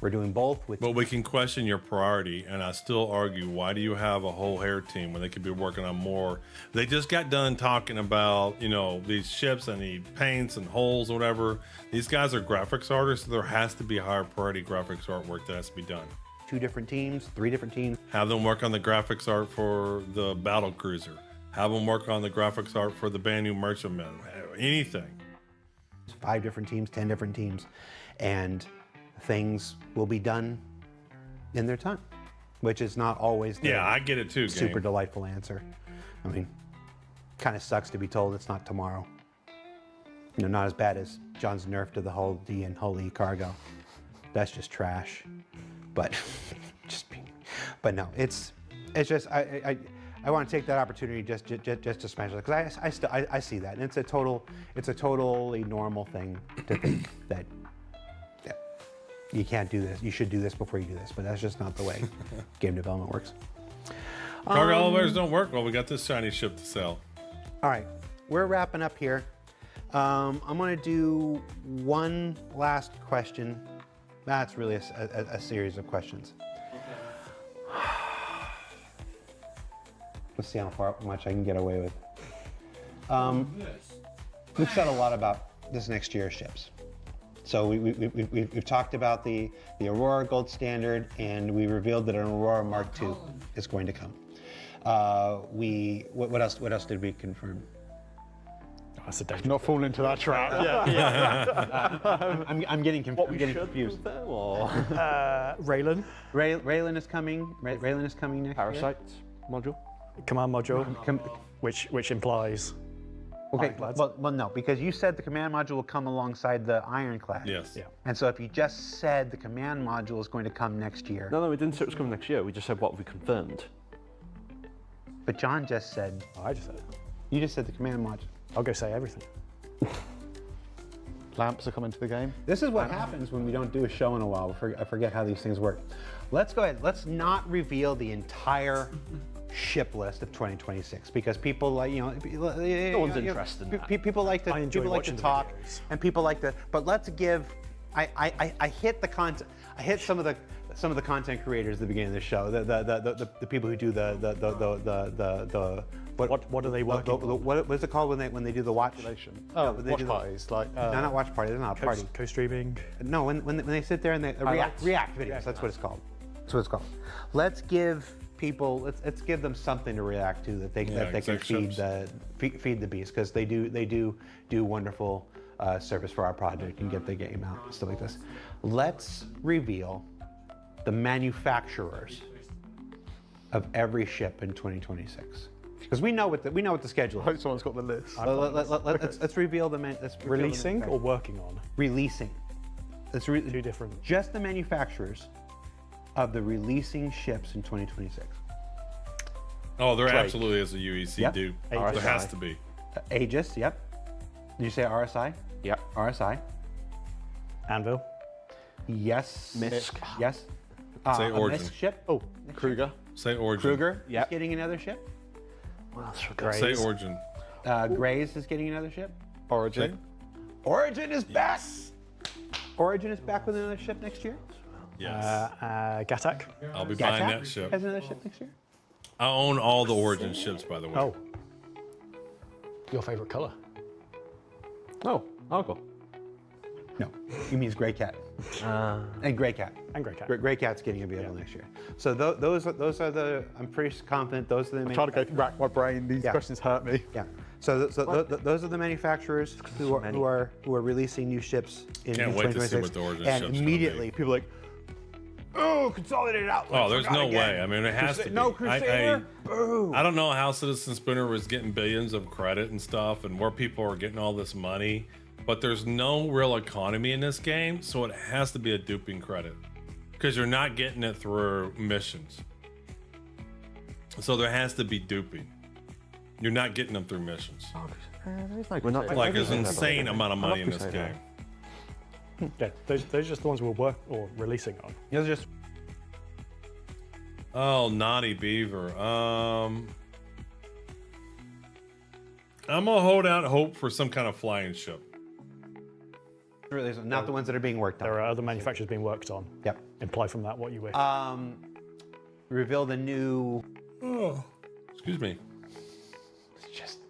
We're doing both with. But we can question your priority, and I still argue, why do you have a whole hair team when they could be working on more? They just got done talking about, these ships that need paints and holes or whatever. These guys are graphics artists, so there has to be higher priority graphics artwork that has to be done. 2 different teams, 3 different teams. Have them work on the graphics art for the battle cruiser. Have them work on the graphics art for the Banu merchantman. Anything. 5 different teams, 10 different teams, and things will be done in their time, which is not always the Yeah, I get it too. super Game. delightful answer. I mean, kind of sucks to be told it's not tomorrow. Not as bad as John's nerf to the whole D and whole E cargo. That's just trash. But but no, it's just I want to take that opportunity just to smash it, because I see that, and it's a totally normal thing to think that you can't do this. You should do this before you do this, but that's just not the way game development works. Cargo elevators don't work. Well, we got this shiny ship to sell. All right, we're wrapping up here. I'm going to do one last question. That's really a series of questions. Let's see how much I can get away with. We've said a lot about this next year's ships. So we've talked about the Aurora Gold Standard, and we revealed that an Aurora Mark II is going to come. What else did we confirm? That's a danger. Not fall into that trap. Yeah. I'm getting confused. Raylan, Raylan is coming. Raylan is coming next Parasite module. command module, year. which implies Okay, Ironclads. well, no, because you said the command module will come alongside the Ironclad. Yes. Yeah. And so if you just said the command module is going to come next year, No, we didn't say it was coming next year. We just said what we confirmed. but John just said, I just said it. you just said the command module. I'll go say everything. Lamps are coming to the game. This is what happens when we don't do a show in a while. I forget how these things work. Let's go ahead. Let's not reveal the entire ship list of 2026, because people like, no one's interested in that. People like to I enjoy people like to watching the talk, videos. and people like to. But let's give. I hit the content. I hit some of the content creators at the beginning of the show. The people who do the What are they working on? what is it called when they do the watch? Oh, when they watch do the- parties, like No, not watch party. It's not a party. Co-streaming. No, when they sit there and they react videos. That's what it's called. That's what it's called. Let's give people. Let's give them something to react to that they can exec feed ships. feed the beast, because they do wonderful service for our project and get the game out and stuff like this. Let's reveal the manufacturers of every ship in 2026. Because we know what the schedule I hope is. someone's got the list. Let's reveal the Releasing or working on? releasing. Let's Two different. just the manufacturers of the releasing ships in 2026. Oh, there Drake. absolutely is a UEC Yep. dude. RSI. There has to be. Aegis, yep. Did you say RSI? Yep. RSI. Anvil. Yes. Misk. Yes. Say a Origin. Misk ship. Oh, Kruger. Say Origin. Kruger Yep. is getting another ship. What else we Grays. Say Origin. Grays is getting another ship. Origin. Origin is back. Origin is back with another ship next year. Yes. Gatak. I'll be buying Gatak that ship. has another ship next year. I own all the Origin ships, by the way. Oh. Your favorite color? Oh, uncle. No, he means Gray Cat. And Gray Cat. And Grey Cat. Gray Cat's getting a vehicle next year. So those are the. I'm pretty confident those are the. I'm trying to go rack my brain. These Yeah. questions hurt me. Yeah. So those are the manufacturers who are releasing new ships in Can't wait to see 2026. what the Origin and ship's gonna immediately be. people are like, oh, Consolidated Outlet. Oh, there's no way. I mean, it has to be. No Crusader. Boo. I don't know how Citizen Spinner was getting billions of credit and stuff and where people are getting all this money, but there's no real economy in this game, so it has to be a duping credit because you're not getting it through missions. So there has to be duping. You're not getting them through missions. We're not Like there's an insane amount of money in this Crusader. game. Yeah, those are just the ones we're releasing on. Those are just Oh, Naughty Beaver. I'm gonna hold out hope for some kind of flying ship. really not the ones that are being worked on. There are other manufacturers being worked on. Yep. Imply from that what you wish. Reveal the new. Oh, excuse me.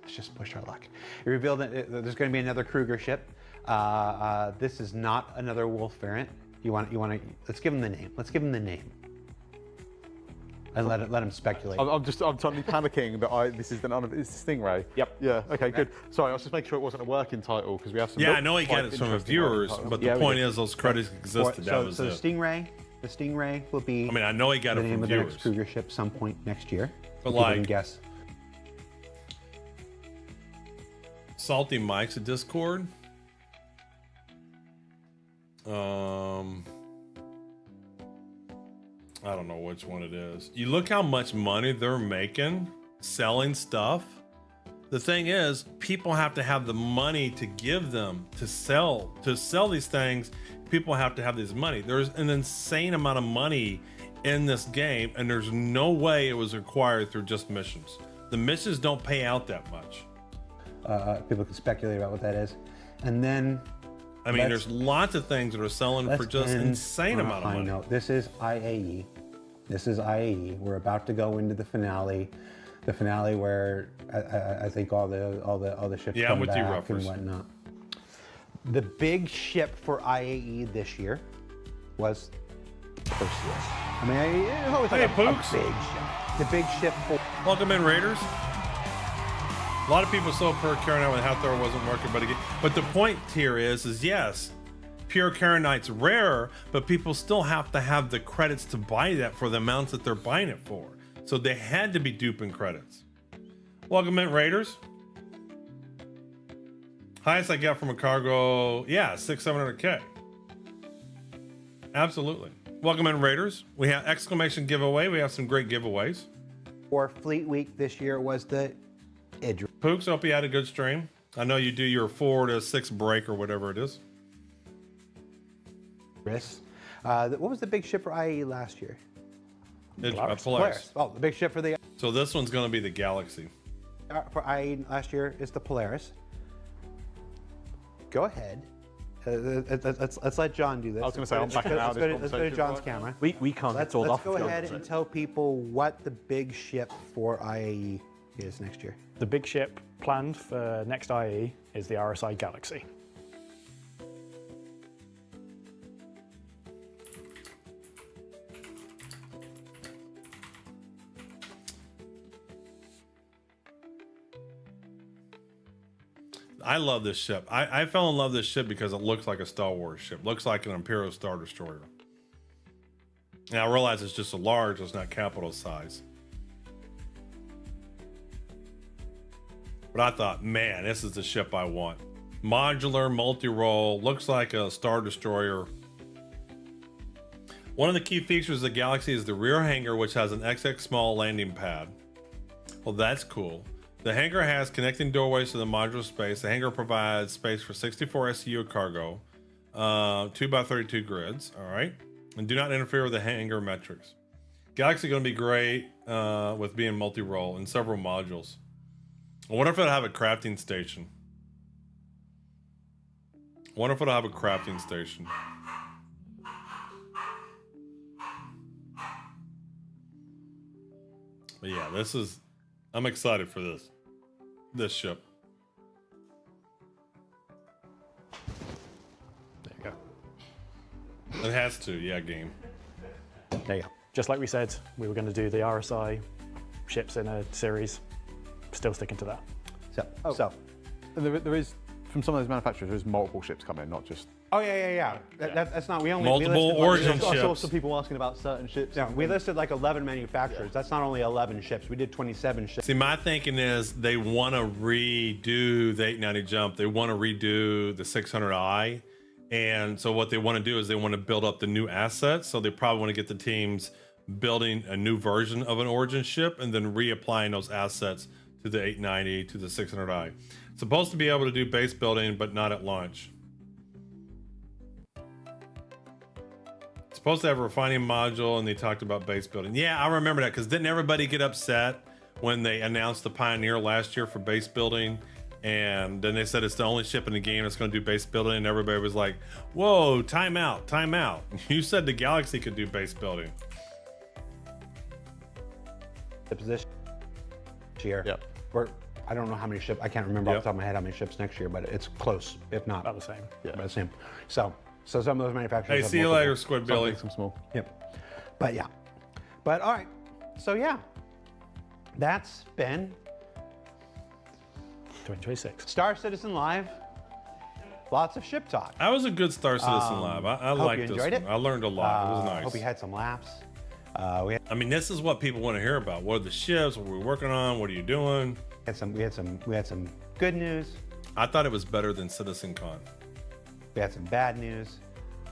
Let's just push our luck. It revealed that there's going to be another Kruger ship. This is not another Wolf variant. You want to? Let's give him the name. Let's give him the name. And let him speculate. I'm totally panicking that this is it's Stingray. Yep. Yeah. Okay. Good. Sorry, I was just making sure it wasn't a working title because we have some. Yeah, I know he got it from the viewers, but the point is those credits existed. That was so it. the Stingray will be. I mean, I know he got the it name from of the viewers. next Kruger ship some point next year. But People like- can guess. Salty Mike's a Discord. I don't know which one it is. You look how much money they're making selling stuff. The thing is, people have to have the money to give them to sell these things. People have to have this money. There's an insane amount of money in this game, and there's no way it was acquired through just missions. The missions don't pay out that much. People can speculate about what that is, and then. I mean, there's lots of things that are selling for Let's just end insane on a amount of high money. note. This is IAE. This is IAE. We're about to go into the finale. The finale where I think all the ships Yeah, come I'm with you, back Ruffers. and whatnot. The big ship for IAE this year was Perseus. I mean, it's always like Hey, a Pooks. big ship. The big ship for. Welcome in, Raiders. A lot of people still per Karenite when Hathor wasn't working, but the point here is yes, pure Karenite's rare, but people still have to have the credits to buy that for the amounts that they're buying it for. So they had to be duping credits. Welcome in, Raiders. Highest I got from a cargo, yeah, 700K. Absolutely. Welcome in, Raiders. We have exclamation giveaway. We have some great giveaways. For Fleet Week this year was the Idris. Pooks, hope you had a good stream. I know you do your 4 to 6 break or whatever it is. What was the big ship for IAE last year? Polaris. Oh, the big ship for the So this one's going to be the Galaxy. for IAE last year is the Polaris. Go ahead. Let's let John do this. I was gonna say, I'm backing out of this Let's go to conversation John's right camera. We can't Let's get told off. go if John ahead does and it. tell people what the big ship for IAE is next year. The big ship planned for next IE is the RSI Galaxy. I love this ship. I fell in love with this ship because it looks like a Star Wars ship. Looks like an Imperial Star Destroyer. And I realize it's just a large, it's not capital size. But I thought, man, this is the ship I want. Modular, multi-role, looks like a Star Destroyer. One of the key features of the Galaxy is the rear hangar, which has an XX small landing pad. Well, that's cool. The hangar has connecting doorways to the modular space. The hangar provides space for 64 SCU cargo, 2x32 grids, all right? And do not interfere with the hangar metrics. Galaxy going to be great with being multi-role in several modules. I wonder if it'll have a crafting station. Wonder if it'll have a crafting station. But yeah, I'm excited for this ship. There you go. It has to, yeah, game. There you go. Just like we said, we were going to do the RSI ships in a series. Still sticking to that. So, And there is, from some of those manufacturers, there's multiple ships coming, not just. oh yeah. That's not, we only Multiple we listed origin I saw ships. some people asking about certain ships. Yeah, we listed like 11 manufacturers. That's not only 11 ships. We did 27 ships. See, my thinking is they want to redo the 890 jump. They want to redo the 600i. And so what they want to do is they want to build up the new assets. So they probably want to get the teams building a new version of an origin ship and then reapplying those assets to the 890, to the 600i. Supposed to be able to do base building, but not at launch. Supposed to have a refining module, and they talked about base building. Yeah, I remember that, because didn't everybody get upset when they announced the Pioneer last year for base building? And then they said it's the only ship in the game that's going to do base building, and everybody was like, whoa, time out, time out. You said the Galaxy could do base building. The position year. Yep. I don't know how many ships. I can't remember off the top of my head how many ships next year, but it's close, if not About the same. about the same. So some of those manufacturers. Hey, have see you multiple. later, Squid Some Billy. big, some small. Yep. But yeah. But all right. So yeah, that's been 2026. Star Citizen Live. Lots of ship talk. That was a good Star Citizen Live. I hope liked you this enjoyed one. it. I learned a lot. It was nice. Hope you had some laughs. We I mean, this is what people want to hear about. What are the ships? What are we working on? What are you doing? had some good news. I thought it was better than Citizen Con. We had some bad news,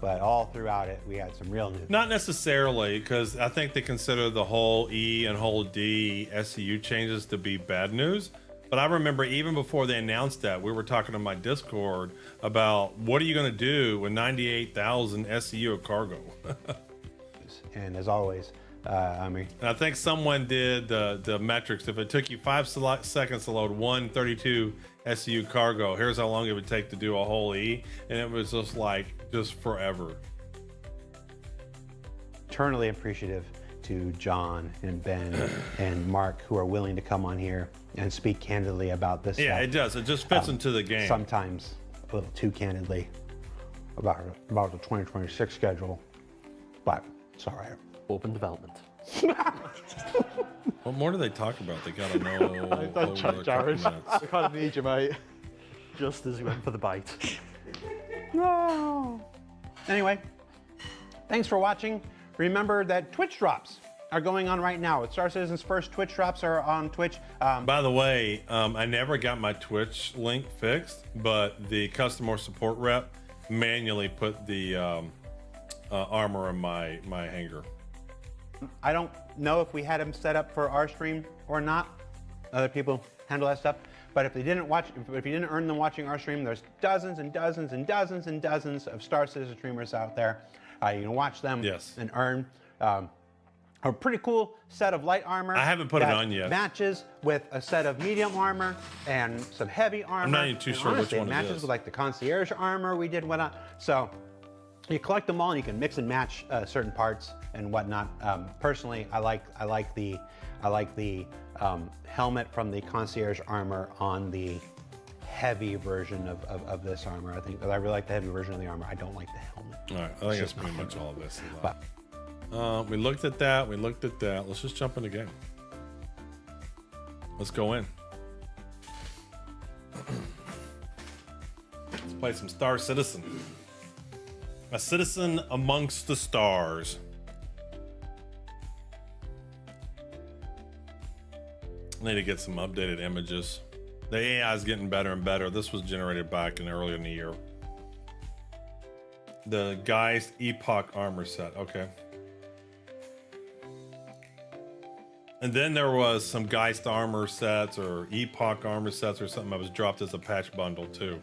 but all throughout it, we had some real news. Not necessarily, because I think they consider the whole E and whole D SCU changes to be bad news. But I remember even before they announced that, we were talking on my Discord about what are you going to do with 98,000 SCU of cargo? And as always, I mean, And I think someone did the metrics. If it took you 5 seconds to load 132 SCU cargo, here's how long it would take to do a whole E. And it was just forever. eternally appreciative to John and Ben and Mark, who are willing to come on here and speak candidly about this Yeah, stuff. it does. It just fits into the game. Sometimes a little too candidly about the 2026 schedule, but it's all right. Open development. What more do they talk about? They gotta know. Don't over chuck the Jared. couple minutes. I kind of need you, mate. Just as we went for the bite. No. Anyway, thanks for watching. Remember that Twitch drops are going on right now. Star Citizen's first Twitch drops are on Twitch. By the way, I never got my Twitch link fixed, but the customer support rep manually put the armor in my hanger. I don't know if we had them set up for our stream or not. Other people handle that stuff. But if they didn't watch, if you didn't earn them watching our stream, there's dozens and dozens and dozens and dozens of Star Citizen streamers out there. You can watch them Yes. and earn a pretty cool set of light armor. I haven't put it that on yet. Matches with a set of medium armor and some heavy armor. not even too And sure which honestly, one it matches is. with like the concierge armor we did whatnot. So you collect them all and you can mix and match certain parts and whatnot. Personally, I like the helmet from the concierge armor on the heavy version of this armor. I really like the heavy version of the armor. I don't like the helmet. All right, I think that's pretty much all of this. But We looked at that. We looked at that. Let's just jump in the game. Let's go in. Let's play some Star Citizen. A citizen amongst the stars. I need to get some updated images. The AI is getting better and better. This was generated back earlier in the year. The Geist Epoch armor set. Okay. And then there was some Geist armor sets or Epoch armor sets or something that was dropped as a patch bundle too.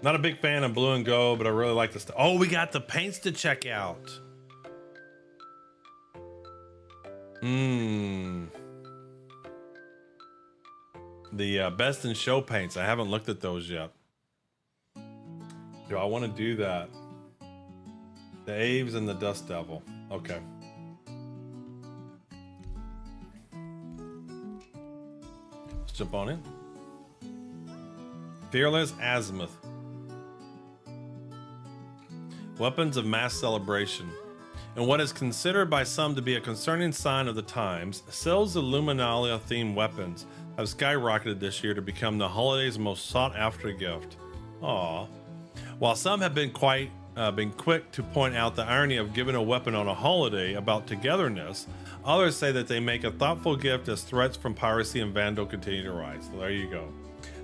Not a big fan of blue and gold, but I really like this. Oh, we got the paints to check out. The best in show paints. I haven't looked at those yet. Do I want to do that? The Aves and the Dust Devil. Okay. Let's jump on in. Fearless Azimuth. Weapons of mass celebration. In what is considered by some to be a concerning sign of the times, sales of Luminalia themed weapons have skyrocketed this year to become the holiday's most sought after gift. Aww. While some have been quick to point out the irony of giving a weapon on a holiday about togetherness, others say that they make a thoughtful gift as threats from piracy and vandal continue to rise. So there you go.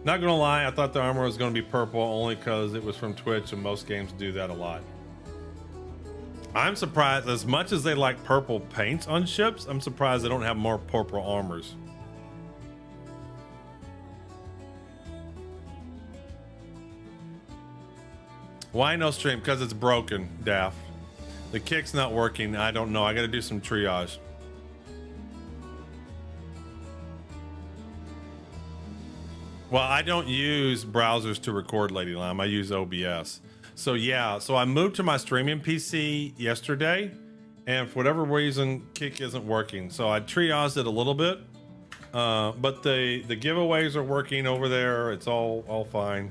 Not gonna lie, I thought the armor was gonna be purple only because it was from Twitch and most games do that a lot. I'm surprised, as much as they like purple paints on ships, I'm surprised they don't have more purple armors. Why no stream? Because it's broken, Daft. The kick's not working. I don't know. I got to do some triage. Well, I don't use browsers to record, Lady Lime. I use OBS. So yeah, so I moved to my streaming PC yesterday, and for whatever reason, Kick isn't working. So I triaged it a little bit, but the giveaways are working over there. It's all fine.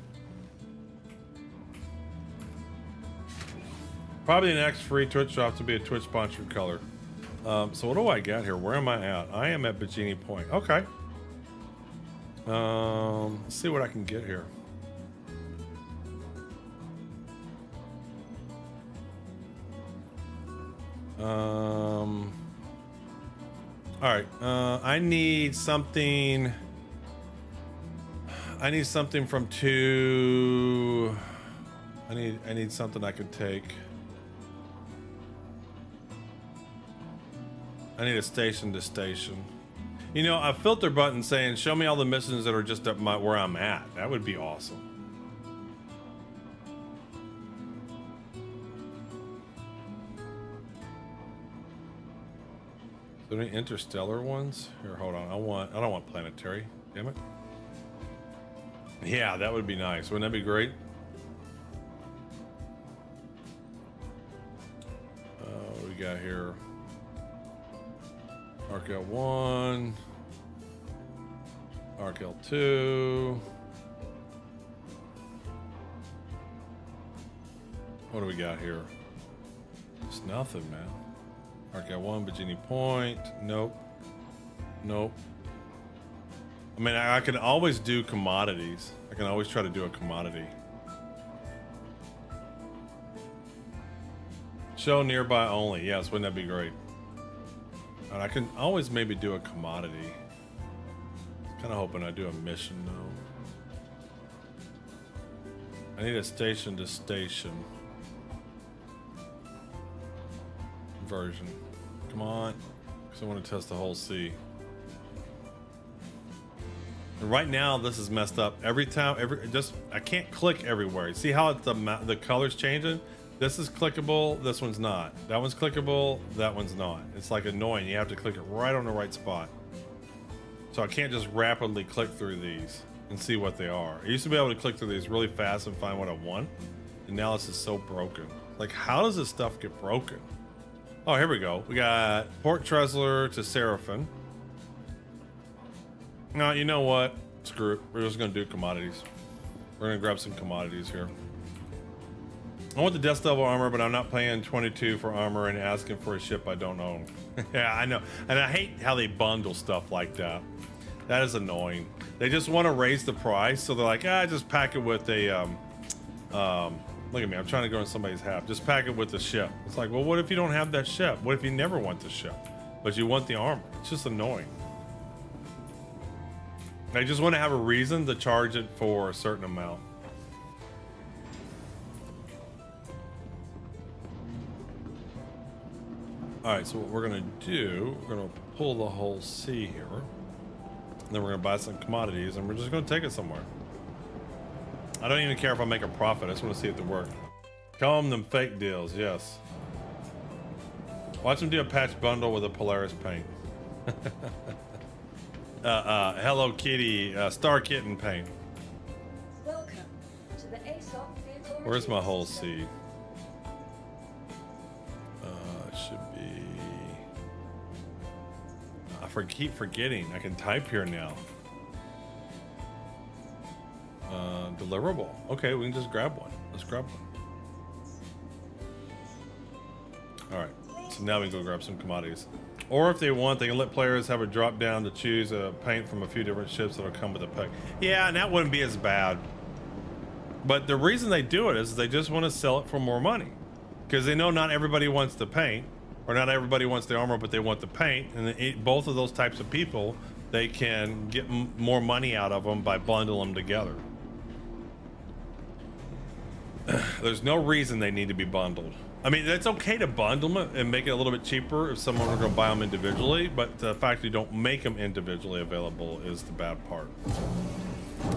Probably the next free Twitch drop to be a Twitch sponsored color. So what do I got here? Where am I at? I am at Bikini Point. Okay. Let's see what I can get here. All right. I need something. I need something from two. I need something I could take. I need a station to station. You know, a filter button saying, show me all the missions that are just at where I'm at. That would be awesome. Is there any interstellar ones? Here, hold on. I don't want planetary. Damn it. Yeah, that would be nice. Wouldn't that be great? What we got here? Arc L1, Arc L2. What do we got here? It's nothing, man. Arc L1, Bikini Point. Nope. Nope. I mean, I can always do commodities. I can always try to do a commodity. Show nearby only. Yes, wouldn't that be great? And I can always maybe do a commodity. Kind of hoping I do a mission though. I need a station to station version. Come on, because I want to test the whole sea. And right now this is messed up. Every time, I can't click everywhere. See how it's the color's changing? This is clickable, this one's not. That one's clickable, that one's not. It's like annoying. You have to click it right on the right spot. So I can't just rapidly click through these and see what they are. I used to be able to click through these really fast and find what I want. And now this is so broken. Like, how does this stuff get broken? Oh, here we go. We got Port Trezler to Seraphim. No, you know what? Screw it. We're just gonna do commodities. We're gonna grab some commodities here. I want the Death Devil armor, but I'm not paying 22 for armor and asking for a ship I don't own. Yeah, I know. And I hate how they bundle stuff like that. That is annoying. They just want to raise the price, so they're like, just pack it with a, look at me, I'm trying to go in somebody's half. Just pack it with the ship. It's like, well, what if you don't have that ship? What if you never want the ship, but you want the armor? It's just annoying. They just want to have a reason to charge it for a certain amount. All right, so what we're gonna do, we're gonna pull the whole sea here, and then we're gonna buy some commodities, and we're just gonna take it somewhere. I don't even care if I make a profit. I just want to see it to work. Call them fake deals, yes. Watch them do a patch bundle with a Polaris paint. Hello Kitty, Star Kitten paint. Welcome to the ASOP vehicle. Where's my retrieval whole system. seed? It should be. Keep forgetting. I can type here now. Deliverable. Okay, we can just grab one. Let's grab one. All right. So now we can go grab some commodities. Or if they want, they can let players have a drop down to choose a paint from a few different ships that'll come with a pack. Yeah, and that wouldn't be as bad. But the reason they do it is they just want to sell it for more money. Because they know not everybody wants the paint, or not everybody wants the armor, but they want the paint. And both of those types of people, they can get more money out of them by bundling them together. There's no reason they need to be bundled. I mean, it's okay to bundle them and make it a little bit cheaper if someone were going to buy them individually, but the fact you don't make them individually available is the bad part.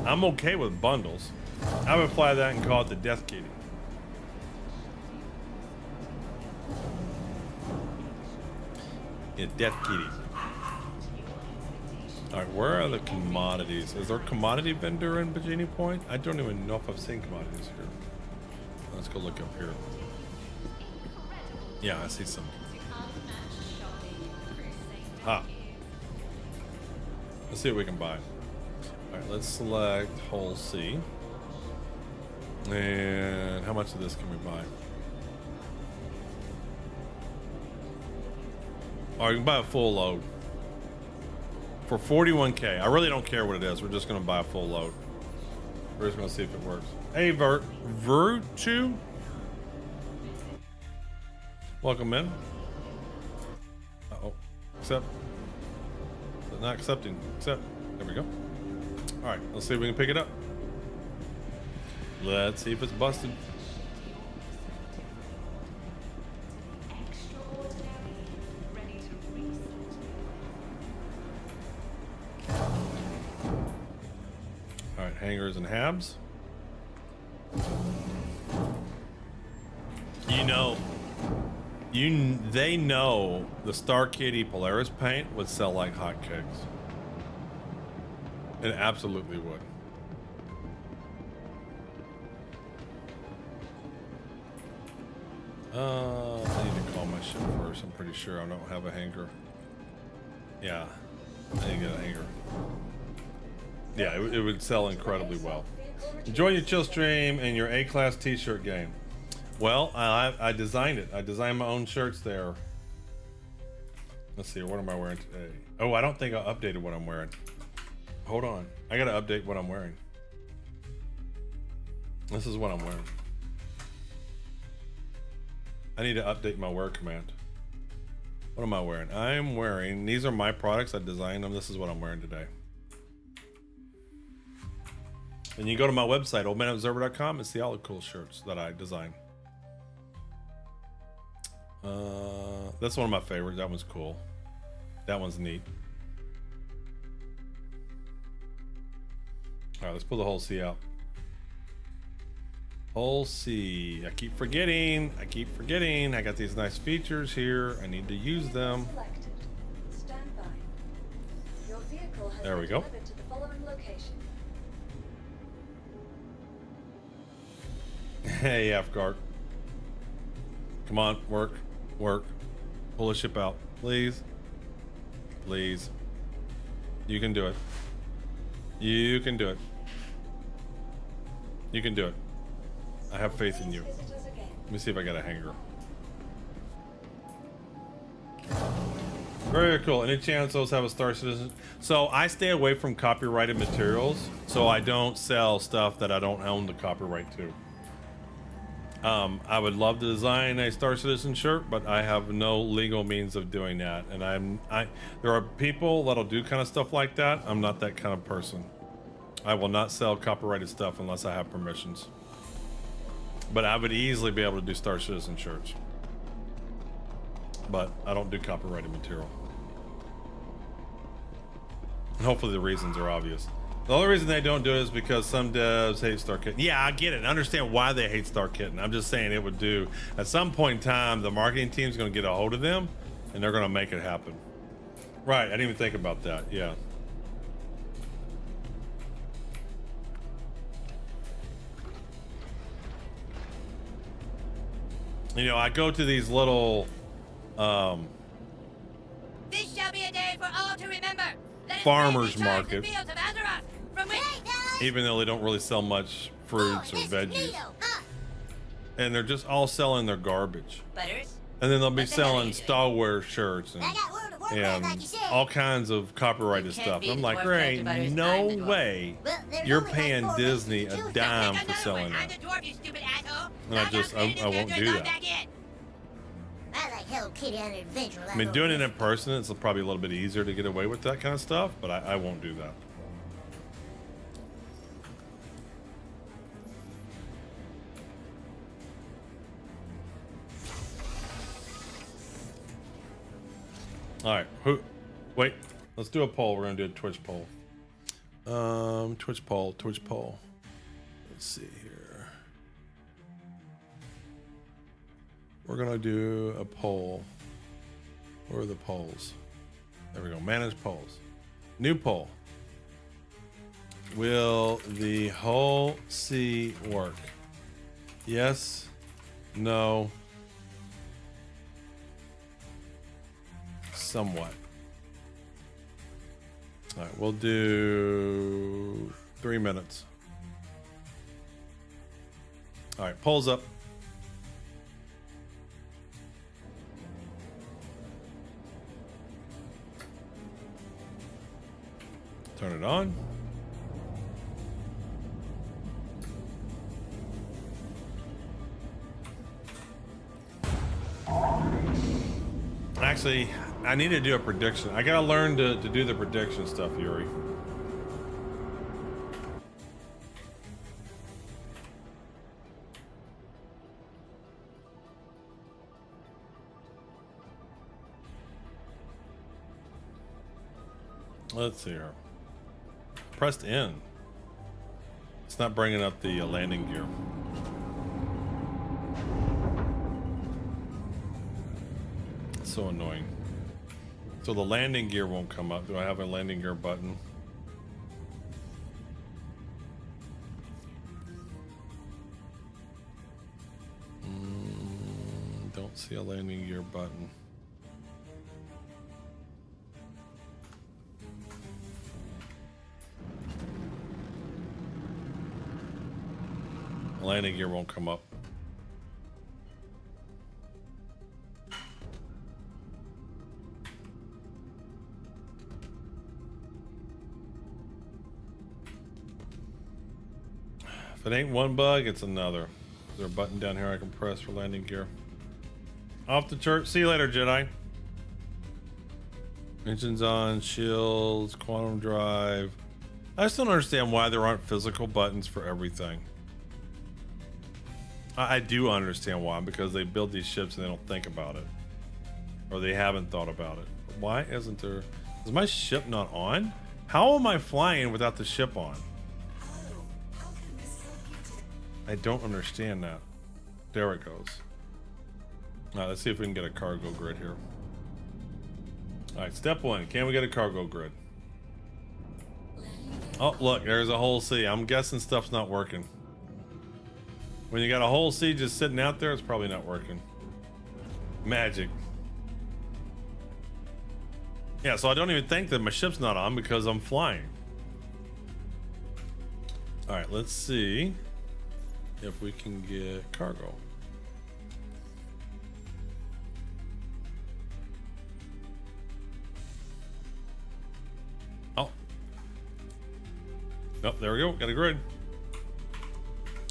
I'm okay with bundles. I would fly that and call it the Death Kitty. Yeah, Death Kitty. All right, where are the commodities? Is there a commodity vendor in Bikini Point? I don't even know if I've seen commodities here. Let's go look up here. Yeah, I see some. Ah. Let's see what we can buy. All right, let's select Hull C. And how much of this can we buy? Oh, you can buy a full load. For 41K. I really don't care what it is. We're just going to buy a full load. We're just going to see if it works. Hey, Virtue. Welcome in. Uh-oh. Accept. Not accepting. Accept. There we go. All right. Let's see if we can pick it up. Let's see if it's busted. All right. Hangers and habs. You know, they know the Star Kitty Polaris paint would sell like hotcakes. It absolutely would. I need to call my ship first. I'm pretty sure I don't have a hanger. Yeah, I need to get a hanger. Yeah, it would sell incredibly well. Enjoy your chill stream and your A-class t-shirt game. Well, I designed it. I designed my own shirts there. Let's see, what am I wearing today? Oh, I don't think I updated what I'm wearing. Hold on. I gotta update what I'm wearing. This is what I'm wearing. I need to update my wear command. What am I wearing? I'm wearing, these are my products. I designed them. This is what I'm wearing today. And you go to my website, oldmanobserver.com, and see all the cool shirts that I designed. That's one of my favorites. That one's cool. That one's neat. All right, let's pull the whole C out. Whole C. I keep forgetting. I got these nice features here. I need to use them. Stand by. Your vehicle has There we been go. delivered to the following location. Hey, Afgard. Come on, work. Pull the ship out, please. Please. You can do it. You can do it. You can do it. I have faith in you. Let me see if I got a hanger. Very cool. Any chance those have a Star Citizen? So I stay away from copyrighted materials, so I don't sell stuff that I don't own the copyright to. I would love to design a Star Citizen shirt, but I have no legal means of doing that. And there are people that'll do kind of stuff like that. I'm not that kind of person. I will not sell copyrighted stuff unless I have permissions. But I would easily be able to do Star Citizen shirts. But I don't do copyrighted material. And hopefully the reasons are obvious. The only reason they don't do it is because some devs hate Star Kitten. Yeah, I get it. I understand why they hate Star Kitten. I'm just saying it would do. At some point in time, the marketing team's going to get a hold of them, and they're going to make it happen. Right, I didn't even think about that. Yeah. You know, I go to these little This shall be a day for all to remember. Let us farmers praise the tribes and market, fields of Azeroth, from which even though they don't really sell much fruits or veggies, and they're just all selling their garbage. Butters. And then they'll be What the hell are selling you doing? Star Wars shirts and, I got World of Warcraft, like you said. all kinds of copyrighted You can't stuff. beat I'm the like, dwarf there character, Butters. ain't I'm no the dwarf. way Well, there's you're only like paying 4 Disney versions a to dime choose for from. selling I'm that. the dwarf, you stupid asshole. And I Not just, upgraded I this won't character do is that. not back in. I like Hello Kitty on an adventure. I mean, doing it in person, it's probably a little bit easier to get away with that kind of stuff, but I won't do that. All right, wait, let's do a poll. We're gonna do a Twitch poll. Twitch poll. Let's see here. We're gonna do a poll. Where are the polls? There we go. Manage polls. New poll. Will the whole C work? Yes. No. Somewhat. All right, we'll do 3 minutes. All right, polls up. Turn it on. Actually, I need to do a prediction. I gotta learn to do the prediction stuff, Yuri. Let's see here. Pressed in. It's not bringing up the landing gear. It's so annoying. So the landing gear won't come up. Do I have a landing gear button? Don't see a landing gear button. Landing gear won't come up. If it ain't one bug, it's another. Is there a button down here I can press for landing gear? Off to church. See you later, Jedi. Engines on, shields, quantum drive. I just don't understand why there aren't physical buttons for everything. I do understand why, because they build these ships and they don't think about it. Or they haven't thought about it. But why isn't there... Is my ship not on? How am I flying without the ship on? I don't understand that. There it goes. Alright, let's see if we can get a cargo grid here. Alright, step one. Can we get a cargo grid? Oh, look, there's a whole sea. I'm guessing stuff's not working. When you got a whole sea just sitting out there, it's probably not working. Magic. Yeah, so I don't even think that my ship's not on because I'm flying. Alright, let's see if we can get cargo. Oh. Nope, there we go. Got a grid.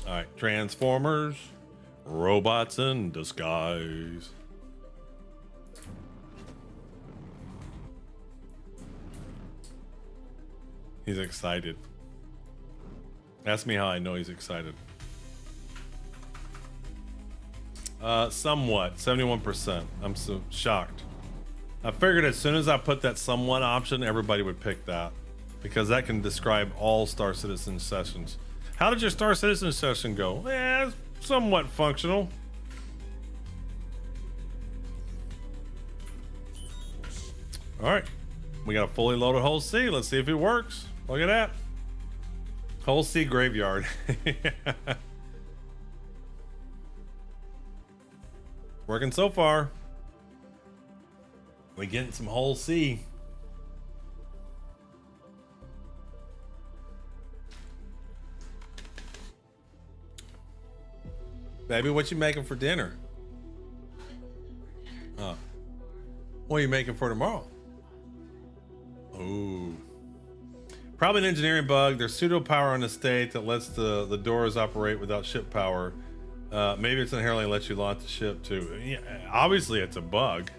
All right, Transformers, robots in disguise. He's excited. Ask me how I know he's excited. Somewhat, 71%. I'm so shocked. I figured as soon as I put that somewhat option, everybody would pick that, because that can describe all Star Citizen sessions. How did your Star Citizen session go? Eh, it's somewhat functional. All right, we got a fully loaded whole sea. Let's see if it works. Look at that. Whole sea graveyard. Working so far. We getting some whole sea. Baby, what you making for dinner? Oh. What are you making for tomorrow? Ooh. Probably an engineering bug. There's pseudo power on the state that lets the doors operate without ship power. Maybe it's inherently lets you launch the ship too. Yeah, obviously it's a bug.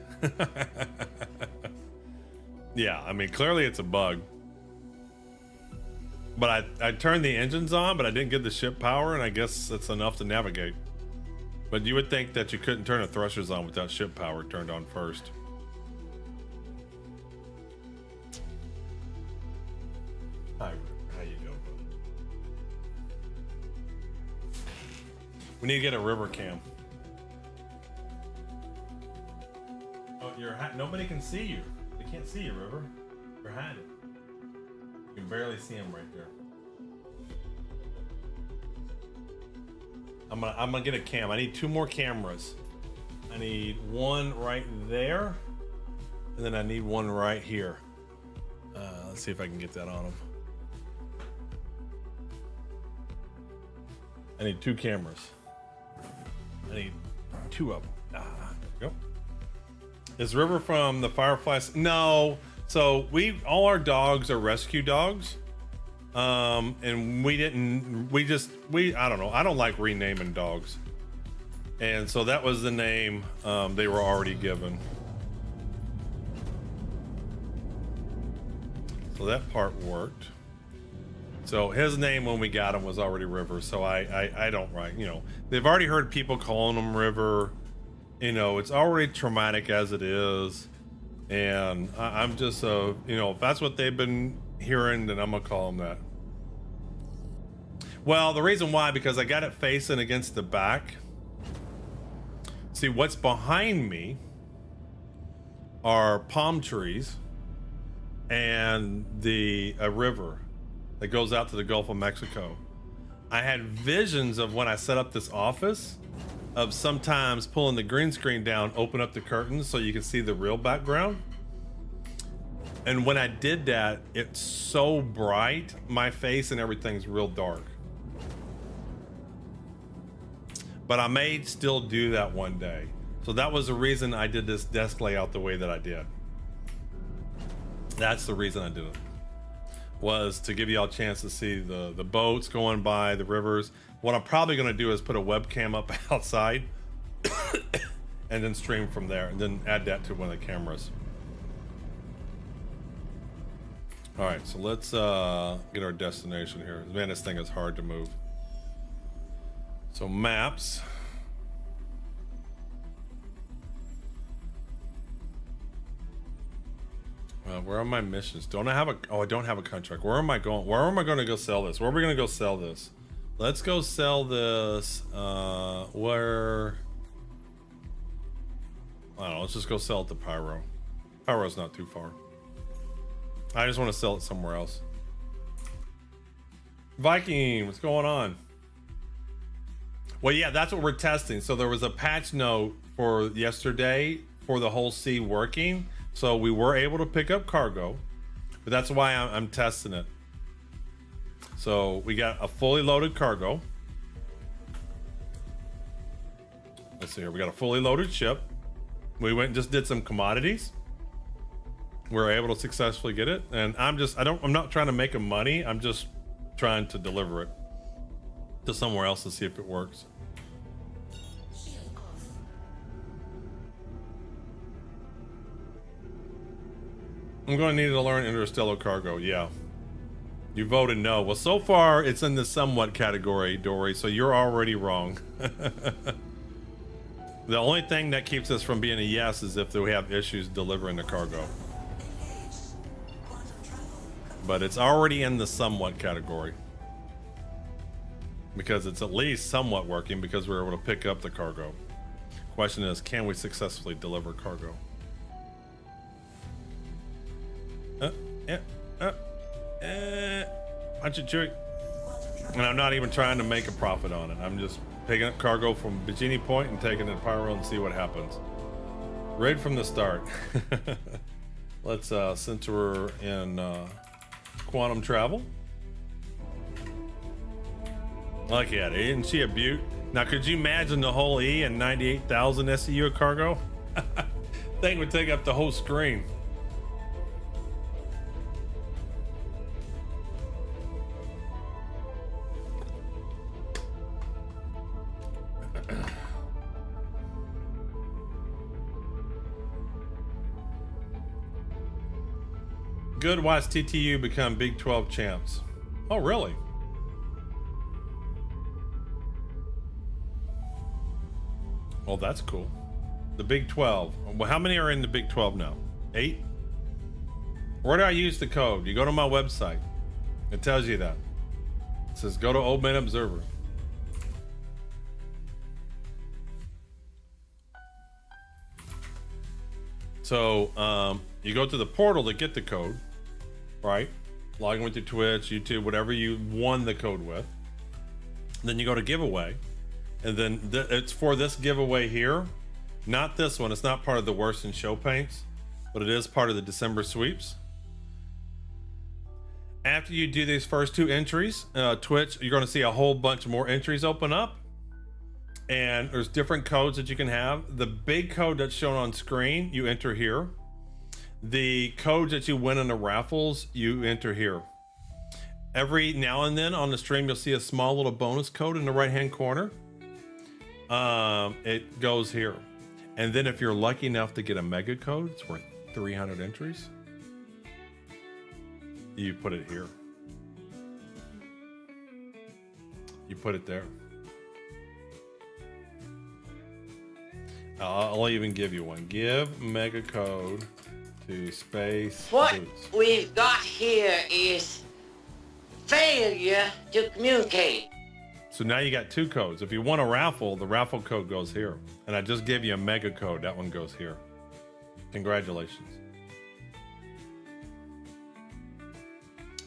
Yeah, I mean, clearly it's a bug. But I turned the engines on, but I didn't get the ship power, and I guess that's enough to navigate. But you would think that you couldn't turn the thrusters on without ship power turned on first. Hi, how you doing, buddy? We need to get a river cam. Oh, nobody can see you. They can't see you, River. You're hiding. You can barely see him right there. I'm gonna get a cam. I need 2 more cameras. I need one right there, and then I need one right here. Let's see if I can get that on him. I need 2 cameras. I need 2 of them. There we go. Is River from the Fireflies? No. So all our dogs are rescue dogs. And I don't know. I don't like renaming dogs. And so that was the name they were already given. So that part worked. So his name when we got him was already River. So I don't write, they've already heard people calling him River. It's already traumatic as it is. And I'm just, if that's what they've been hearing, then I'm gonna call him that. Well, the reason why, because I got it facing against the back. See, what's behind me are palm trees and a river that goes out to the Gulf of Mexico. I had visions of when I set up this office of sometimes pulling the green screen down, open up the curtains so you can see the real background. And when I did that, it's so bright, my face and everything's real dark. But I may still do that one day. So that was the reason I did this desk layout the way that I did. That's the reason I did it. Was to give y'all a chance to see the boats going by, the rivers. What I'm probably gonna do is put a webcam up outside and then stream from there and then add that to one of the cameras. All right, so let's get our destination here. Man, this thing is hard to move. So maps. Where are my missions? Don't I have a? Oh, I don't have a contract. Where am I going? Where am I going to go sell this? Where are we going to go sell this? Let's go sell this. Where? I don't know. Let's just go sell it to Pyro. Pyro's not too far. I just want to sell it somewhere else. Viking, what's going on? Well, yeah, that's what we're testing. So there was a patch note for yesterday for the whole sea working. So we were able to pick up cargo, but that's why I'm testing it. So we got a fully loaded cargo. Let's see here. We got a fully loaded ship. We went and just did some commodities. We were able to successfully get it. And I'm not trying to make money. I'm just trying to deliver it to somewhere else to see if it works. I'm going to need to learn interstellar cargo. Yeah. You voted no. Well, so far it's in the somewhat category, Dory, so you're already wrong. The only thing that keeps us from being a yes is if we have issues delivering the cargo. But it's already in the somewhat category. Because it's at least somewhat working because we're able to pick up the cargo. Question is, can we successfully deliver cargo? Punch it, Chewy. And I'm not even trying to make a profit on it. I'm just picking up cargo from Bikini Point and taking it to Pyro and see what happens. Right from the start. Let's since we're in quantum travel. Look at it, isn't she a beaut? Now could you imagine the whole E and 98,000 SEU of cargo? Thing would take up the whole screen. Good watch TTU become Big 12 champs. Oh, really? Well, that's cool. The Big 12. Well, how many are in the Big 12 now? 8? Where do I use the code? You go to my website. It tells you that. It says go to Old Man Observer. So you go to the portal to get the code, right? Log in with your Twitch, YouTube, whatever you won the code with. Then you go to giveaway, and then it's for this giveaway here, not this one. It's not part of the worst in show paints, but it is part of the December sweeps. After you do these first 2 entries, Twitch, you're going to see a whole bunch more entries open up. And there's different codes that you can have. The big code that's shown on screen, you enter here. The codes that you win in the raffles, you enter here. Every now and then on the stream, you'll see a small little bonus code in the right-hand corner. It goes here. And then if you're lucky enough to get a mega code, it's worth 300 entries. You put it here. You put it there. I'll even give you one. Give mega code to Space What Boots. we've got here is failure to communicate. So now you got 2 codes. If you want a raffle, the raffle code goes here. And I just gave you a mega code. That one goes here. Congratulations.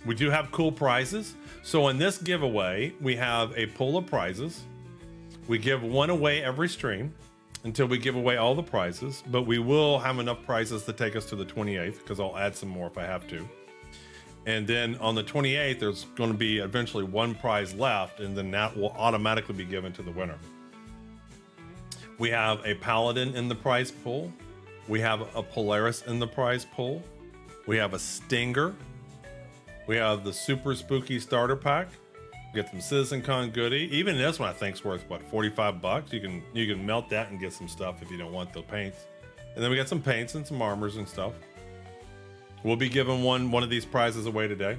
We do have cool prizes. So in this giveaway, we have a pool of prizes. We give one away every stream until we give away all the prizes, but we will have enough prizes to take us to the 28th, because I'll add some more if I have to. And then on the 28th, there's going to be eventually 1 prize left, and then that will automatically be given to the winner. We have a Paladin in the prize pool. We have a Polaris in the prize pool. We have a Stinger. We have the Super Spooky Starter Pack. Get some CitizenCon goodie. Even this one I think is worth what, 45 bucks. You can melt that and get some stuff if you don't want the paints. And then we got some paints and some armors and stuff. We'll be giving one of these prizes away today.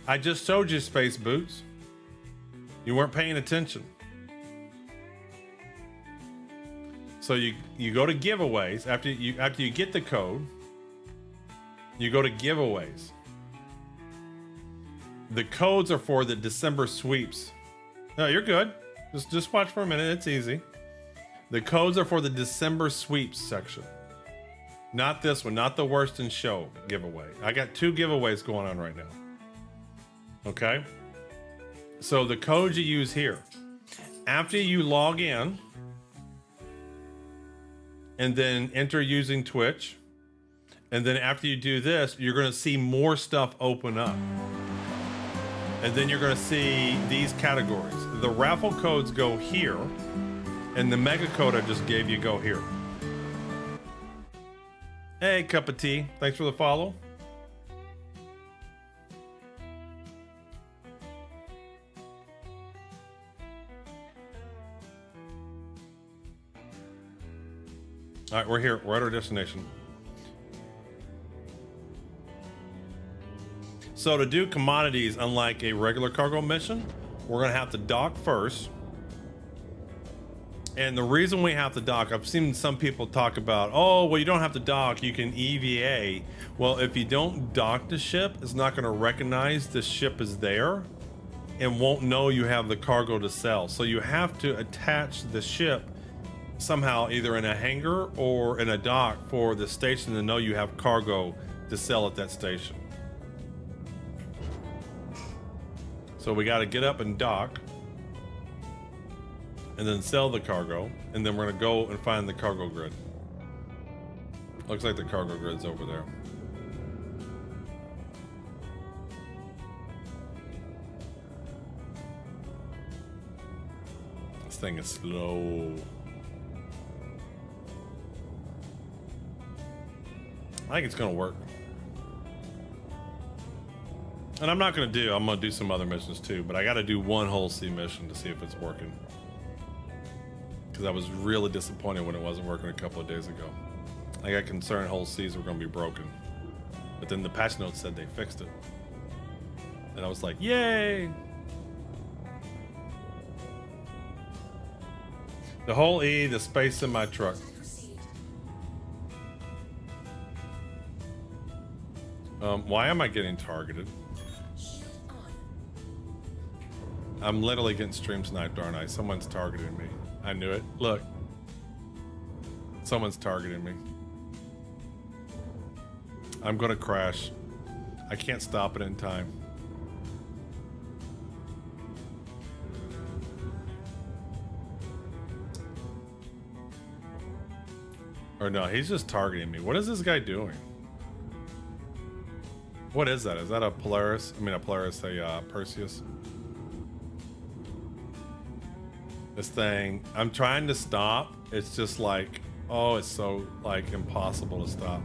I just showed you Space Boots. You weren't paying attention. So you go to giveaways after you get the code. You go to giveaways. The codes are for the December sweeps. No, you're good. Just watch for a minute. It's easy. The codes are for the December sweeps section. Not this one, not the worst in show giveaway. I got 2 giveaways going on right now. Okay? So the codes you use here. After you log in and then enter using Twitch, and then after you do this, you're going to see more stuff open up. And then you're going to see these categories. The raffle codes go here, and the mega code I just gave you go here. Hey, cup of tea. Thanks for the follow. All right, we're here. We're at our destination. So to do commodities, unlike a regular cargo mission, we're going to have to dock first. And the reason we have to dock, I've seen some people talk about, oh, well, you don't have to dock, you can EVA. Well, if you don't dock the ship, it's not going to recognize the ship is there and won't know you have the cargo to sell. So you have to attach the ship somehow, either in a hangar or in a dock, for the station to know you have cargo to sell at that station. So we got to get up and dock, and then sell the cargo, and then we're gonna go and find the cargo grid. Looks like the cargo grid's over there. This thing is slow. I think it's gonna work. And I'm gonna do some other missions too, but I gotta do one whole sea mission to see if it's working. Because I was really disappointed when it wasn't working a couple of days ago. I got concerned whole seas were gonna be broken. But then the patch notes said they fixed it. And I was like, yay! The whole E, the space in my truck. Why am I getting targeted? I'm literally getting stream sniped, aren't I? Someone's targeting me. I knew it. Look. Someone's targeting me. I'm gonna crash. I can't stop it in time. Or no, he's just targeting me. What is this guy doing? What is that? Is that a Polaris? I mean, a Polaris, a Perseus? This thing, I'm trying to stop. It's just like, oh, it's so like impossible to stop.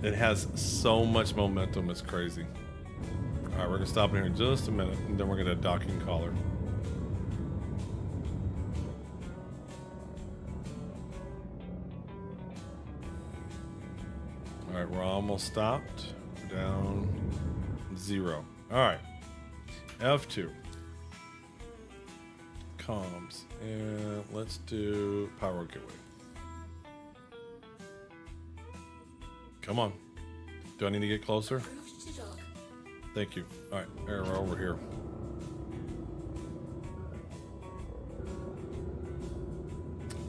It has so much momentum, it's crazy. All right, we're gonna stop in here in just a minute, and then we're gonna docking collar. All right, we're almost stopped. We're down 0. All right, F2. Comms, and let's do power gateway. Come on. Do I need to get closer? Thank you. All right, we're over here.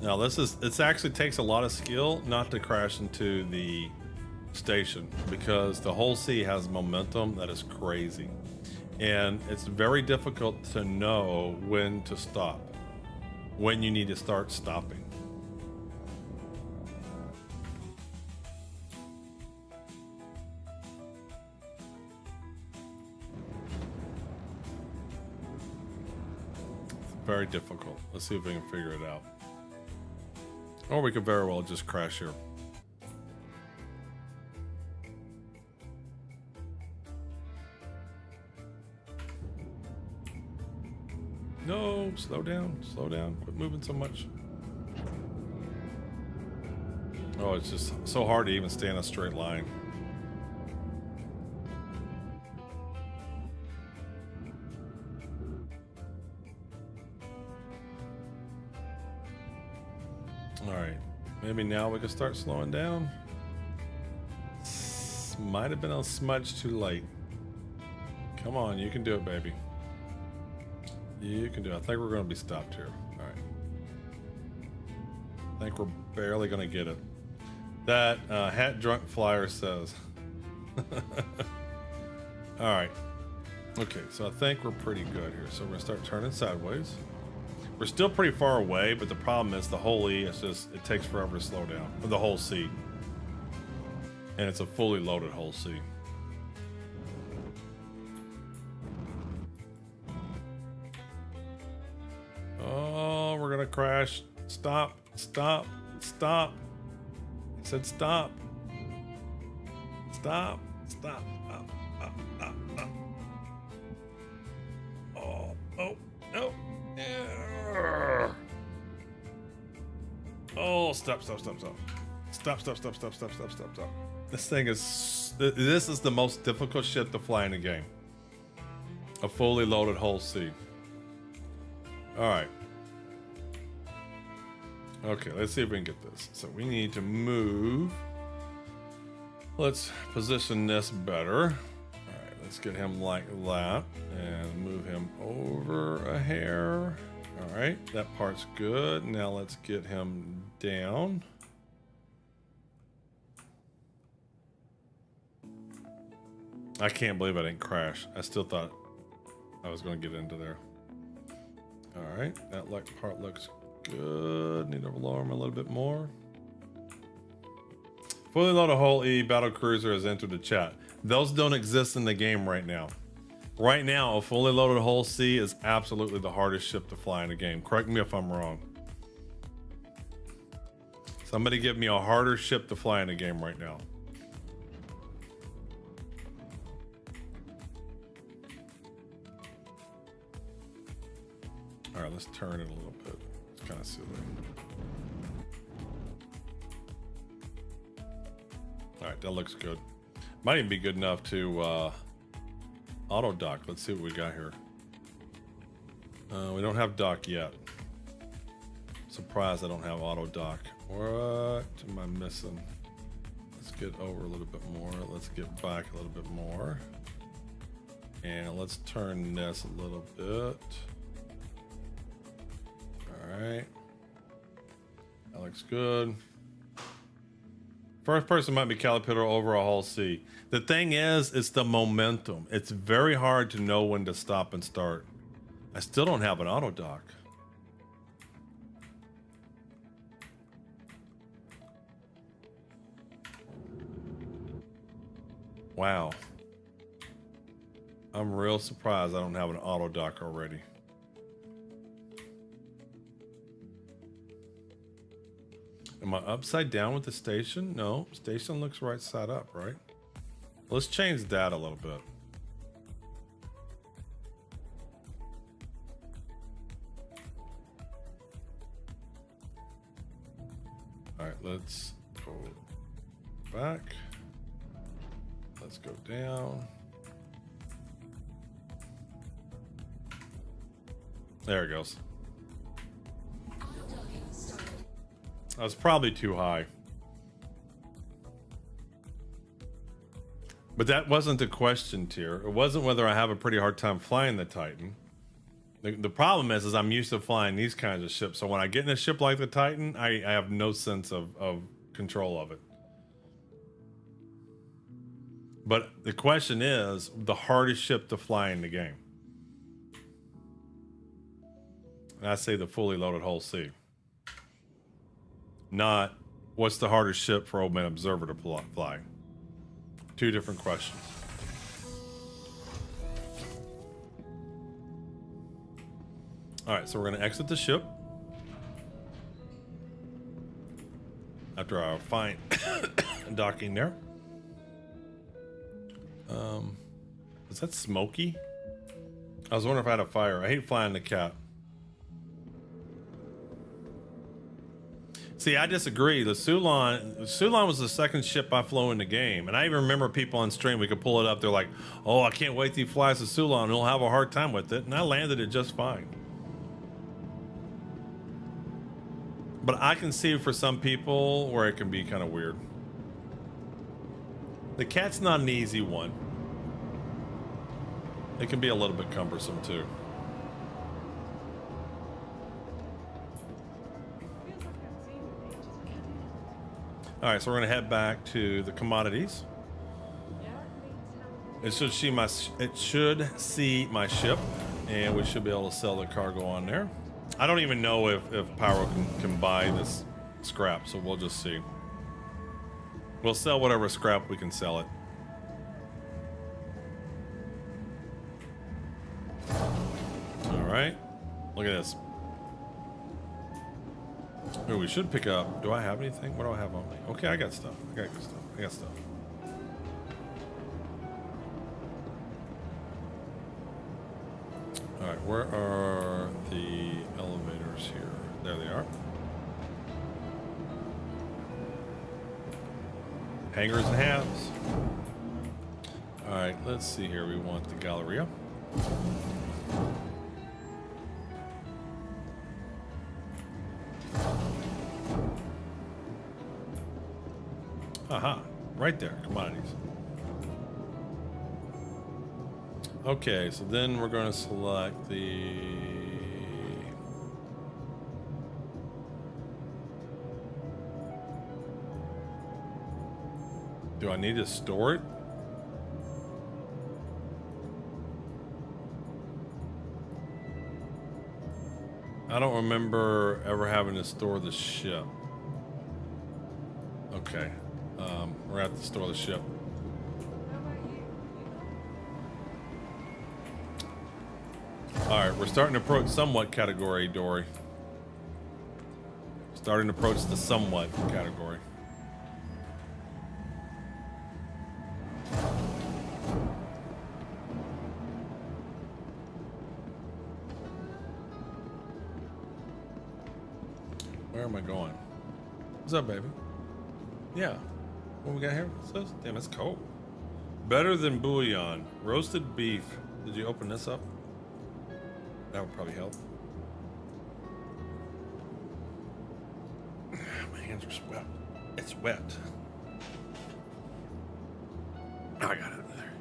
Now this actually takes a lot of skill not to crash into the station, because the whole sea has momentum that is crazy. And it's very difficult to know when to stop, when you need to start stopping. Very difficult. Let's see if we can figure it out. Or we could very well just crash here. No, slow down, quit moving so much. Oh, it's just so hard to even stay in a straight line. Alright, maybe now we can start slowing down. Might have been a smudge too late. Come on, you can do it, baby. You can do it. I think we're going to be stopped here. Alright. I think we're barely going to get it. That hat drunk flyer says. Alright. Okay, so I think we're pretty good here. So we're going to start turning sideways. We're still pretty far away, but the problem is the whole E, it's just, it takes forever to slow down. Or the whole C. And it's a fully loaded whole C. Oh, we're gonna crash. Stop, stop, stop. It said stop. Stop, stop, up, up, up, up. Oh, oh, no. Oh, stop, stop, stop, stop. Stop, stop, stop, stop, stop, stop, stop, stop. This thing is, this is the most difficult ship to fly in the game. A fully loaded whole C. All right. Okay, let's see if we can get this. So we need to move. Let's position this better. All right, let's get him like that and move him over a hair. All right, that part's good. Now let's get him down. I can't believe I didn't crash. I still thought I was going to get into there. All right, that part looks good. Need to lower him a little bit more. Fully loaded hull E battle cruiser has entered the chat. Those don't exist in the game right now. Right now, a fully loaded hull C is absolutely the hardest ship to fly in the game. Correct me if I'm wrong. Somebody give me a harder ship to fly in the game right now. All right, let's turn it a little bit. It's kind of silly. All right, that looks good. Might even be good enough to auto dock. Let's see what we got here. We don't have dock yet. Surprised I don't have auto dock. What am I missing? Let's get over a little bit more. Let's get back a little bit more. And let's turn this a little bit. All right. That looks good. First person might be Caterpillar over a hull C. The thing is, it's the momentum. It's very hard to know when to stop and start. I still don't have an auto dock. Wow. I'm real surprised I don't have an auto dock already. Am I upside down with the station? No, station looks right side up, right? Let's change that a little bit. All right, let's go back. Let's go down. There it goes. That was probably too high. But that wasn't the question, Tier. It wasn't whether I have a pretty hard time flying the Titan. The problem is I'm used to flying these kinds of ships. So when I get in a ship like the Titan, I have no sense of control of it. But the question is the hardest ship to fly in the game. And I say the fully loaded hull C. Not what's the hardest ship for Old Man Observer to fly. Two different questions. All right, so we're going to exit the ship after our fine docking there. Is that smoky? I was wondering if I had a fire. I hate flying the cat. See, I disagree. The Sulon was the second ship I flew in the game. And I even remember people on stream, we could pull it up. They're like, oh, I can't wait till he flies the Sulon. He'll have a hard time with it. And I landed it just fine. But I can see for some people where it can be kind of weird. The cat's not an easy one. It can be a little bit cumbersome too. All right, so we're gonna head back to the commodities. It should see my ship, and we should be able to sell the cargo on there. I don't even know if Pyro can buy this scrap, so we'll just see. We'll sell whatever scrap we can sell it. All right, look at this. Oh, we should pick up. Do I have anything? What do I have on me? Okay, I got stuff. I got stuff. I got stuff. All right, where are the elevators here? There they are. Hangers and halves. All right, let's see here. We want the Galleria. Aha, right there, commodities. Okay, so then we're going to select the... Do I need to store it? I don't remember ever having to store the ship. Okay. We're gonna have to store the ship. Alright, we're starting to approach somewhat category, Dory. Starting to approach the somewhat category. Where am I going? What's up, baby? Yeah. What we got here? What's this? Damn, it's cold. Better than bouillon. Roasted beef. Did you open this up? That would probably help. My hands are wet. It's wet. Oh, I got it over there.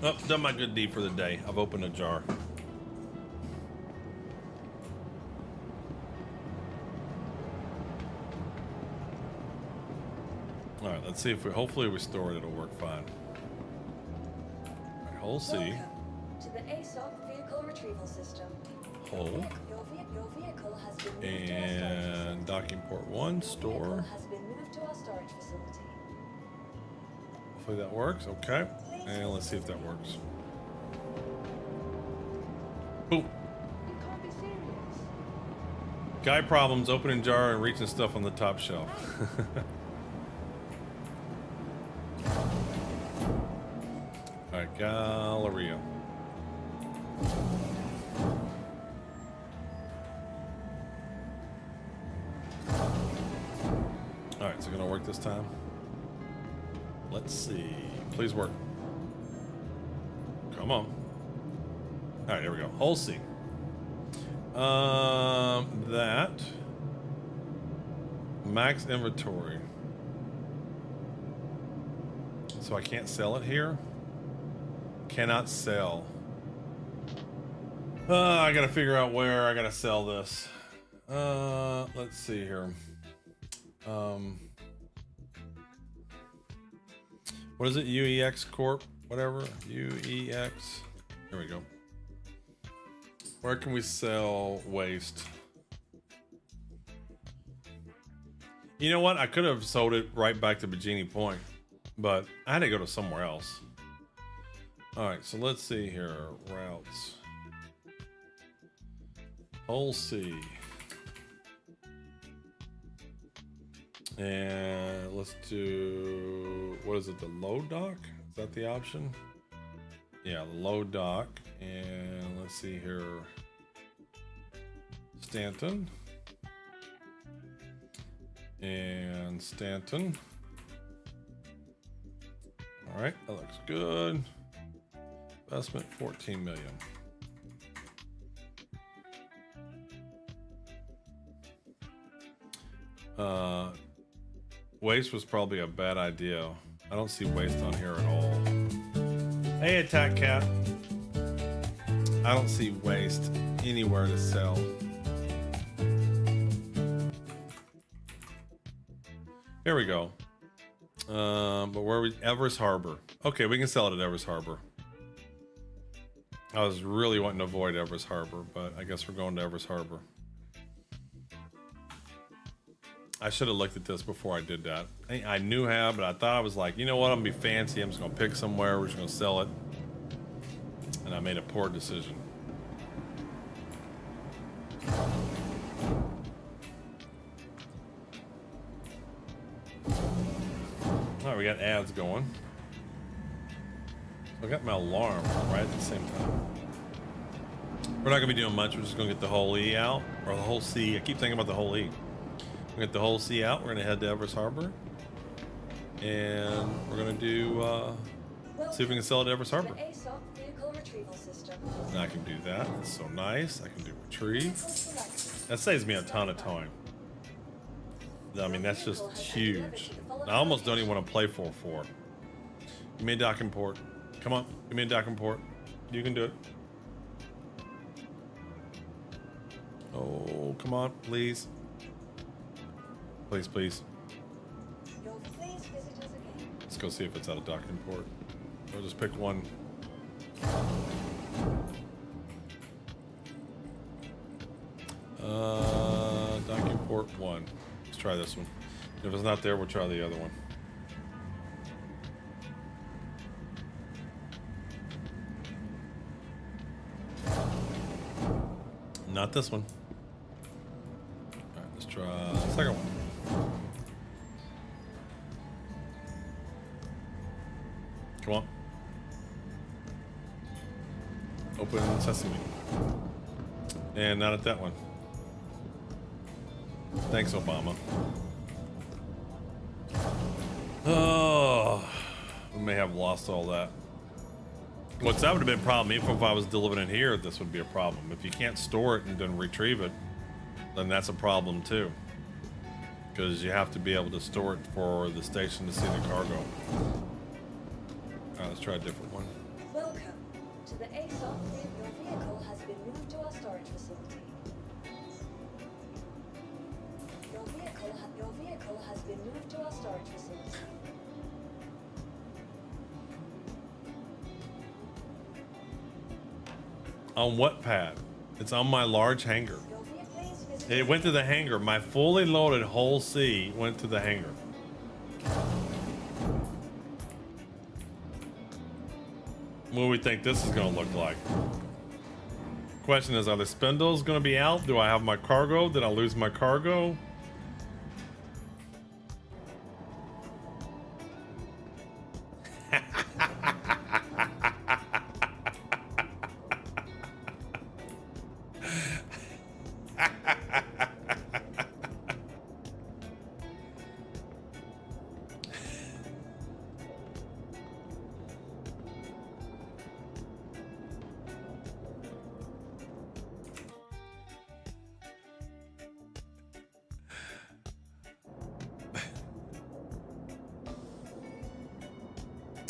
Oh, done my good deed for the day. I've opened a jar. All right, let's see if we. Hopefully, we store it. It'll work fine. All right, hull C. Welcome to the ASOP vehicle retrieval system. Hull. Your vehicle has been moved to our storage And docking port 1, store. vehicle has been moved to our storage facility. Hopefully that works. Okay. And let's see if that works. Boom. You can't be serious. Guy problems, opening jar and reaching stuff on the top shelf. Alright, Galleria. Alright, is it gonna work this time? Let's see. Please work. Come on. Alright, here we go. Hull C. That. Max inventory. So I can't sell it here? Cannot sell. I gotta figure out where I gotta sell this. Let's see here. What is it? UEX Corp? Whatever. UEX. Here we go. Where can we sell waste? You know what? I could have sold it right back to Bikini Point, but I had to go to somewhere else. All right, so let's see here. Routes. Hull C. And let's do, what is it? The load dock? Is that the option? Yeah, the load dock. And let's see here. Stanton. And Stanton. All right, that looks good. Investment 14 million. Waste was probably a bad idea. I don't see waste on here at all. Hey, Attack Cat. I don't see waste anywhere to sell. Here we go. But where are we? Everest Harbor. Okay, we can sell it at Everest Harbor. I was really wanting to avoid Everest Harbor, but I guess we're going to Everest Harbor. I should have looked at this before I did that. I knew how, but I thought I was like, you know what? I'm gonna be fancy. I'm just gonna pick somewhere. We're just gonna sell it. And I made a poor decision. All right, we got ads going. So I got my alarm right at the same time. We're not gonna be doing much. We're just gonna get the whole E out, or the whole C. I keep thinking about the whole E. We're gonna get the whole C out. We're gonna head to Everest Harbor, and we're gonna do see if we can sell it at Everest Harbor. And I can do that. That's so nice. I can do retrieve. That saves me a ton of time. I mean, that's just huge. I almost don't even want to play 4-4. Give me a docking port. Come on, give me a docking port. You can do it. Oh, come on, please. Please, please. Let's go see if it's out of docking port. I'll just pick one. Docking port 1. Let's try this one. If it's not there, we'll try the other one. Not this one. All right, let's try the second one. Come on. Open sesame. And not at that one. Thanks, Obama. Oh, we may have lost all that. What's that would have been a problem. Even if I was delivering it here, this would be a problem. If you can't store it and then retrieve it, then that's a problem too. Because you have to be able to store it for the station to see the cargo. Alright, let's try a different one. Welcome to the ASOP. Your vehicle has been moved to our storage facility. Your vehicle has been moved to our storage facility. On what pad? It's on my large hangar. It went to the hangar. My fully loaded whole C went to the hangar. What do we think this is going to look like? Question is, are the spindles going to be out? Do I have my cargo? Did I lose my cargo?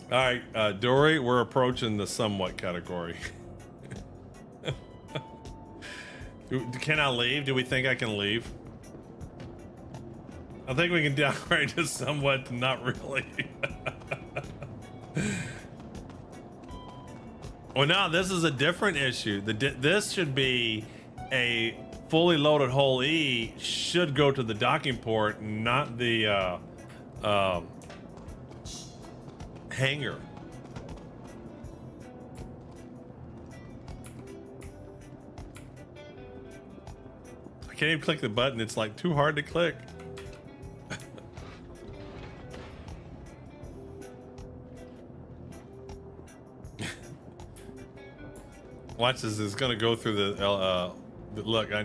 All right, Dory, we're approaching the somewhat category. Can I leave? Do we think I can leave? I think we can downgrade to somewhat to not really. Well, no, this is a different issue. This should be a fully loaded whole E should go to the docking port, not the hangar. I can't even click the button. It's like too hard to click. Watch this. It's gonna go through the look. I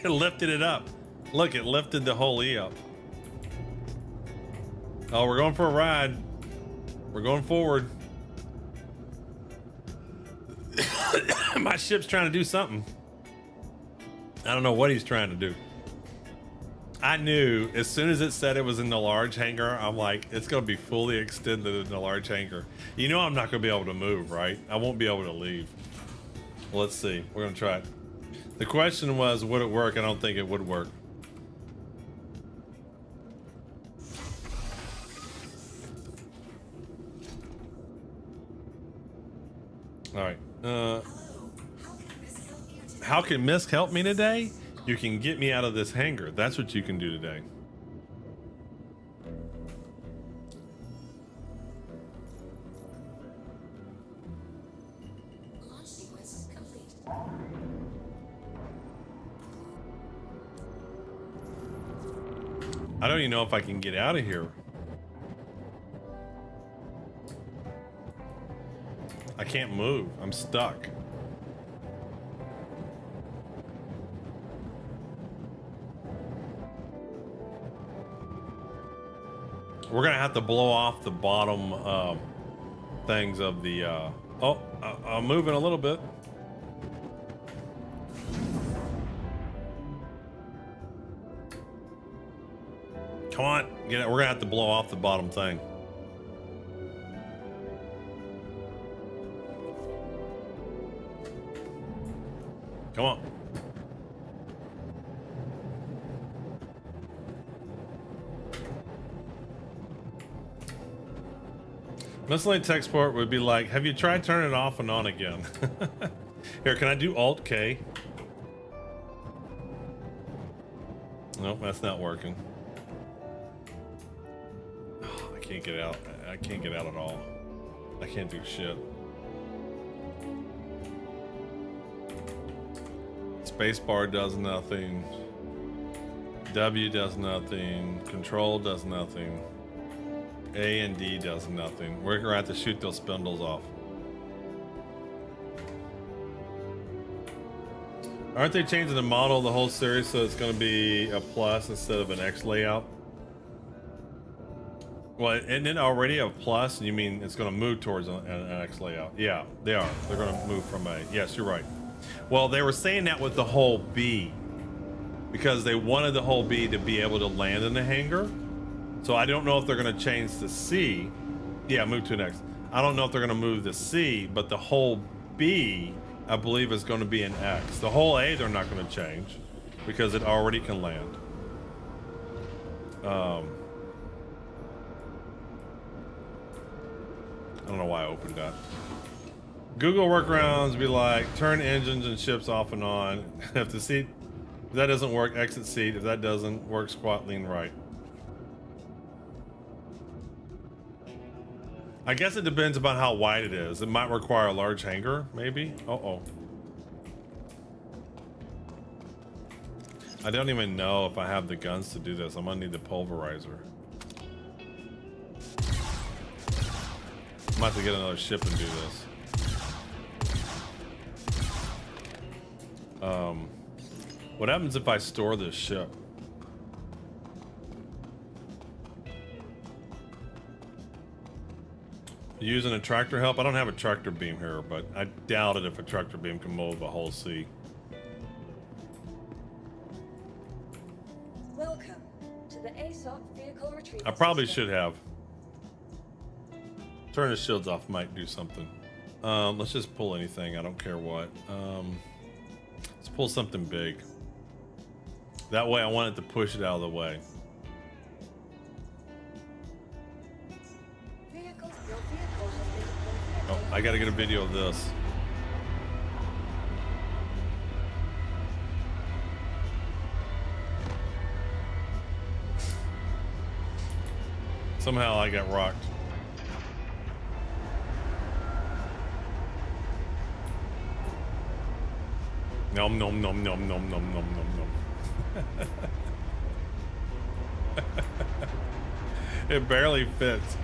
it lifted it up. Look, it lifted the whole E up. Oh, we're going for a ride. We're going forward. My ship's trying to do something. I don't know what he's trying to do. I knew as soon as it said it was in the large hangar, I'm like, it's going to be fully extended in the large hangar. You know I'm not going to be able to move, right? I won't be able to leave. Well, let's see. We're going to try it. The question was, would it work? I don't think it would work. All right. How can Misk help me today? You can get me out of this hangar. That's what you can do today. I don't even know if I can get out of here. I can't move. I'm stuck. We're gonna have to blow off the bottom things of the oh, I'm moving a little bit. Come on, get it. We're gonna have to blow off the bottom thing. Come on. Miscellaneous export would be like, have you tried turning it off and on again? Here, can I do Alt K? Nope, that's not working. Oh, I can't get out. I can't get out at all. I can't do shit. Spacebar does nothing. W does nothing. Control does nothing. A and D does nothing. We're gonna have to shoot those spindles off. Aren't they changing the model of the whole series so it's gonna be a plus instead of an X layout? Well, isn't it already a plus? You mean it's gonna move towards an X layout? Yeah, they are. They're gonna move from A. Yes, you're right. Well, they were saying that with the whole B because they wanted the whole B to be able to land in the hangar. So I don't know if they're gonna change the C. Yeah, move to next. I don't know if they're gonna move the C, but the whole B, I believe, is gonna be an X. The whole A, they're not gonna change because it already can land. I don't know why I opened that. Google workarounds be like, turn engines and ships off and on. If the seat, if that doesn't work, exit seat. If that doesn't work, squat, lean right. I guess it depends upon how wide it is. It might require a large hangar, maybe. Uh-oh. I don't even know if I have the guns to do this. I'm gonna need the pulverizer. I'm about to get another ship and do this. What happens if I store this ship? Using a tractor help? I don't have a tractor beam here, but I doubt it if a tractor beam can move a whole sea. Welcome to the ASOC vehicle retrieval I probably system. should have. Turn the shields off might do something. Let's just pull anything. I don't care what. Let's pull something big. That way I want it to push it out of the way. Your vehicle has been Oh, I gotta get a video of this. Somehow I got rocked. Nom nom nom nom nom nom nom nom nom. It barely fits.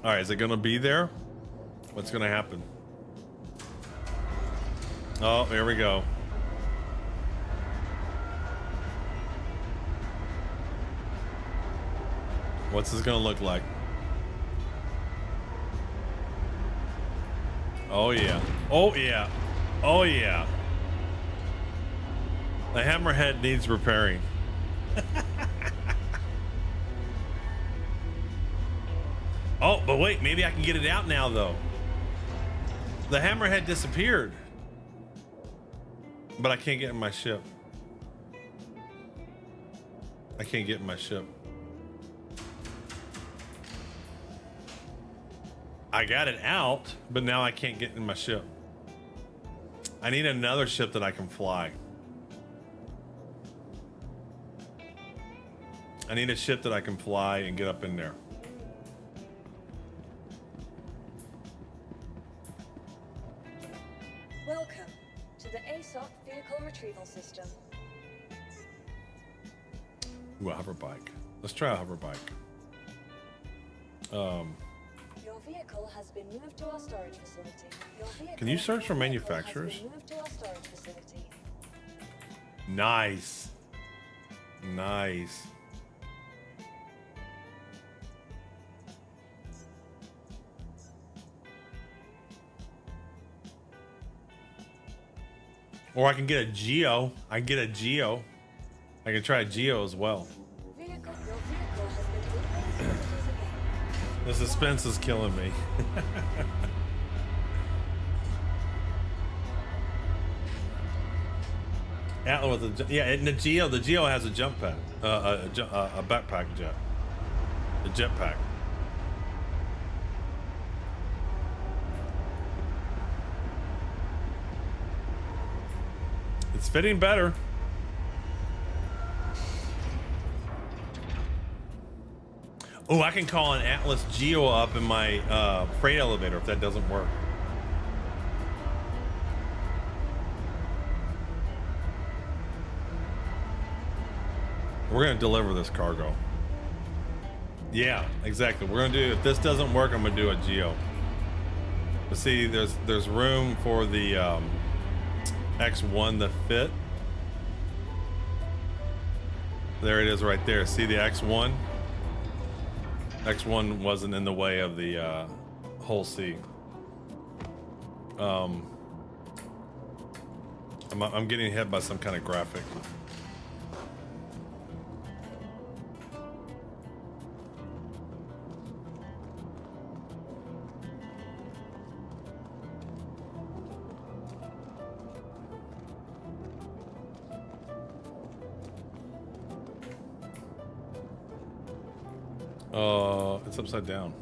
All right, is it gonna be there? What's gonna happen? Oh, here we go. What's this gonna look like? Oh yeah. Oh yeah. Oh yeah. The hammerhead needs repairing. Oh, but wait, maybe I can get it out now though. The hammerhead disappeared. But I can't get in my ship. I can't get in my ship. I got it out, but now I can't get in my ship. I need another ship that I can fly. I need a ship that I can fly and get up in there. Welcome to the ASOC vehicle retrieval system. Ooh, a hover bike. Let's try a hover bike. Your vehicle has been moved to our storage facility. Your vehicle Can you search for has manufacturers? been moved to our storage facility. Nice. Nice. Or I can get a Geo. I can get a Geo. I can try a Geo as well. Your vehicle has been replaced again. The suspense is killing me. Atlas with a, yeah, and the Geo has a jump pad, a backpack jet, the jetpack. It's fitting better. Oh, I can call an Atlas Geo up in my freight elevator if that doesn't work. We're gonna deliver this cargo. Yeah, exactly. We're gonna do, if this doesn't work, I'm gonna do a Geo. But see, there's room for the X1 to fit. There it is right there. See the X1? X1 wasn't in the way of the whole C. I'm getting hit by some kind of graphic. It's upside down.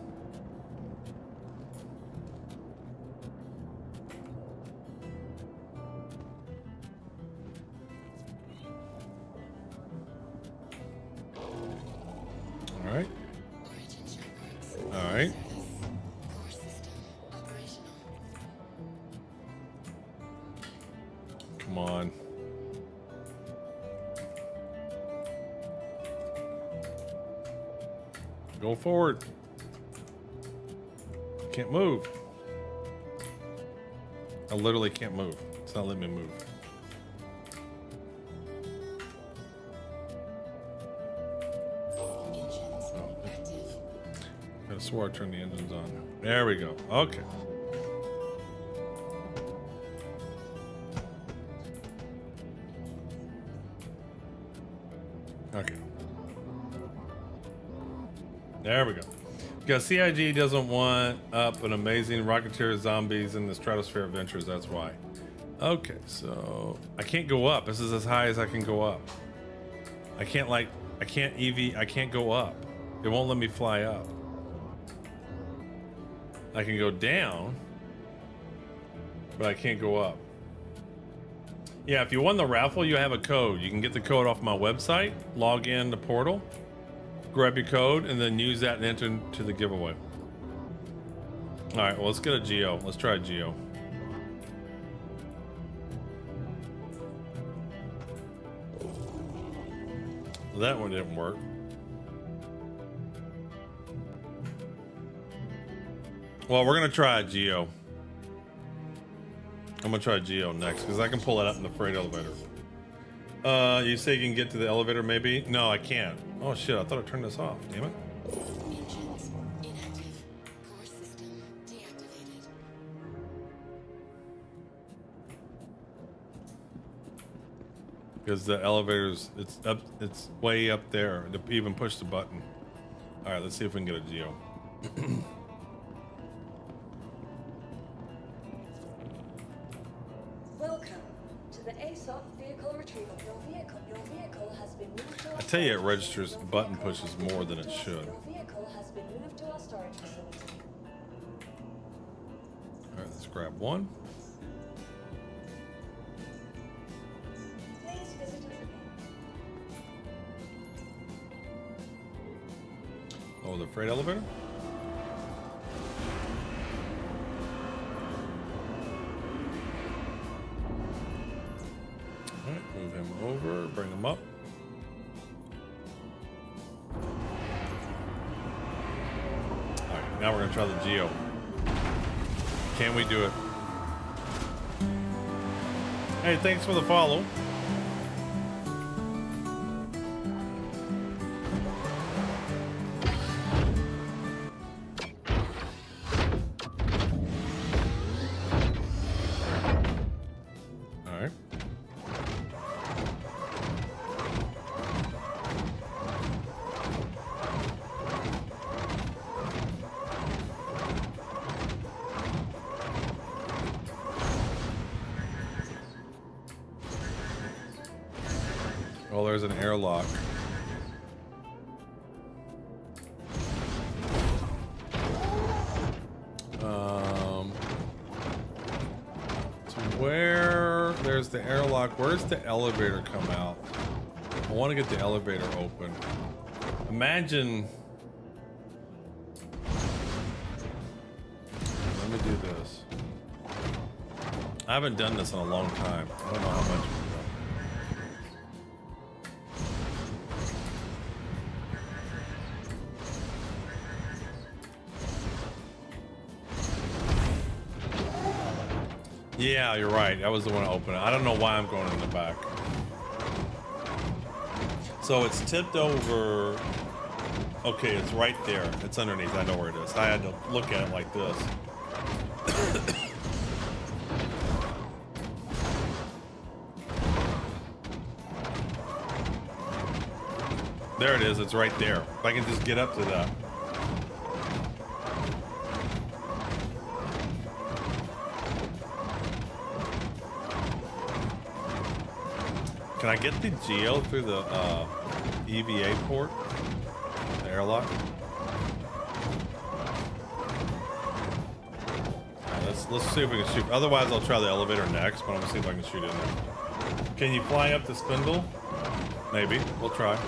All right. All right. Come on. Go forward. Can't move. I literally can't move. It's not letting me move. I swore I turned the engines on. There we go. Okay. Okay. There we go. Because CIG doesn't want up an amazing Rocketeer zombies in the Stratosphere Adventures, that's why. Okay, so I can't go up. This is as high as I can go up. I can't go up. It won't let me fly up. I can go down, but I can't go up. Yeah, if you won the raffle, you have a code. You can get the code off my website, log in to Portal, grab your code, and then use that and enter into the giveaway. All right, well, let's get a Geo. Let's try a Geo. That one didn't work. Well, we're gonna try a Geo. I'm gonna try a Geo next because I can pull it up in the freight elevator. You say you can get to the elevator maybe? No, I can't. Oh shit, I thought I turned this off. Damn it. Engines inactive. Core system deactivated. Because the elevator's, it's way up there to even push the button. All right, let's see if we can get a Geo. Welcome to the ASOP vehicle retrieval. Your vehicle has been moved to our I tell you, it storage registers facility. button pushes more than it should. Your vehicle has been moved to our storage facility. All right, let's grab one. Please visit us again. Oh, the freight elevator? All right, move him over, bring him up. All right, now we're gonna try the Geo. Can we do it? Hey, thanks for the follow. All right. Well, there's an airlock. So where there's the airlock, where's the elevator come out? I want to get the elevator open. Imagine me do this. I haven't done this in a long time. I don't know how much we've done. Yeah, you're right. That was the one I opened. I don't know why I'm going in the back. So it's tipped over. Okay, it's right there. It's underneath. I know where it is. I had to look at it like this. There it is. It's right there. If I can just get up to that. Can I get the geo through the EVA port? The airlock? Right, let's see if we can shoot. Otherwise, I'll try the elevator next, but I'm gonna see if I can shoot in there. Can you fly up the spindle? Maybe. We'll try.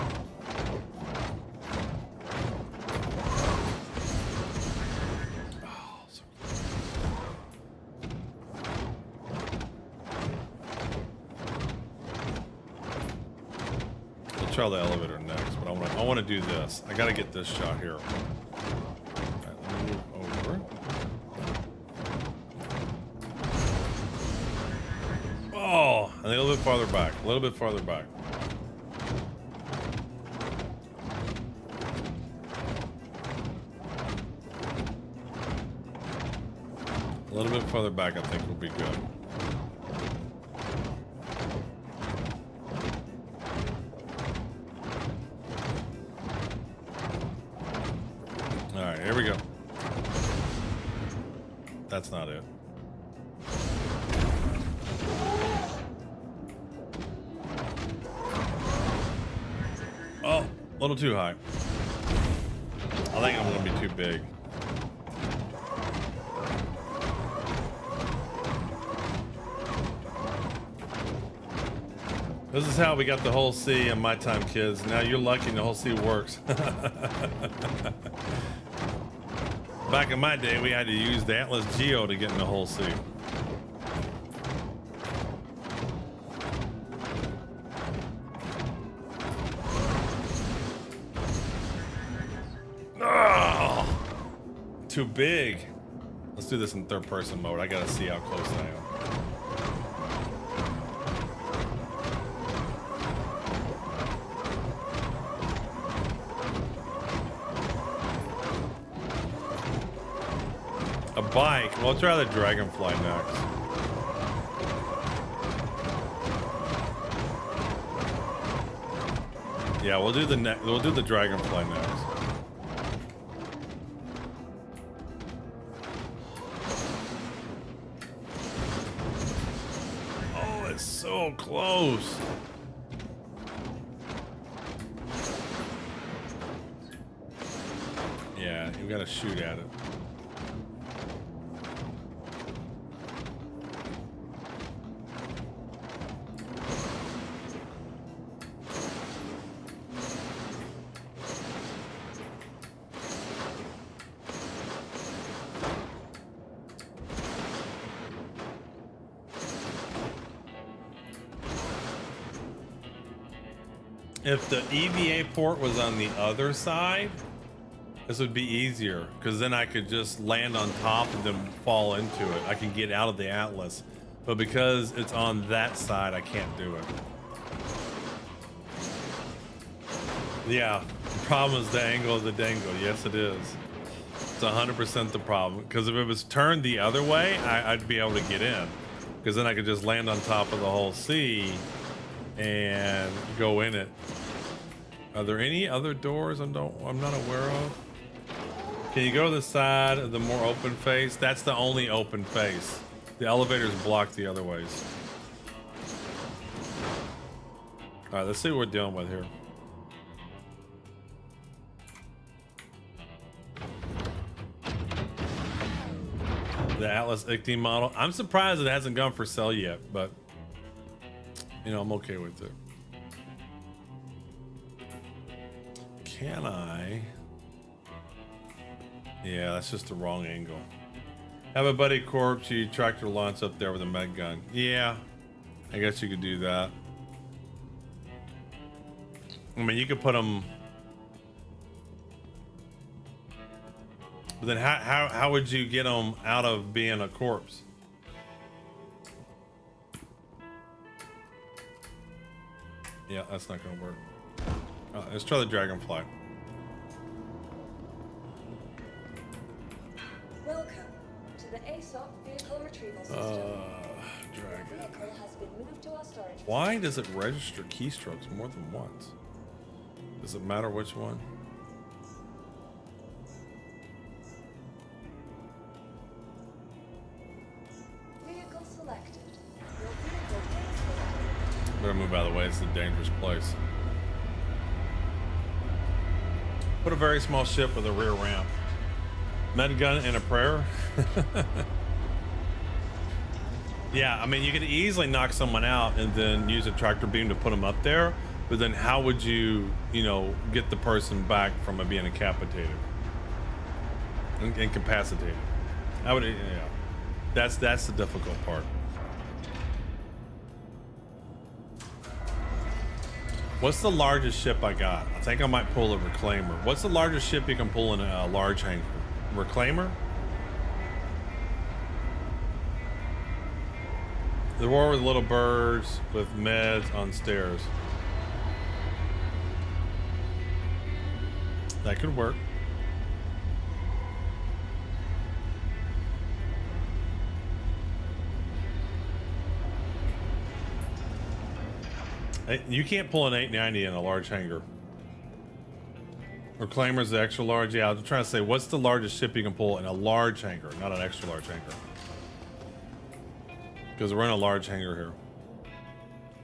Try the elevator next, but I want to do this. I got to get this shot here. All right, let me move over. Oh, and a little bit farther back. A little bit farther back. A little bit farther back, I think, will be good. Here we go. That's not it. Oh, a little too high. I think I'm gonna be too big. This is how we got the whole C in my time, kids. Now you're lucky the whole C works. Back in my day, we had to use the Atlas Geo to get in the whole sea. Oh, too big. Let's do this in third person mode. I gotta see how close I am. Bike. We'll try the Dragonfly next. Yeah, we'll do the Dragonfly next. Oh, it's so close. Yeah, you gotta shoot at it. If the EVA port was on the other side, this would be easier because then I could just land on top and then fall into it. I can get out of the Atlas, but because it's on that side, I can't do it. Yeah, the problem is the angle of the dangle. Yes, it is. It's 100% the problem because if it was turned the other way, I'd be able to get in because then I could just land on top of the whole sea and go in it. Are there any other doors I'm not aware of? Can you go to the side of the more open face? That's the only open face. The elevator's blocked the other ways. All right, let's see what we're dealing with here. The Atlas ICT model. I'm surprised it hasn't gone for sale yet, but you know, I'm okay with it. Can I? Yeah, that's just the wrong angle. Have a buddy corpse, you tractor launch up there with a med gun. Yeah, I guess you could do that. I mean, you could put them. But then how would you get them out of being a corpse? Yeah, that's not gonna work. Let's try the dragonfly. Welcome to the ASOP vehicle retrieval system. Dragon. The vehicle has been moved to our storage. Why does it register keystrokes more than once? Does it matter which one? Vehicle selected. Your vehicle is Better move out of the way. It's a dangerous place. Put a very small ship with a rear ramp. Med gun and a prayer. Yeah, I mean, you could easily knock someone out and then use a tractor beam to put them up there. But then how would you, you know, get the person back from being incapacitated? Incapacitated. How would it, yeah. That's the difficult part. What's the largest ship I got? I think I might pull a reclaimer. What's the largest ship you can pull in a large hangar? Reclaimer? The war with little birds with meds on stairs. That could work. Hey, you can't pull an 890 in a large hangar. Reclaimer's the extra large. Yeah, I was trying to say, what's the largest ship you can pull in a large hangar, not an extra large hangar? Because we're in a large hangar here.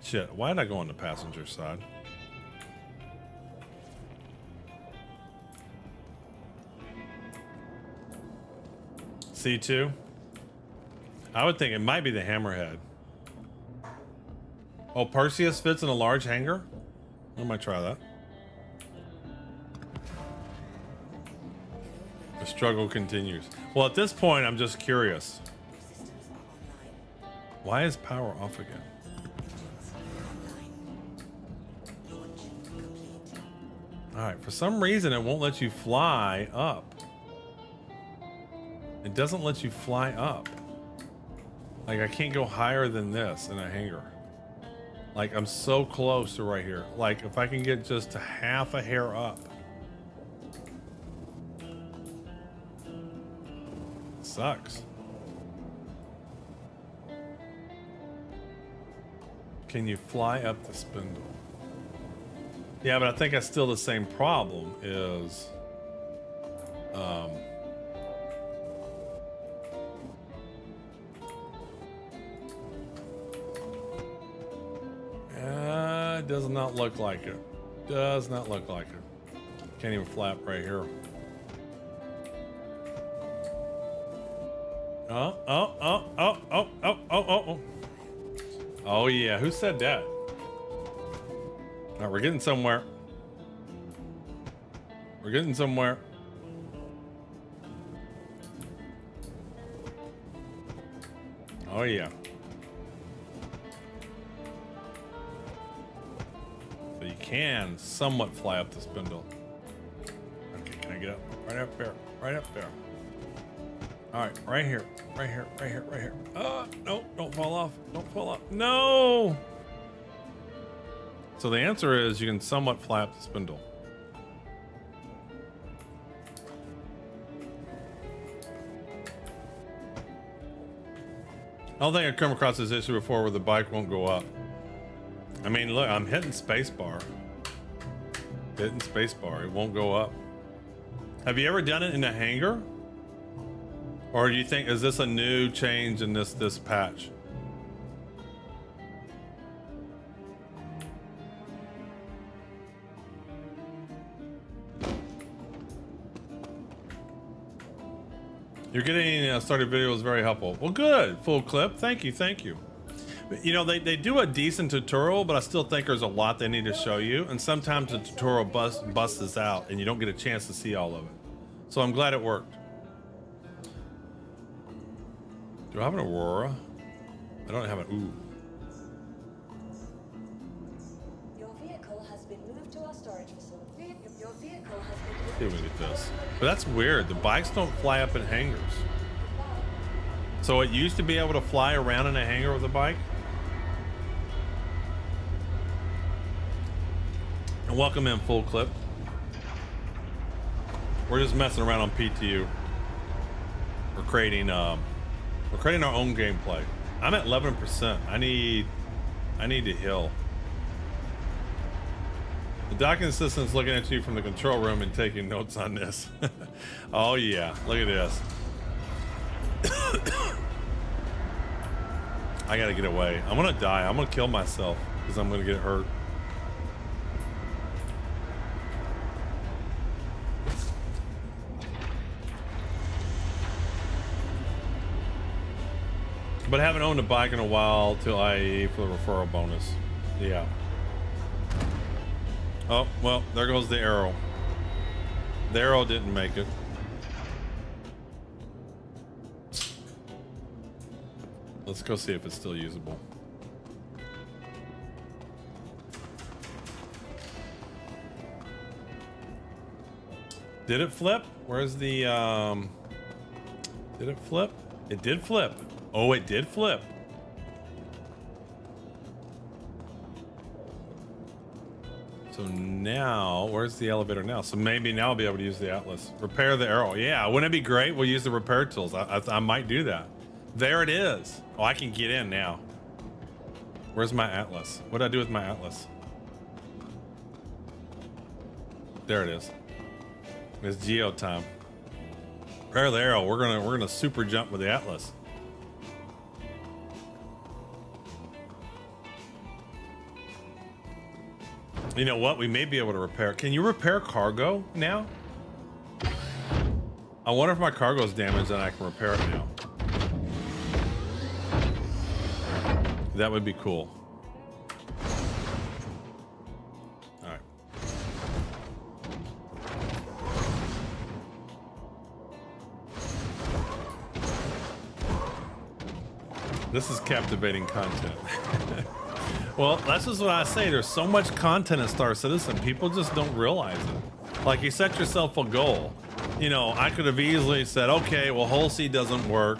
Shit, why did I go on the passenger side? C2? I would think it might be the Hammerhead. Oh, Perseus fits in a large hangar? I might try that. The struggle continues. Well, at this point, I'm just curious. Why is power off again? All right, for some reason, it won't let you fly up. It doesn't let you fly up. Like, I can't go higher than this in a hangar. Like, I'm so close to right here. Like, if I can get just a half a hair up. Sucks. Can you fly up the spindle? Yeah, but I think that's still the same problem is it does not look like it. Does not look like it. Can't even flap right here. Oh. Oh yeah, who said that? All right, we're getting somewhere. We're getting somewhere. Oh yeah. So you can somewhat fly up the spindle. Okay, can I get up? Right up there. Right up there. All right, right here. Right here. Right here. Right here. No, don't fall off. Don't fall off. No! So the answer is you can somewhat fly up the spindle. I don't think I've come across this issue before where the bike won't go up. I mean, look, I'm hitting spacebar. Hitting spacebar, it won't go up. Have you ever done it in a hangar? Or do you think, is this a new change in this patch? You're getting started video is very helpful. Well, good. Full clip. Thank you. Thank you. You know, they do a decent tutorial, but I still think there's a lot they need to show you. And sometimes the tutorial busts this out and you don't get a chance to see all of it. So I'm glad it worked. Do I have an Aurora? I don't have an. Ooh. Your vehicle has been moved to our storage facility. Your vehicle has been moved. See if we can get this. But that's weird. The bikes don't fly up in hangars. So it used to be able to fly around in a hangar with a bike. And welcome in, Full Clip. We're just messing around on PTU. We're creating our own gameplay. I'm at 11%. I need to heal. The docking assistant's looking at you from the control room and taking notes on this. Oh yeah, look at this. I gotta get away. I'm gonna die. I'm gonna kill myself because I'm gonna get hurt. But I haven't owned a bike in a while till IAE for the referral bonus. Yeah. Oh, well, there goes the arrow. The arrow didn't make it. Let's go see if it's still usable. Did it flip? Where's the, did it flip? It did flip. Oh, it did flip. So now, where's the elevator now? So maybe now I'll be able to use the Atlas. Repair the arrow. Yeah, wouldn't it be great? We'll use the repair tools. I might do that. There it is. Oh, I can get in now. Where's my Atlas? What did I do with my Atlas? There it is. It's Geo time. Repair the arrow. We're gonna super jump with the Atlas. You know what? We may be able to repair. Can you repair cargo now? I wonder if my cargo is damaged and I can repair it now. That would be cool. All right. This is captivating content. Well, that's just what I say. There's so much content in Star Citizen. People just don't realize it. Like, you set yourself a goal. You know, I could have easily said, okay, well, Hull C doesn't work.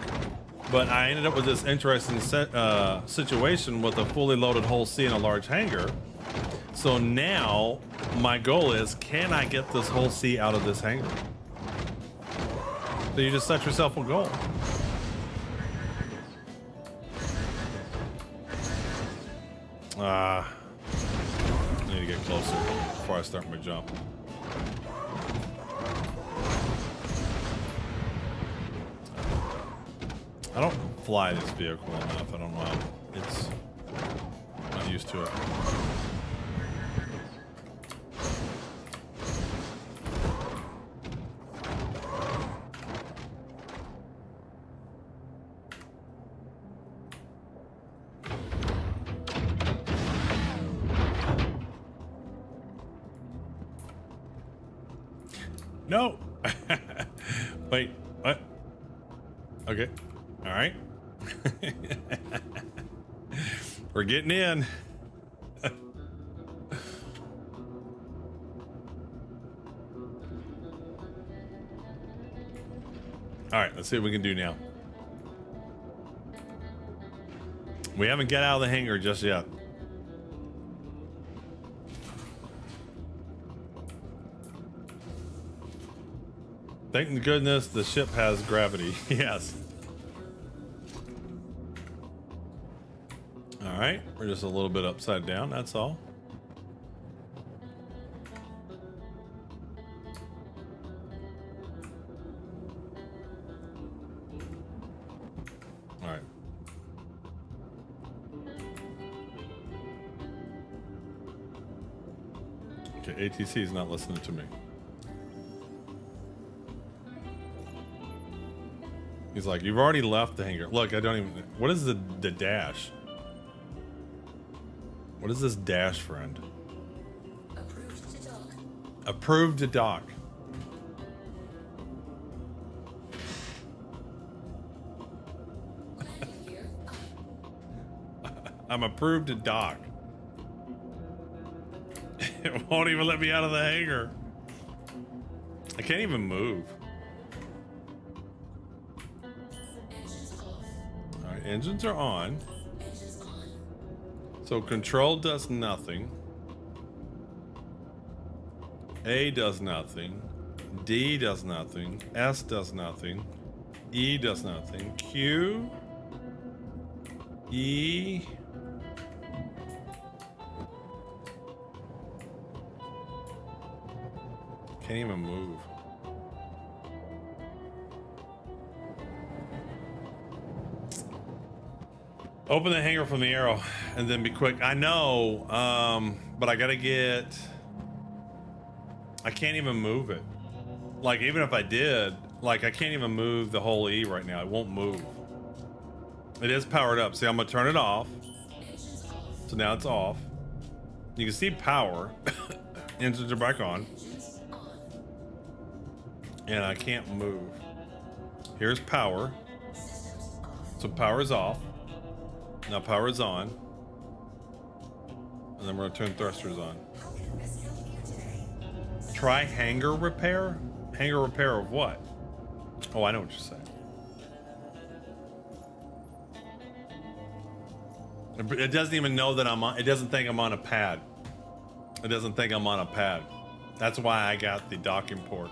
But I ended up with this interesting situation with a fully loaded Hull C in a large hangar. So now my goal is, can I get this Hull C out of this hangar? So you just set yourself a goal. I need to get closer before I start my jump. I don't fly this vehicle enough. I don't know. It's not used to it. No. Wait, what? Okay. All right. We're getting in. All right, let's see what we can do now. We haven't got out of the hangar just yet. Thank goodness the ship has gravity. Yes. All right, we're just a little bit upside down, that's all. All right. Okay, ATC is not listening to me. He's like, you've already left the hangar. Look, I don't even... What is the dash? What is this dash, friend? Approved to dock. Approved to dock. I'm approved to dock. It won't even let me out of the hangar. I can't even move. All right, engines are on. So control does nothing. A does nothing. D does nothing. S does nothing. E does nothing. Q. E. Can't even move. Open the hangar from the arrow and then be quick. I know, but I gotta get... I can't even move it. Like, even if I did, like, I can't even move the whole E right now. It won't move. It is powered up. See, I'm gonna turn it off. So now it's off. You can see power. Engines are back on. And I can't move. Here's power. So power is off. Now power is on. And then we're gonna turn thrusters on. Try hangar repair? Hangar repair of what? Oh, I know what you're saying. It doesn't even know that I'm on, it doesn't think I'm on a pad. It doesn't think I'm on a pad. That's why I got the docking port.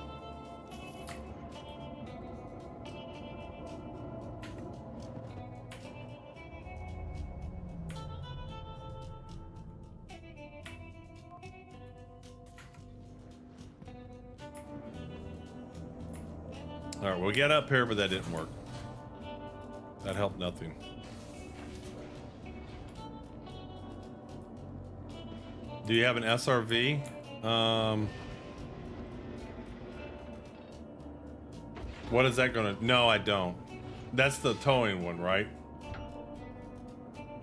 All right, we'll get up here, but that didn't work. That helped nothing. Do you have an SRV? What is that gonna? No, I don't. That's the towing one, right?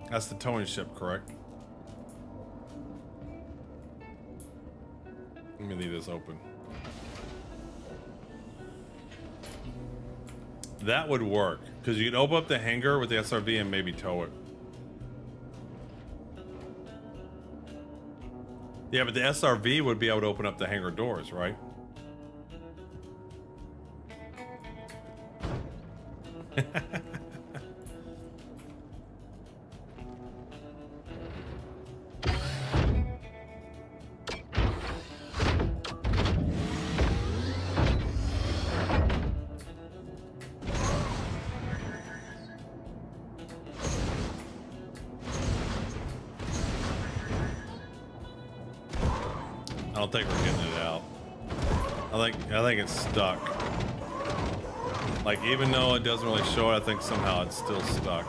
That's the towing ship, correct? Let me leave this open. That would work, because you can open up the hangar with the SRV and maybe tow it. Yeah, but the SRV would be able to open up the hangar doors, right? I don't think we're getting it out. I think it's stuck. Like, even though it doesn't really show it, I think somehow it's still stuck.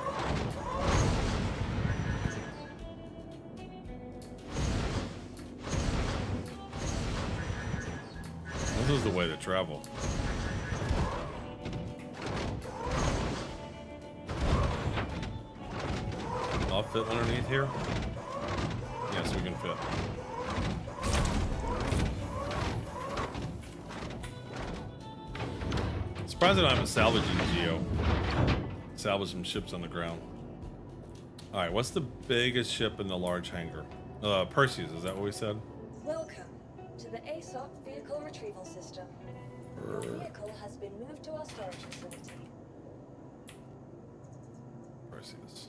This is the way to travel. I'll fit underneath here. Yes, we can fit. Surprised that I'm salvaging Geo. Salvage some ships on the ground. All right, what's the biggest ship in the large hangar? Perseus, is that what we said? Welcome to the ASOP Vehicle Retrieval System. Your vehicle has been moved to our storage facility. Perseus.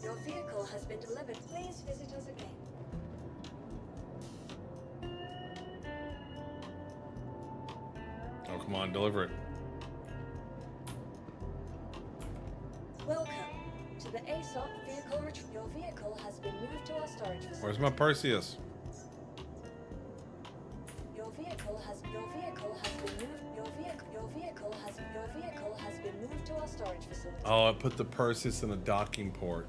Your vehicle has been delivered. Please visit us again. Oh, come on, deliver it. Welcome to the ASOP Vehicle Retrieval. Your vehicle has been moved to our storage facility. Where's my Perseus? Your vehicle has been moved. Your vehicle has been moved to our storage facility. Oh, I put the Perseus in a docking port.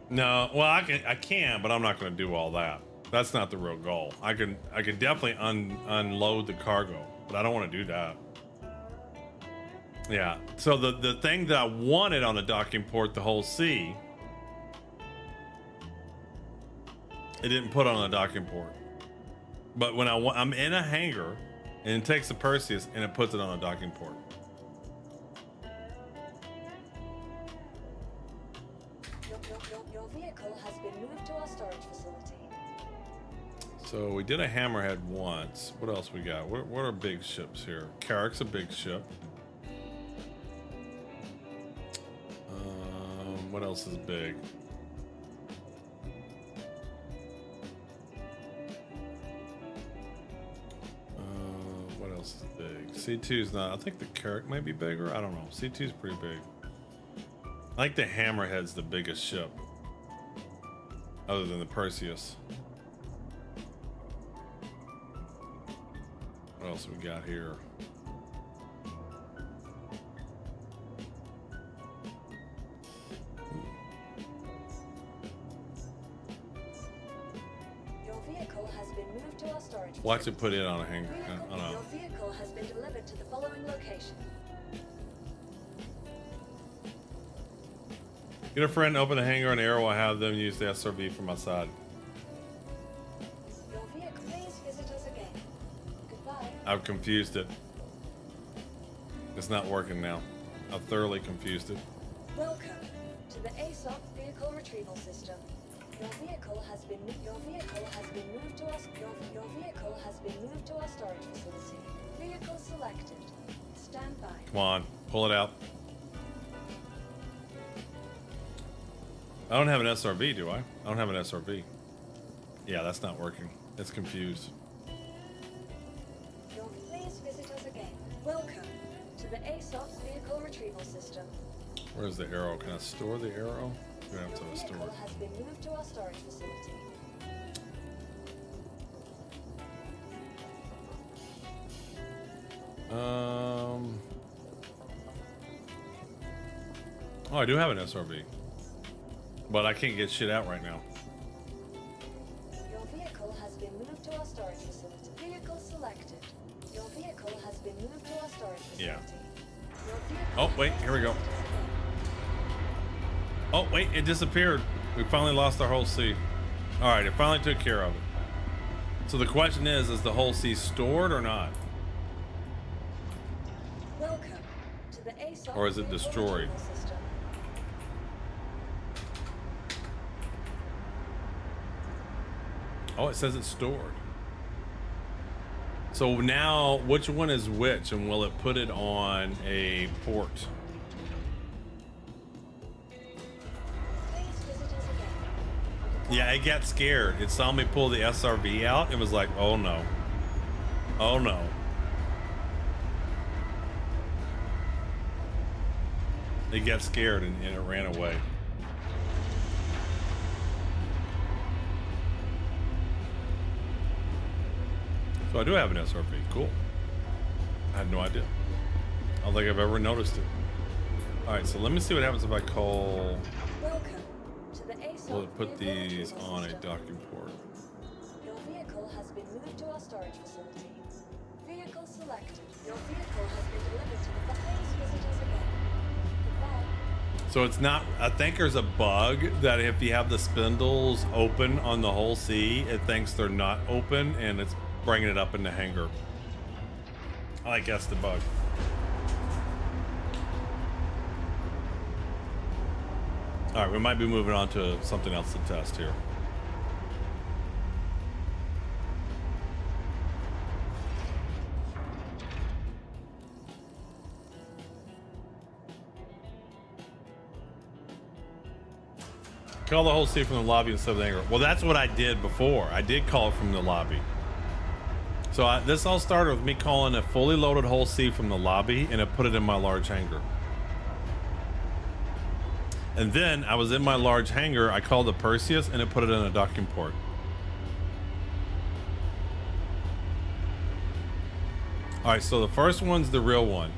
No, well, I can, but I'm not going to do all that. That's not the real goal. I can definitely unload the cargo, but I don't want to do that. Yeah. So the thing that I wanted on the docking port, the whole sea, it didn't put on the docking port. But when I'm in a hangar and it takes the Perseus and it puts it on a docking port. Your vehicle has been moved to our storage facility. So we did a hammerhead once. What else we got? What are big ships here? Carrick's a big ship. What else is big? What else is big? C2's not. I think the Carrick might be bigger. I don't know. C2's pretty big. I think the hammerhead's the biggest ship, other than the Perseus. What else we got here? Your vehicle has been moved to our storage facility. Watch it put it on a hanger. Your vehicle has been delivered to the following location. Get a friend, open the hangar and arrow. I have them use the SRV from my side. Your vehicle, please visit us again. Goodbye. I've confused it. It's not working now. I've thoroughly confused it. Welcome to the ASOP vehicle retrieval system. Your vehicle has been moved to us. Your vehicle has been moved to our storage facility. Vehicle selected. Stand by. Come on, pull it out. I don't have an SRV, do I? I don't have an SRV. Yeah, that's not working. It's confused. Please visit us again. Welcome to the ASOP's vehicle retrieval system. Where's the arrow? Can I store the arrow? I'm gonna have to store Vehicle it. has been moved to our storage facility. Oh, I do have an SRV, but I can't get shit out right now. Your vehicle has been moved to our storage facility. Vehicle selected. Your vehicle has been moved to our storage facility. Yeah. Your vehicle Oh, wait, here we go. Oh, wait, it disappeared. We finally lost our whole sea. All right, it finally took care of it. So the question is the whole sea stored or not? Welcome to the ASOP Or is it vehicle destroyed? retrieval system. Oh, it says it's stored. So now, which one is which, and will it put it on a port? Please visit us again. Yeah, it got scared. It saw me pull the SRV out and was like, oh no. Oh no. It got scared and it ran away. So I do have an SRV. Cool. I had no idea. I don't think I've ever noticed it. All right, so let me see what happens if I call. Welcome to the ASOP Will it put vehicle these retrieval on a system. docking port? Your vehicle has been moved to our storage facility. Vehicle selected. Your vehicle has been delivered to the please visit us again. Goodbye. So it's not. I think there's a bug that if you have the spindles open on the whole sea, it thinks they're not open and it's bringing it up in the hangar. I guess the bug. All right, we might be moving on to something else to test here. Call the whole sea from the lobby instead of the hangar. Well, that's what I did before. I did call it from the lobby. So this all started with me calling a fully loaded whole sea from the lobby, and it put it in my large hangar. And then I was in my large hangar. I called the Perseus, and it put it in a docking port. All right, so the first one's the real one.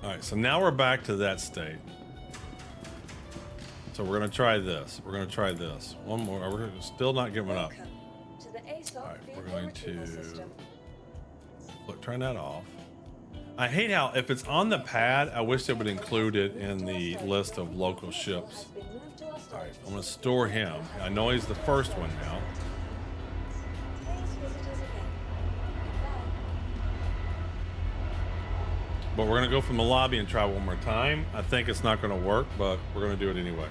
All right, so now we're back to that state. So we're gonna try this. We're gonna try this. One more. We're still not giving up. Welcome to the ASOP All right, we're vehicle going retrieval to system. look. Turn that off. I hate how if it's on the pad, I wish they would include it in the list of local ships. All right, I'm gonna store him. I know he's the first one now. But we're gonna go from the lobby and try one more time. I think it's not gonna work, but we're gonna do it anyway.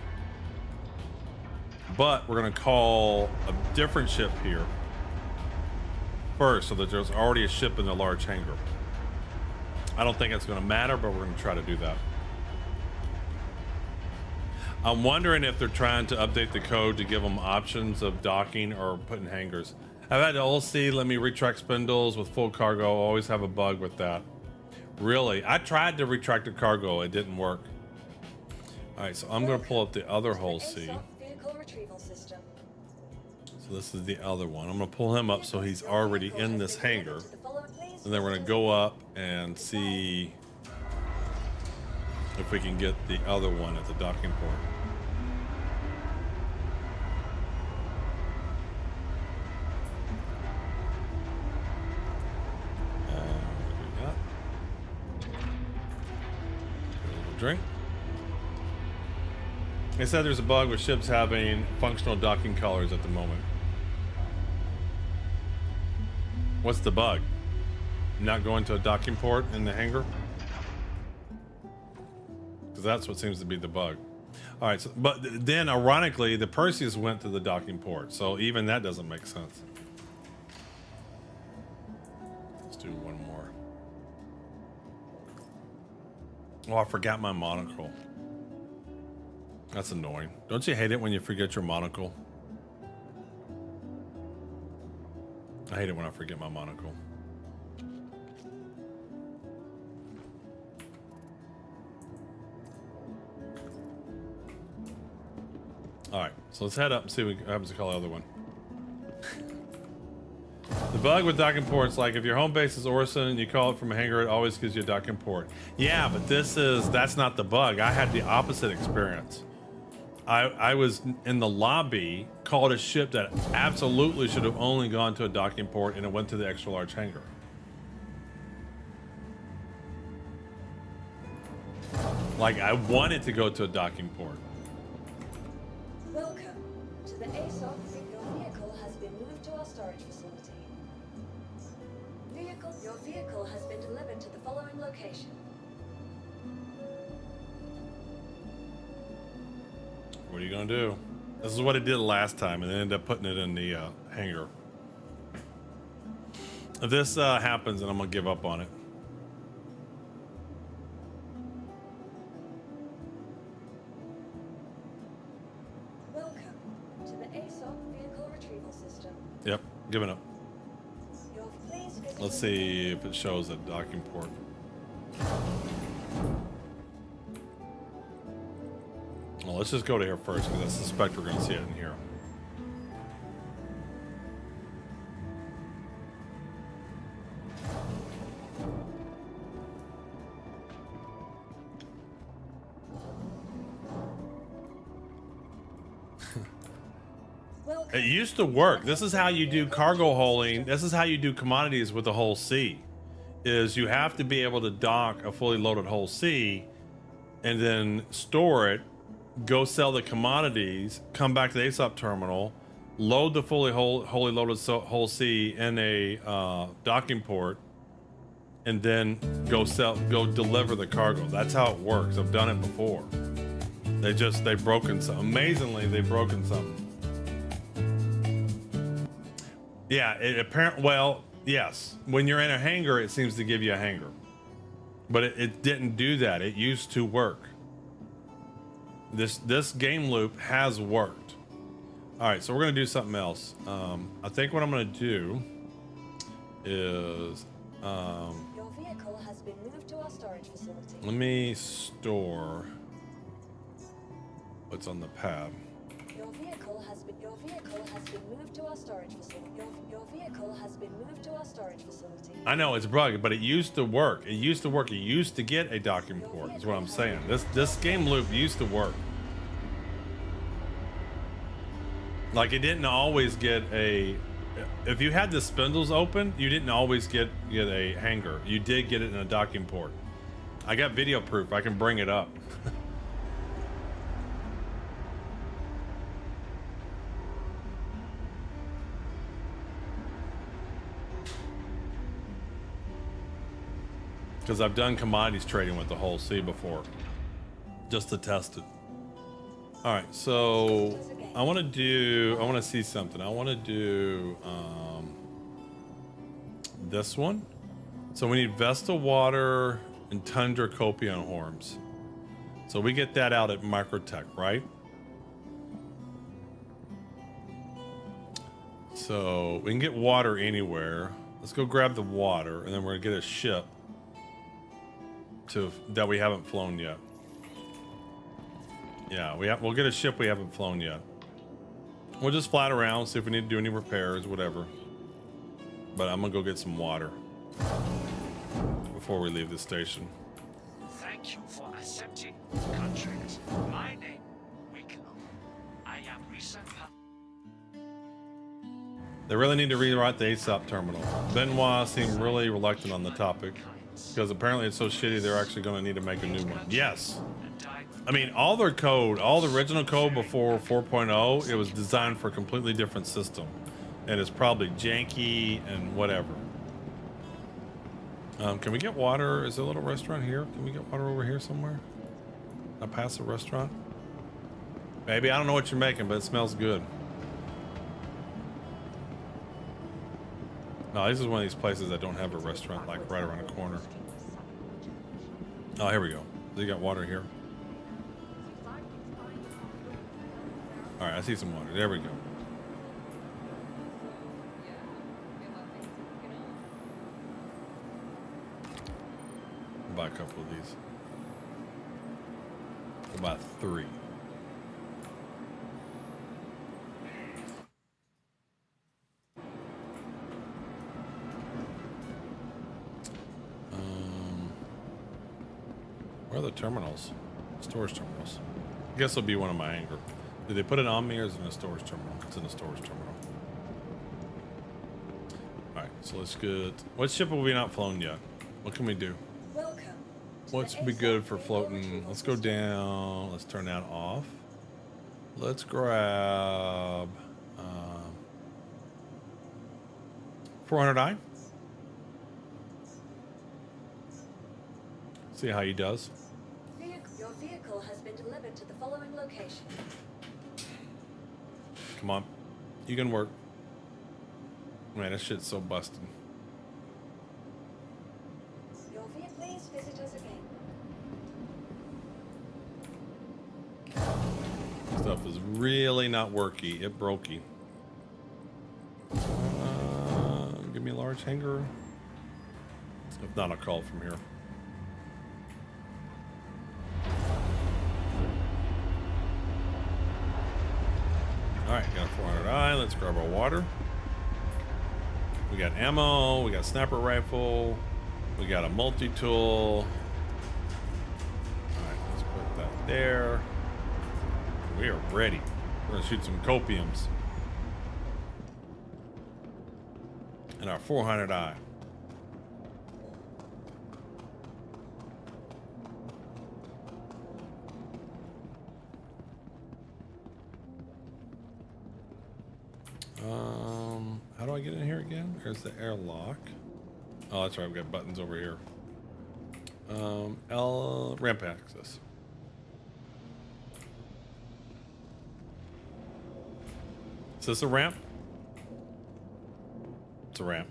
But we're gonna call a different ship here first, so that there's already a ship in the large hangar. I don't think it's gonna matter, but we're gonna try to do that. I'm wondering if they're trying to update the code to give them options of docking or putting hangars. I've had the old C let me retract spindles with full cargo. Always have a bug with that. Really, I tried to retract the cargo, it didn't work. All right, so I'm gonna pull up the other whole C. So this is the other one. I'm gonna pull him up so he's already in this hangar. And then we're gonna go up and see if we can get the other one at the docking port. Drink. They said there's a bug with ships having functional docking collars at the moment. What's the bug? Not going to a docking port in the hangar? Because that's what seems to be the bug. All right, so, but then ironically, the Perseus went to the docking port, so even that doesn't make sense. Let's do one more. Oh, I forgot my monocle. That's annoying. Don't you hate it when you forget your monocle? I hate it when I forget my monocle. All right, so let's head up and see what happens to call the other one. The bug with docking ports, like if your home base is Orson and you call it from a hangar, it always gives you a docking port. Yeah, but that's not the bug. I had the opposite experience. I was in the lobby, called a ship that absolutely should have only gone to a docking port, and it went to the extra large hangar. Like I wanted to go to a docking port. Welcome to the ASOC. Your vehicle has been moved to our storage facility. Your vehicle has been delivered to the following location. What are you gonna do? This is what it did last time, and they ended up putting it in the hangar. If this happens, then I'm gonna give up on it. Welcome to the ASOC vehicle retrieval system. Yep, giving up. Please visit Let's see if it shows a docking port. Well, let's just go to here first because I suspect we're going to see it in here. It used to work. This is how you do cargo hauling. This is how you do commodities with the whole C. Is you have to be able to dock a fully loaded whole C and then store it, go sell the commodities, come back to the ASOP terminal, load the fully loaded whole C in a docking port, and then go deliver the cargo. That's how it works. I've done it before. They've broken some. Amazingly, they've broken something. Yeah, well, yes. When you're in a hangar, it seems to give you a hangar. But it didn't do that. It used to work. This game loop has worked. All right, so we're gonna do something else. I think what I'm gonna do is your vehicle has been moved to our storage facility. let me store what's on the pad. Your vehicle has been moved to our storage facility. Your vehicle has been moved to our storage facility. I know it's bugged, but it used to work. It used to work. You used to get a docking port, is what I'm saying. This game loop used to work. Like it didn't always get a if you had the spindles open, you didn't always get a hanger. You did get it in a docking port. I got video proof. I can bring it up. Because I've done commodities trading with the whole sea before, just to test it. All right, so I want to see something. I want to do this one. So we need Vesta water and Tundra Copion horns. So we get that out at Microtech, right? So we can get water anywhere. Let's go grab the water, and then we're gonna get a ship that we haven't flown yet. Yeah, we'll get a ship we haven't flown yet. We'll just fly around, see if we need to do any repairs, whatever. But I'm gonna go get some water before we leave the station. Thank you for accepting the contract. My name, Wicklow. I am recent. They really need to rewrite the ASOP terminal. Benoit seemed really reluctant on the topic because apparently it's so shitty they're actually going to need to make a new one. Yes. I mean, all their code, all the original code before 4.0, it was designed for a completely different system. And it's probably janky and whatever. Can we get water? Is there a little restaurant here? Can we get water over here somewhere? I pass a restaurant? Maybe. I don't know what you're making, but it smells good. No, this is one of these places that don't have a restaurant like right around the corner. Oh, here we go. So you got water here. All right, I see some water. There we go. I'll buy a couple of these. I'll buy 3. Where are the terminals? Storage terminals. I guess it'll be one of my anger. Did they put it on me or is it in a storage terminal? It's in a storage terminal. Alright, so let's get... What ship have we not flown yet? What can we do? What's be good for floating? Let's go down. Let's turn that off. Let's grab... 400i. See how he does. Your vehicle has been delivered to the following location. Come on. You can work. Man, this shit's so busted. Please visit us again. Stuff is really not worky. It brokey. Give me a large hanger. If not, I'll call from here. Alright, got a 400i. Let's grab our water. We got ammo. We got sniper rifle. We got a multi-tool. Alright, let's put that there. We are ready. We're gonna shoot some copiums. And our 400i. How do I get in here again? There's the airlock. Oh, that's right. We got buttons over here. Ramp access. Is this a ramp? It's a ramp.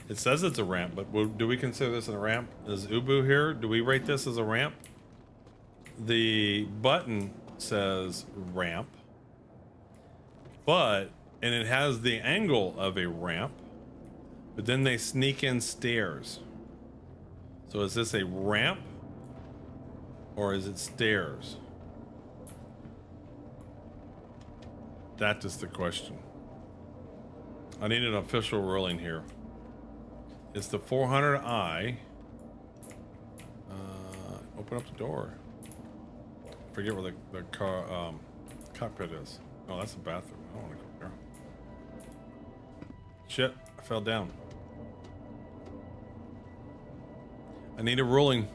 It says it's a ramp, but do we consider this a ramp? Is Ubu here? Do we rate this as a ramp? The button says ramp, and it has the angle of a ramp, but then they sneak in stairs. So is this a ramp or is it stairs? That is the question. I need an official ruling here. It's the 400i. Open up the door. Forget where the car cockpit is. Oh, that's the bathroom. I don't want to go there. Shit, I fell down. I need a ruling.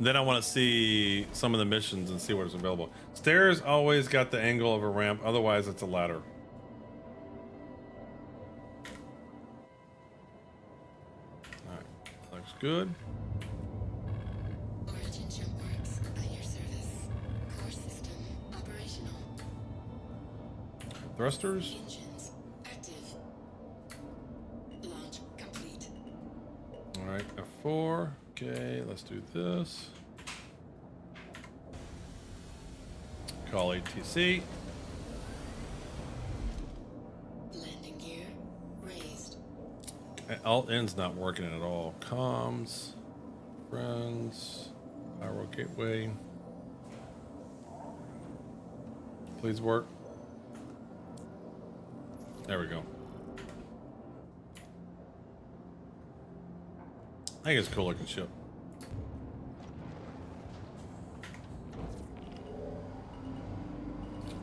Then I want to see some of the missions and see what is available. Stairs always got the angle of a ramp, otherwise it's a ladder. Alright, looks good. Origin jump works at your service. Core system operational. Thrusters. Engines active. Launch complete. Alright, F4. Okay, let's do this. Call ATC. Landing gear raised. Alt N's not working at all. Comms, friends, Pyro Gateway. Please work. There we go. I think it's a cool looking ship.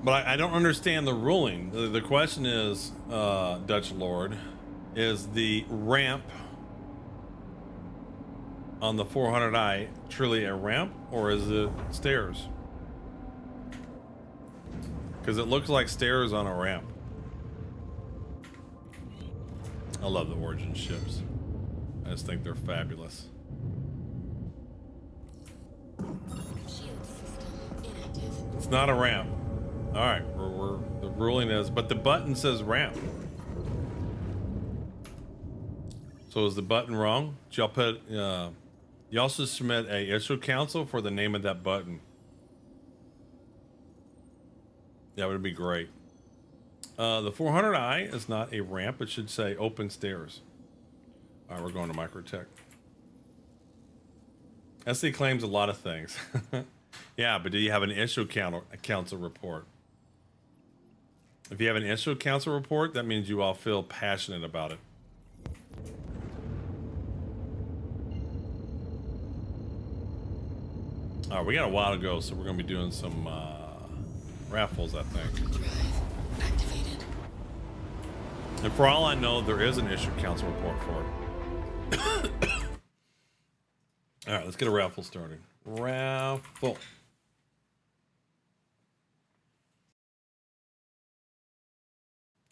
But I don't understand the ruling. The question is, Dutch Lord, is the ramp on the 400i truly a ramp or is it stairs? Because it looks like stairs on a ramp. I love the Origin ships. I just think they're fabulous. Shield system inactive. It's not a ramp. All right, the ruling is, but the button says ramp. So is the button wrong? Did y'all put? You also submit a issue council for the name of that button. That would be great. The 400i is not a ramp. It should say open stairs. All right, we're going to Microtech. SC claims a lot of things. Yeah, but do you have an issue council report? If you have an issue council report, that means you all feel passionate about it. All right, we got a while to go, so we're going to be doing some raffles, I think. Drive activated. And for all I know, there is an issue council report for it. All right, let's get a raffle started. Raffle.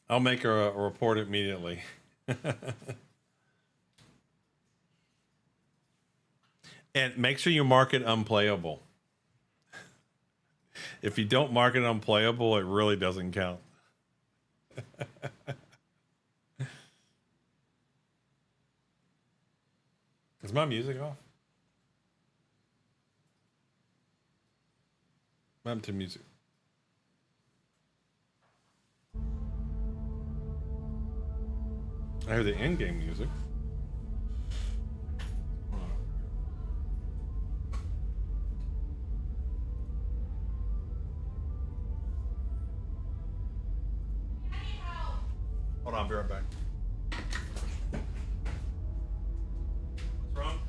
I'll make a report immediately. And make sure you mark it unplayable. If you don't mark it unplayable, it really doesn't count. Is my music off? What happened to music? I hear the in-game music. Hold on, I'll be right back. What's wrong?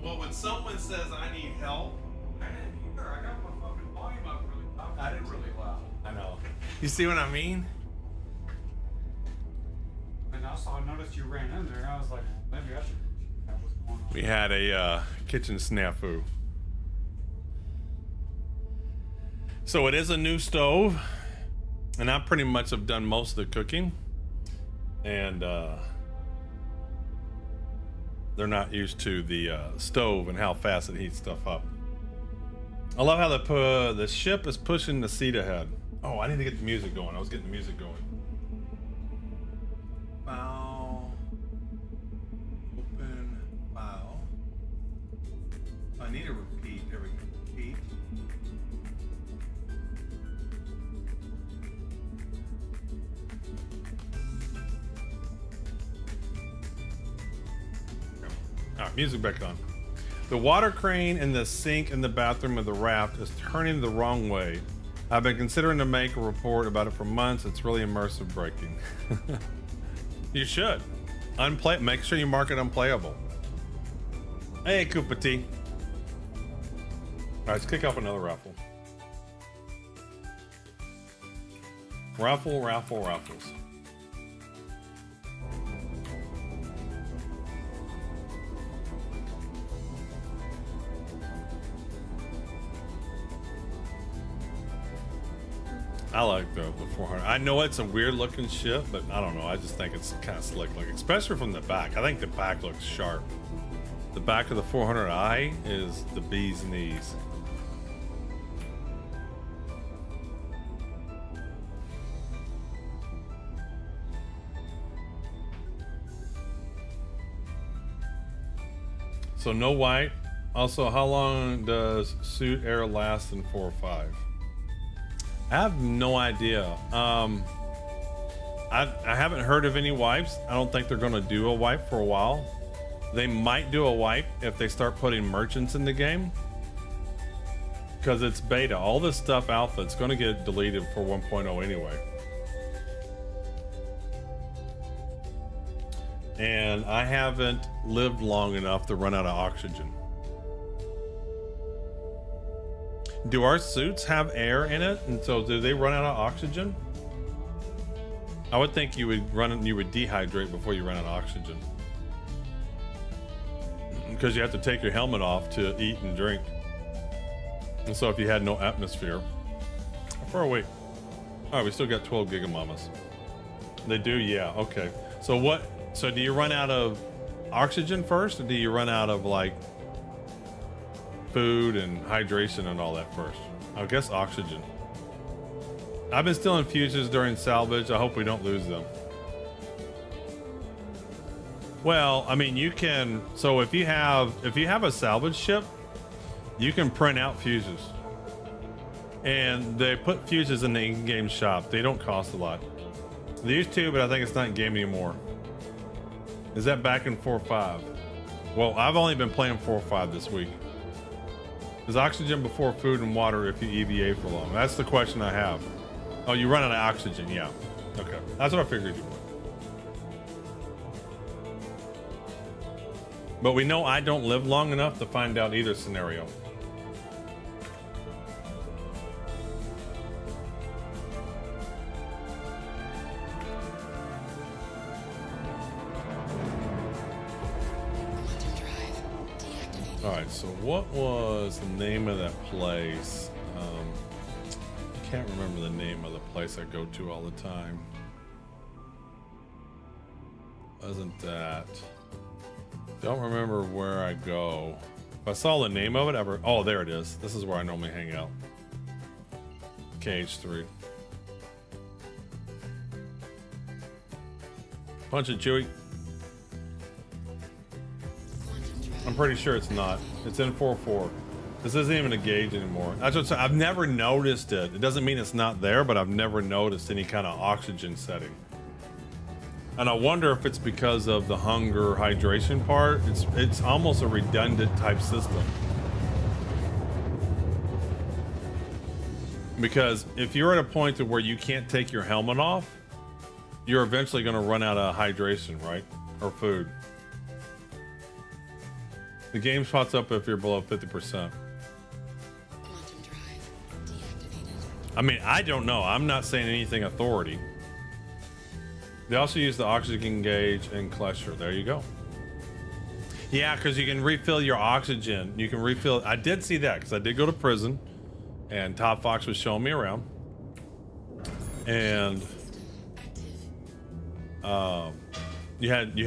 Well, when someone says I need help, I didn't either. I got my fucking volume up really loud. I did really loud. I know. You see what I mean? And also, I noticed you ran in there. I was like, maybe I should have what's going on. We had a kitchen snafu. So it is a new stove, and I pretty much have done most of the cooking, and they're not used to the stove and how fast it heats stuff up. I love how the ship is pushing the seat ahead. Oh, I need to get the music going. I was getting the music going. File. Open file. I need to repeat. There we go. Repeat. All right, music back on. The water crane in the sink in the bathroom of the raft is turning the wrong way. I've been considering to make a report about it for months. It's really immersive breaking. You should. Make sure you mark it unplayable. Hey, Koopa T. All right, let's kick off another raffle. Raffles. I like the 400. I know it's a weird looking ship, but I don't know. I just think it's kind of slick looking, especially from the back. I think the back looks sharp. The back of the 400i is the bee's knees. So no white. Also, how long does suit air last in 4 or 5? I have no idea. I haven't heard of any wipes. I don't think they're going to do a wipe for a while. They might do a wipe if they start putting merchants in the game, because it's beta. All this stuff alpha, it's going to get deleted for 1.0 anyway. And I haven't lived long enough to run out of oxygen. Do our suits have air in it? And so do they run out of oxygen? I would think you would dehydrate before you run out of oxygen. Because you have to take your helmet off to eat and drink. And so if you had no atmosphere. How far away? All right, we still got 12 gigamamas. They do, yeah, okay. So do you run out of oxygen first, or do you run out of like food and hydration and all that first? I guess oxygen. I've been stealing fuses during salvage. I hope we don't lose them. Well, I mean, you can. So if you have a salvage ship, you can print out fuses, and they put fuses in the in-game shop. They don't cost a lot. They used to, but I think it's not in game anymore. Is that back in 4.5? Well, I've only been playing 4.5 this week. Is oxygen before food and water if you EVA for long? That's the question I have. Oh, you run out of oxygen, yeah. Okay, that's what I figured you would. But we know I don't live long enough to find out either scenario. Alright, so what was the name of that place? I can't remember the name of the place I go to all the time. Wasn't that... Don't remember where I go. If I saw the name of it, oh, there it is. This is where I normally hang out. KH3. Punch it, Chewie. I'm pretty sure it's not. It's in 4.4. This isn't even a gauge anymore. I've never noticed it. It doesn't mean it's not there, but I've never noticed any kind of oxygen setting. And I wonder if it's because of the hunger hydration part. It's almost a redundant type system. Because if you're at a point to where you can't take your helmet off, you're eventually going to run out of hydration, right? Or food. The game spots up if you're below 50%. I mean, I don't know. I'm not saying anything authority. They also use the oxygen gauge and cluster. There you go. Yeah, because you can refill your oxygen. You can refill. I did see that because I did go to prison and Top Fox was showing me around, and they had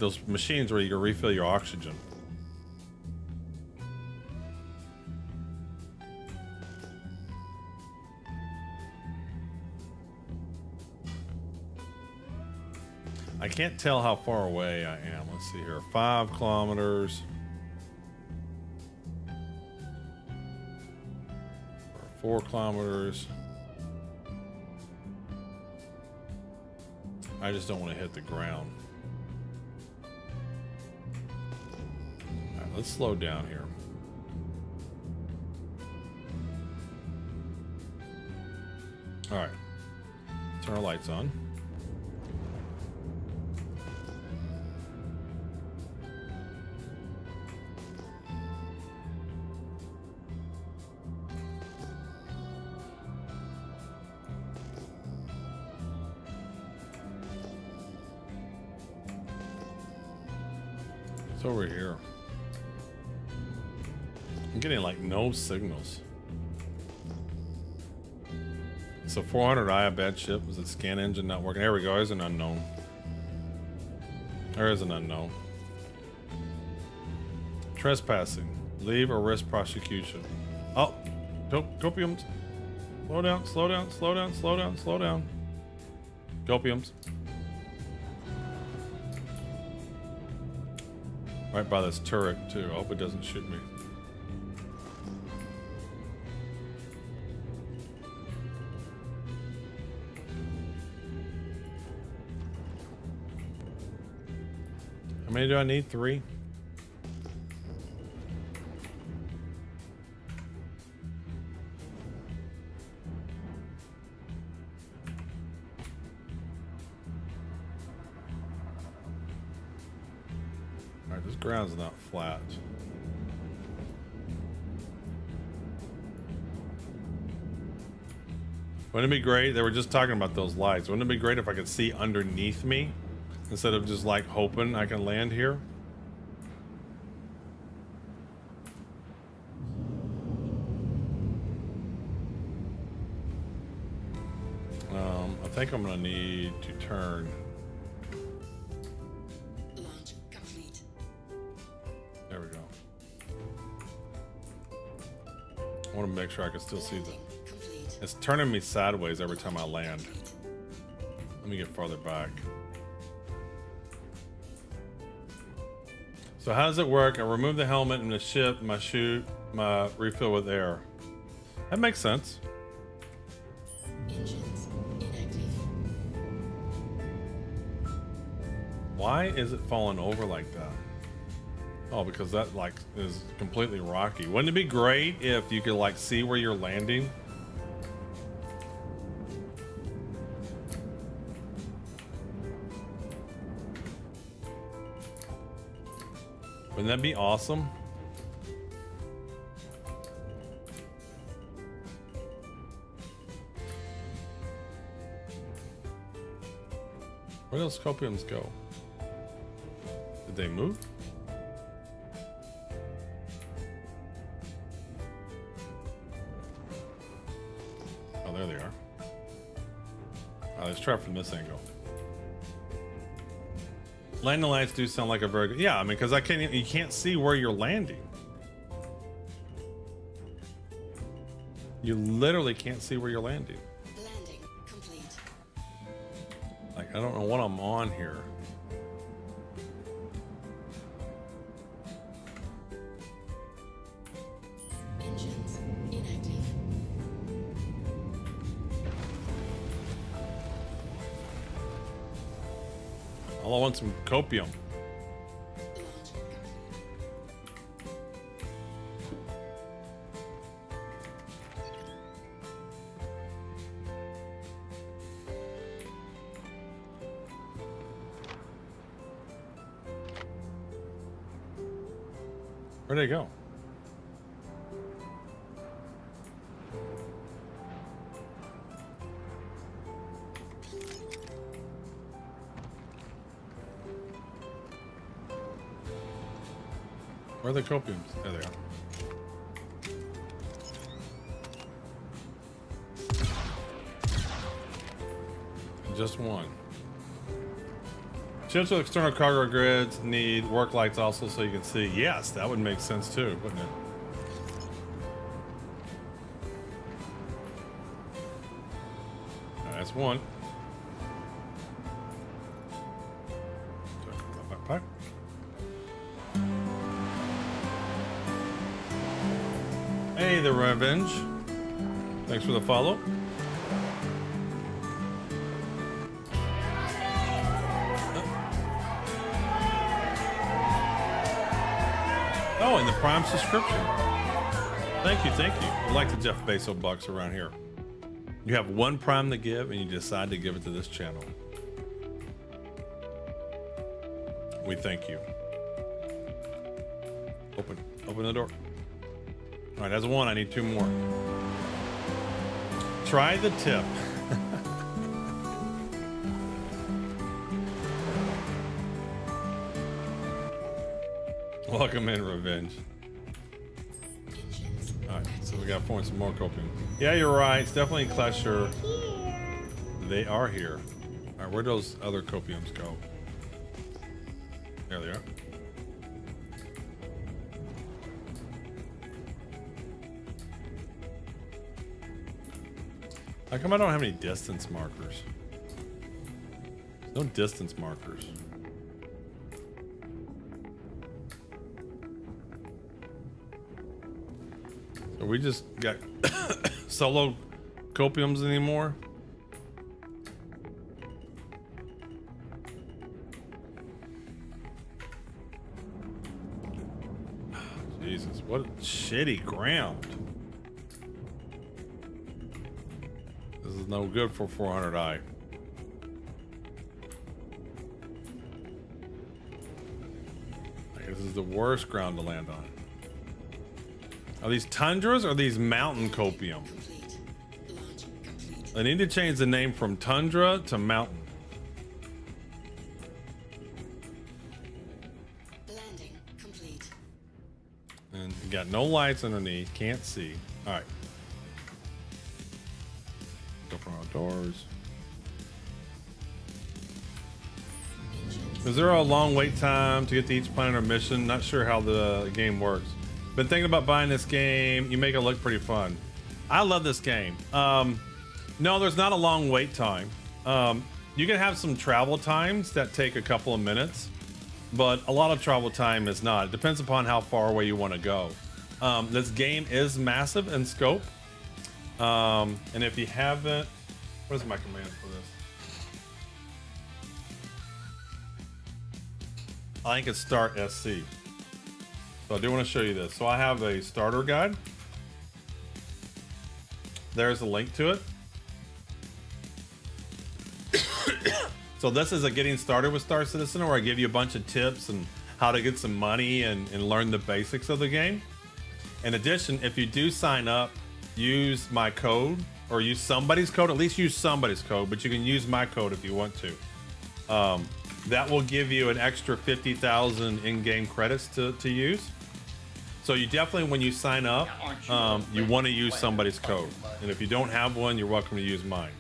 those machines where you could refill your oxygen. I can't tell how far away I am. Let's see here. 5 kilometers. 4 kilometers. I just don't want to hit the ground. All right, let's slow down here. All right. Turn our lights on. It's over here. I'm getting like no signals. So 400 I bad ship. Was it scan engine not working? There we go. There's an unknown. There is an unknown. Trespassing. Leave or risk prosecution. Oh, copiums. Slow down, slow down, slow down, slow down, slow down. Copiums. Right by this turret too. I hope it doesn't shoot me. How many do I need? 3? Alright, this ground's not flat. Wouldn't it be great? They were just talking about those lights. Wouldn't it be great if I could see underneath me instead of just like hoping I can land here? I think I'm gonna need to turn. Launch complete. There we go. I want to make sure I can still see the. It's turning me sideways every time I land. Let me get farther back. So how does it work? I remove the helmet and the ship, my chute, my refill with air. That makes sense. Engines inactive. Why is it falling over like that? Oh, because that like is completely rocky. Wouldn't it be great if you could like see where you're landing? Wouldn't that be awesome? Where those copiums go? Did they move? Oh, there they are. Let's try from this angle. Landing lights do sound like a very good. Yeah, I mean, because you can't see where you're landing. You literally can't see where you're landing. Landing complete. Like, I don't know what I'm on here. Engines inactive. All I want some copium. Where'd they go? Where are the copiums? There they are. just one. Ships with external cargo grids need work lights also so you can see. Yes, that would make sense too, wouldn't it? That's one. Backpack. Hey, the Revenge. Thanks for the follow. Oh, and the Prime subscription. Thank you, thank you. We like the Jeff Bezos bucks around here. You have one Prime to give, and you decide to give it to this channel. We thank you. Open the door. All right, that's one. I need two more. Try the tip. Welcome in, Revenge. Alright, so we gotta point some more copium. Yeah, you're right. It's definitely Klesher. They are here. Alright, where'd those other copiums go? There they are. How come I don't have any distance markers? No distance markers. So we just got solo copiums anymore? Jesus, what shitty ground. This is no good for 400i. This is the worst ground to land on. Are these tundras or these mountain copium? I need to change the name from tundra to mountain. Landing complete. And you got no lights underneath, can't see. All right. Go from outdoors. Is there a long wait time to get to each planet or mission? Not sure how the game works. Been thinking about buying this game. You make it look pretty fun. I love this game. No, there's not a long wait time. You can have some travel times that take a couple of minutes, but a lot of travel time is not. It depends upon how far away you want to go. This game is massive in scope. And if you haven't, what is my command for this? I think it's start SC. So I do want to show you this. So I have a starter guide. There's a link to it. So this is a getting started with Star Citizen, where I give you a bunch of tips and how to get some money and learn the basics of the game. In addition, if you do sign up, use my code or use somebody's code. At least use somebody's code, but you can use my code if you want to. That will give you an extra 50,000 in-game credits to use. So you definitely, when you sign up, you want to use somebody's code. And if you don't have one, you're welcome to use mine.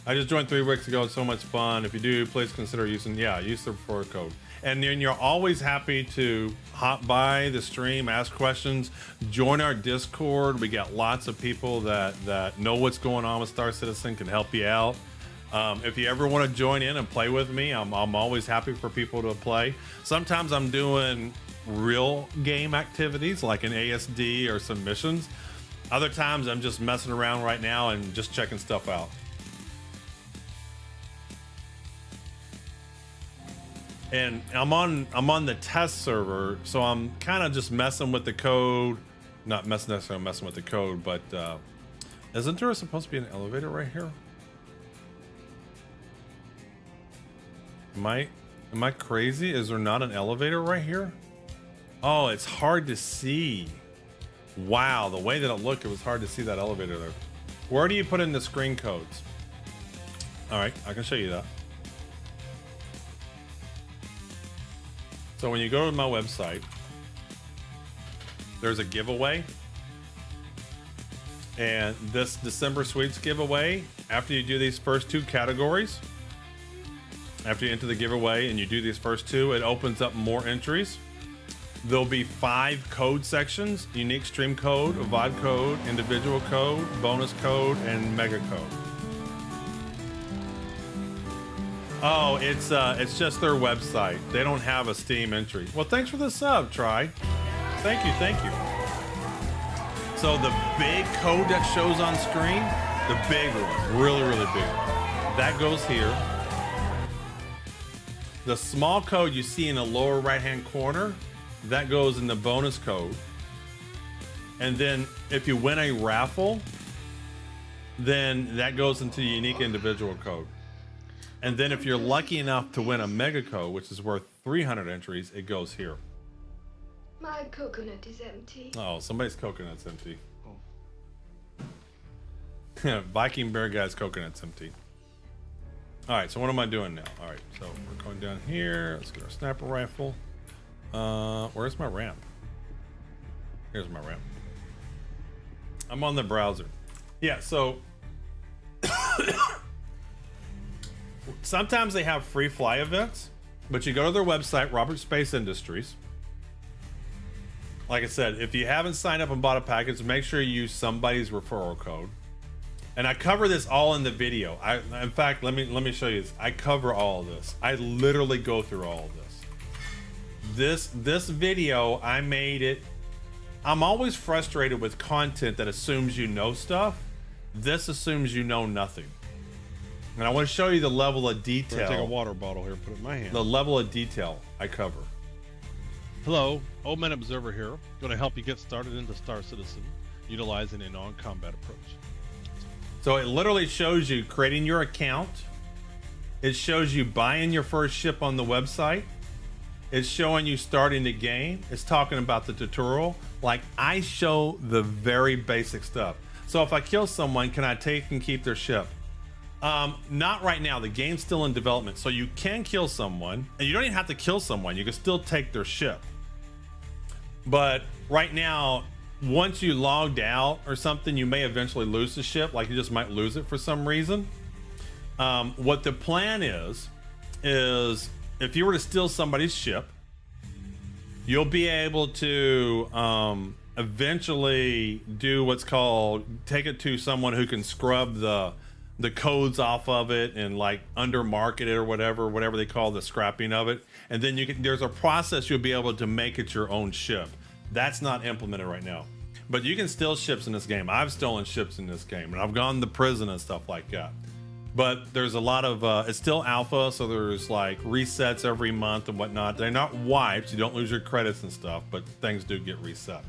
I just joined 3 weeks ago. It's so much fun. If you do, please consider using, use the referral code. And then you're always happy to hop by the stream, ask questions, join our Discord. We got lots of people that know what's going on with Star Citizen, can help you out. If you ever want to join in and play with me, I'm always happy for people to play. Sometimes I'm doing real game activities like an ASD or some missions. Other times I'm just messing around right now and just checking stuff out. And I'm on the test server, so I'm kind of just messing with the code. Not necessarily messing with the code, but isn't there supposed to be an elevator right here? Am I crazy? Is there not an elevator right here? Oh, it's hard to see. Wow, the way that it looked, it was hard to see that elevator there. Where do you put in the screen codes? All right, I can show you that. So when you go to my website, there's a giveaway. And this December Sweets giveaway, after you do these first 2 categories, after you enter the giveaway and you do these first 2, it opens up more entries. There'll be 5 code sections: unique stream code, a VOD code, individual code, bonus code, and mega code. Oh, it's just their website. They don't have a Steam entry. Well, thanks for the sub, Try. Thank you, thank you. So the big code that shows on screen, the big one, really, really big, that goes here. The small code you see in the lower right-hand corner, that goes in the bonus code. And then if you win a raffle, then that goes into the unique individual code. And then if you're lucky enough to win a mega code, which is worth 300 entries, it goes here. My coconut is empty. Oh, somebody's coconut's empty. Oh. Viking Bear Guy's coconut's empty. All right, so what am I doing now? All right, so we're going down here. Let's get our sniper rifle. Where's my ramp? Here's my ramp. I'm on the browser. Yeah, so sometimes they have free fly events, but you go to their website, Robert Space Industries. Like I said, if you haven't signed up and bought a package, make sure you use somebody's referral code. And I cover this all in the video. In fact, let me show you this. I cover all of this. I literally go through all of this. This video, I made it. I'm always frustrated with content that assumes you know stuff. This assumes you know nothing. And I want to show you the level of detail. I'm gonna take a water bottle here, put it in my hand. The level of detail I cover. Hello, Old Man Observer here. Going to help you get started into Star Citizen, utilizing a non-combat approach. So it literally shows you creating your account. It shows you buying your first ship on the website. It's showing you starting the game. It's talking about the tutorial. Like, I show the very basic stuff. So if I kill someone, can I take and keep their ship? Not right now. The game's still in development. So you can kill someone, and you don't even have to kill someone. You can still take their ship. But right now, once you logged out or something, you may eventually lose the ship. Like, you just might lose it for some reason. What the plan is if you were to steal somebody's ship, you'll be able to eventually do what's called take it to someone who can scrub the codes off of it and like under market it or whatever they call the scrapping of it. And then there's a process you'll be able to make it your own ship. That's not implemented right now. But you can steal ships in this game. I've stolen ships in this game, and I've gone to prison and stuff like that. But there's a lot of, it's still alpha, so there's like resets every month and whatnot. They're not wiped, you don't lose your credits and stuff, but things do get reset.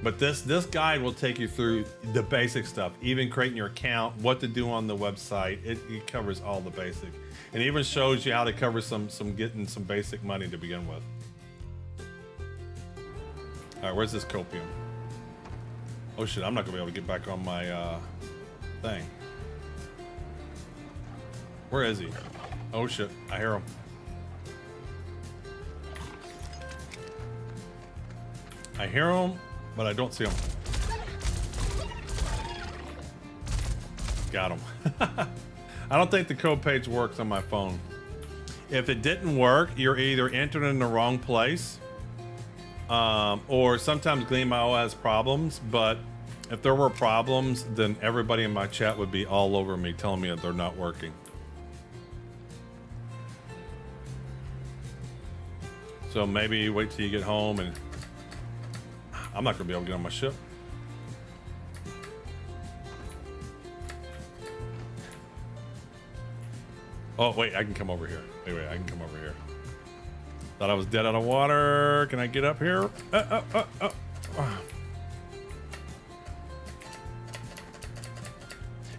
But this guide will take you through the basic stuff, even creating your account, what to do on the website. It covers all the basic. And even shows you how to cover some getting some basic money to begin with. All right, where's this copium? Oh shit, I'm not gonna be able to get back on my thing. Where is he? Oh shit, I hear him. I hear him, but I don't see him. Got him. I don't think the code page works on my phone. If it didn't work, you're either entering in the wrong place, or sometimes Gleam.io has problems, but if there were problems, then everybody in my chat would be all over me telling me that they're not working. So maybe wait till you get home, and I'm not gonna be able to get on my ship. Oh wait, I can come over here. Wait, I can come over here. Thought I was dead out of water. Can I get up here?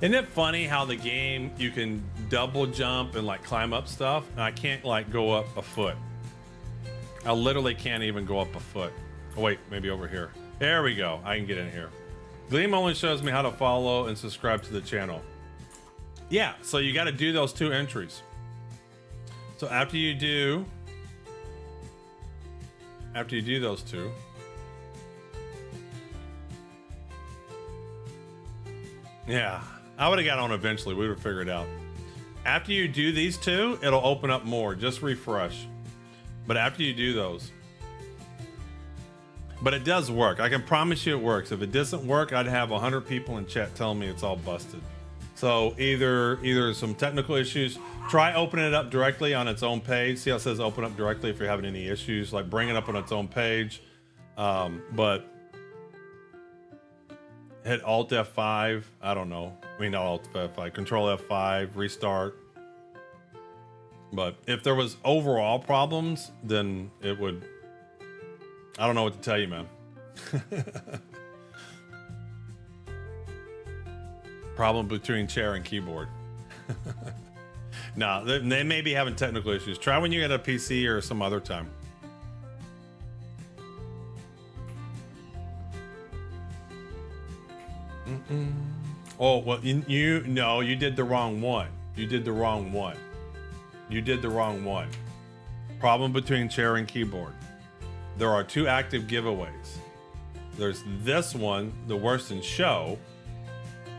Isn't it funny how the game, you can double jump and like climb up stuff, and I can't like go up a foot. I literally can't even go up a foot. Oh wait, maybe over here. There we go. I can get in here. Gleam only shows me how to follow and subscribe to the channel. Yeah, so you got to do those 2 entries. So after you do those 2, Yeah, I would have got on eventually. We would have figured it out. After you do these two, it'll open up more. Just refresh. But after you do those. But it does work. I can promise you it works. If it doesn't work, I'd have 100 people in chat telling me it's all busted. So either some technical issues. Try opening it up directly on its own page. See how it says open up directly if you're having any issues. Like bring it up on its own page. But hit Alt F5. I don't know. I mean, not Alt F5. Control F5. Restart. But if there was overall problems, then it would... I don't know what to tell you, man. Problem between chair and keyboard. No, they may be having technical issues. Try when you get a PC or some other time. Oh, well, no, you did the wrong one. You did the wrong one. You did the wrong one. Problem between chair and keyboard. There are 2 active giveaways. There's this one, the worst in show,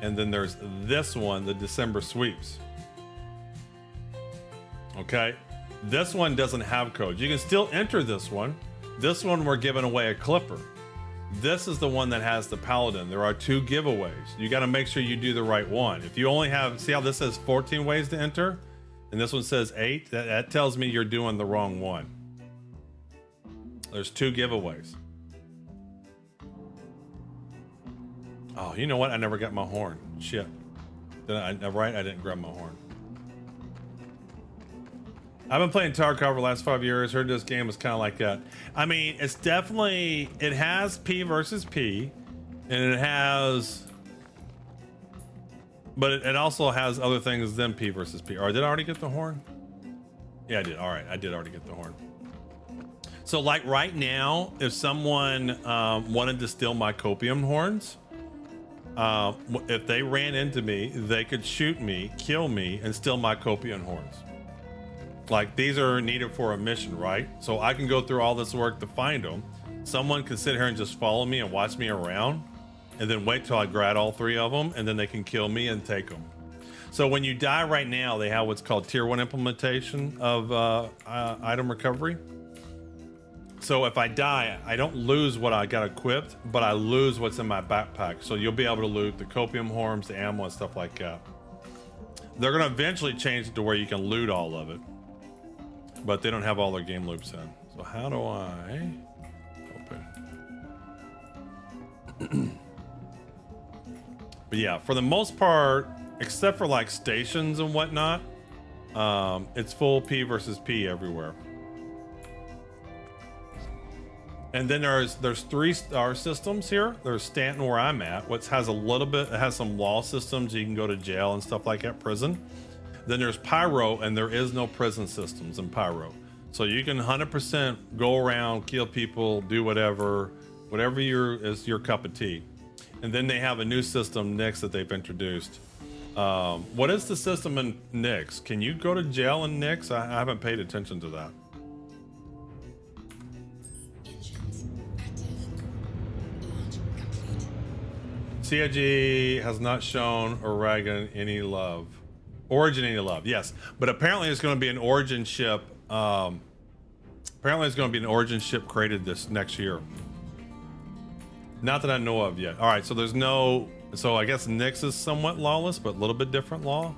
and then there's this one, the December sweeps. Okay, this one doesn't have codes. You can still enter this one. This one we're giving away a clipper. This is the one that has the paladin. There are 2 giveaways. You got to make sure you do the right one. If you only have, see how this says 14 ways to enter, and this one says 8. That tells me you're doing the wrong one. There's 2 giveaways. Oh, you know what? I never got my horn. Shit. Right? I didn't grab my horn. I've been playing Tarkov for the last 5 years. Heard this game was kind of like that. I mean, it's definitely... It has P versus P. And it has... But it also has other things than P versus P. Or did I already get the horn? Yeah, I did. All right. I did already get the horn. So like right now, if someone wanted to steal my copium horns, if they ran into me, they could shoot me, kill me, and steal my copium horns. Like these are needed for a mission, right? So I can go through all this work to find them. Someone can sit here and just follow me and watch me around and then wait till I grab all 3 of them and then they can kill me and take them. So when you die right now, they have what's called tier 1 implementation of item recovery. So if I die, I don't lose what I got equipped, but I lose what's in my backpack. So you'll be able to loot the copium horns, the ammo, and stuff like that. They're going to eventually change it to where you can loot all of it, but they don't have all their game loops in. So how do I open? But yeah, for the most part, except for like stations and whatnot, it's full P versus P everywhere. And then there's 3 star systems here. There's Stanton where I'm at, which has a little bit, it has some law systems. You can go to jail and stuff like that, prison. Then there's Pyro, and there is no prison systems in Pyro. So you can 100% go around, kill people, do whatever is your cup of tea. And then they have a new system, Nix, that they've introduced. What is the system in Nix? Can you go to jail in Nix? I haven't paid attention to that. CIG has not shown Oregon any love. Origin any love, yes. But apparently there's going to be an Origin ship. Apparently there's going to be an Origin ship created this next year. Not that I know of yet. All right, so there's no... So I guess Nix is somewhat lawless, but a little bit different law.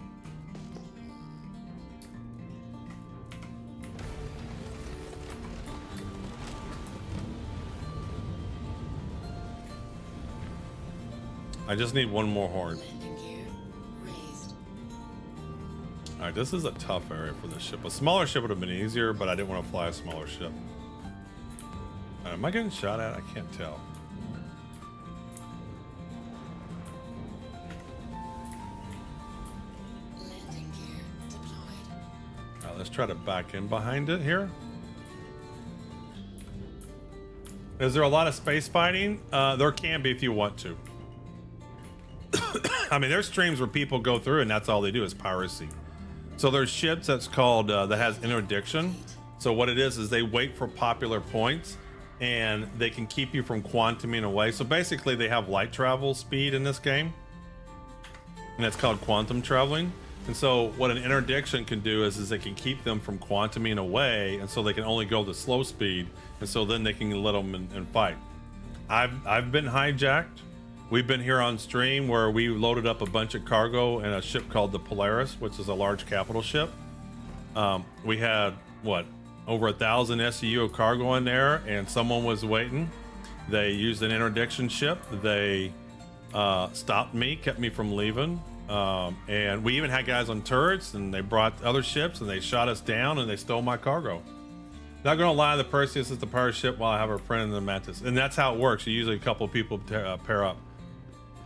I just need one more horn. All right, this is a tough area for this ship. A smaller ship would have been easier, but I didn't want to fly a smaller ship. Am I getting shot at? I can't tell. All right, let's try to back in behind it here. Is there a lot of space fighting? There can be if you want to. I mean, there's streams where people go through and that's all they do is piracy. So there's ships that's called, that has interdiction. So what it is they wait for popular points and they can keep you from quantuming away. So basically they have light travel speed in this game. and it's called quantum traveling. And so what an interdiction can do is it can keep them from quantuming away, and so they can only go to slow speed, and so then they can let them and fight. I've been hijacked. We've been here on stream where we loaded up a bunch of cargo in a ship called the Polaris, which is a large capital ship. We had what, over 1,000 SEU of cargo in there, and someone was waiting. They used an interdiction ship. They stopped me, kept me from leaving. And we even had guys on turrets, and they brought other ships, and they shot us down, and they stole my cargo. Not gonna lie, the Perseus is the pirate ship while I have her friend in the Mantis, and that's how it works. Usually a couple of people pair up.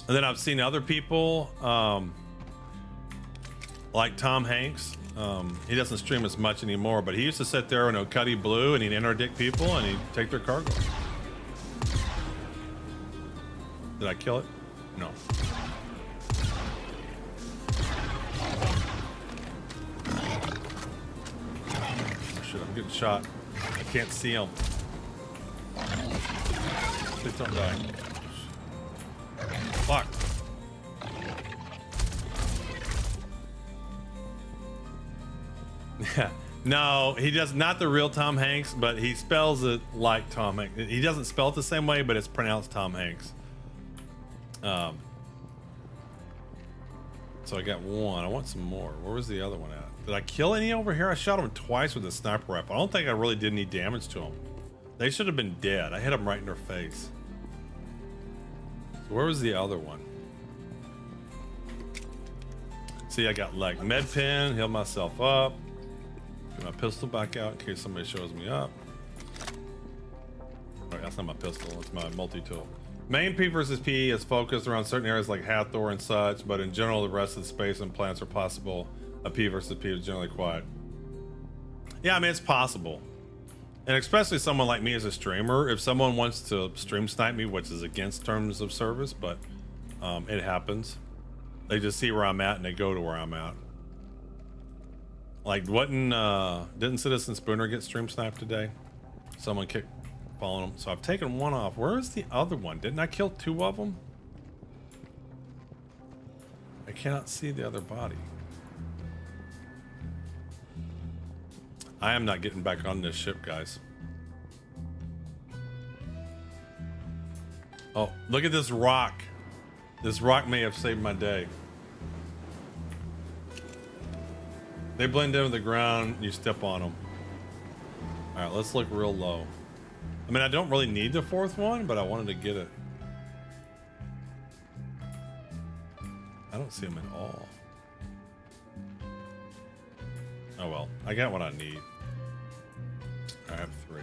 And then I've seen other people, like Tom Hanks. He doesn't stream as much anymore, but he used to sit there in a Cuddy Blue, and he'd interdict people, and he'd take their cargo. Did I kill it? No. Oh shit, I'm getting shot. I can't see him. Please don't die. Fuck. Yeah. No, he does not the real Tom Hanks, but he spells it like Tom Hanks. He doesn't spell it the same way, but it's pronounced Tom Hanks. So I got one. I want some more. Where was the other one at? Did I kill any over here? I shot him twice with a sniper rifle. I don't think I really did any damage to them. They should have been dead. I hit them right in their face. So where was the other one? See, I got like med pen, heal myself up. Get my pistol back out in case somebody shows me up. Alright, that's not my pistol, it's my multi-tool. Main P versus P is focused around certain areas like Hathor and such, but in general, the rest of the space and plants are possible. A P versus P is generally quiet. Yeah, I mean, it's possible. And especially someone like me as a streamer, if someone wants to stream snipe me, which is against terms of service, but it happens. They just see where I'm at and they go to where I'm at. Like, didn't Citizen Spooner get stream sniped today? Someone kicked following him. So I've taken one off. Where is the other one? Didn't I kill two of them? I cannot see the other body. I am not getting back on this ship, guys. Oh, look at this rock. This rock may have saved my day. They blend into the ground, you step on them. All right, let's look real low. I mean, I don't really need the fourth one, but I wanted to get it. I don't see them at all. Oh well, I got what I need. I have 3.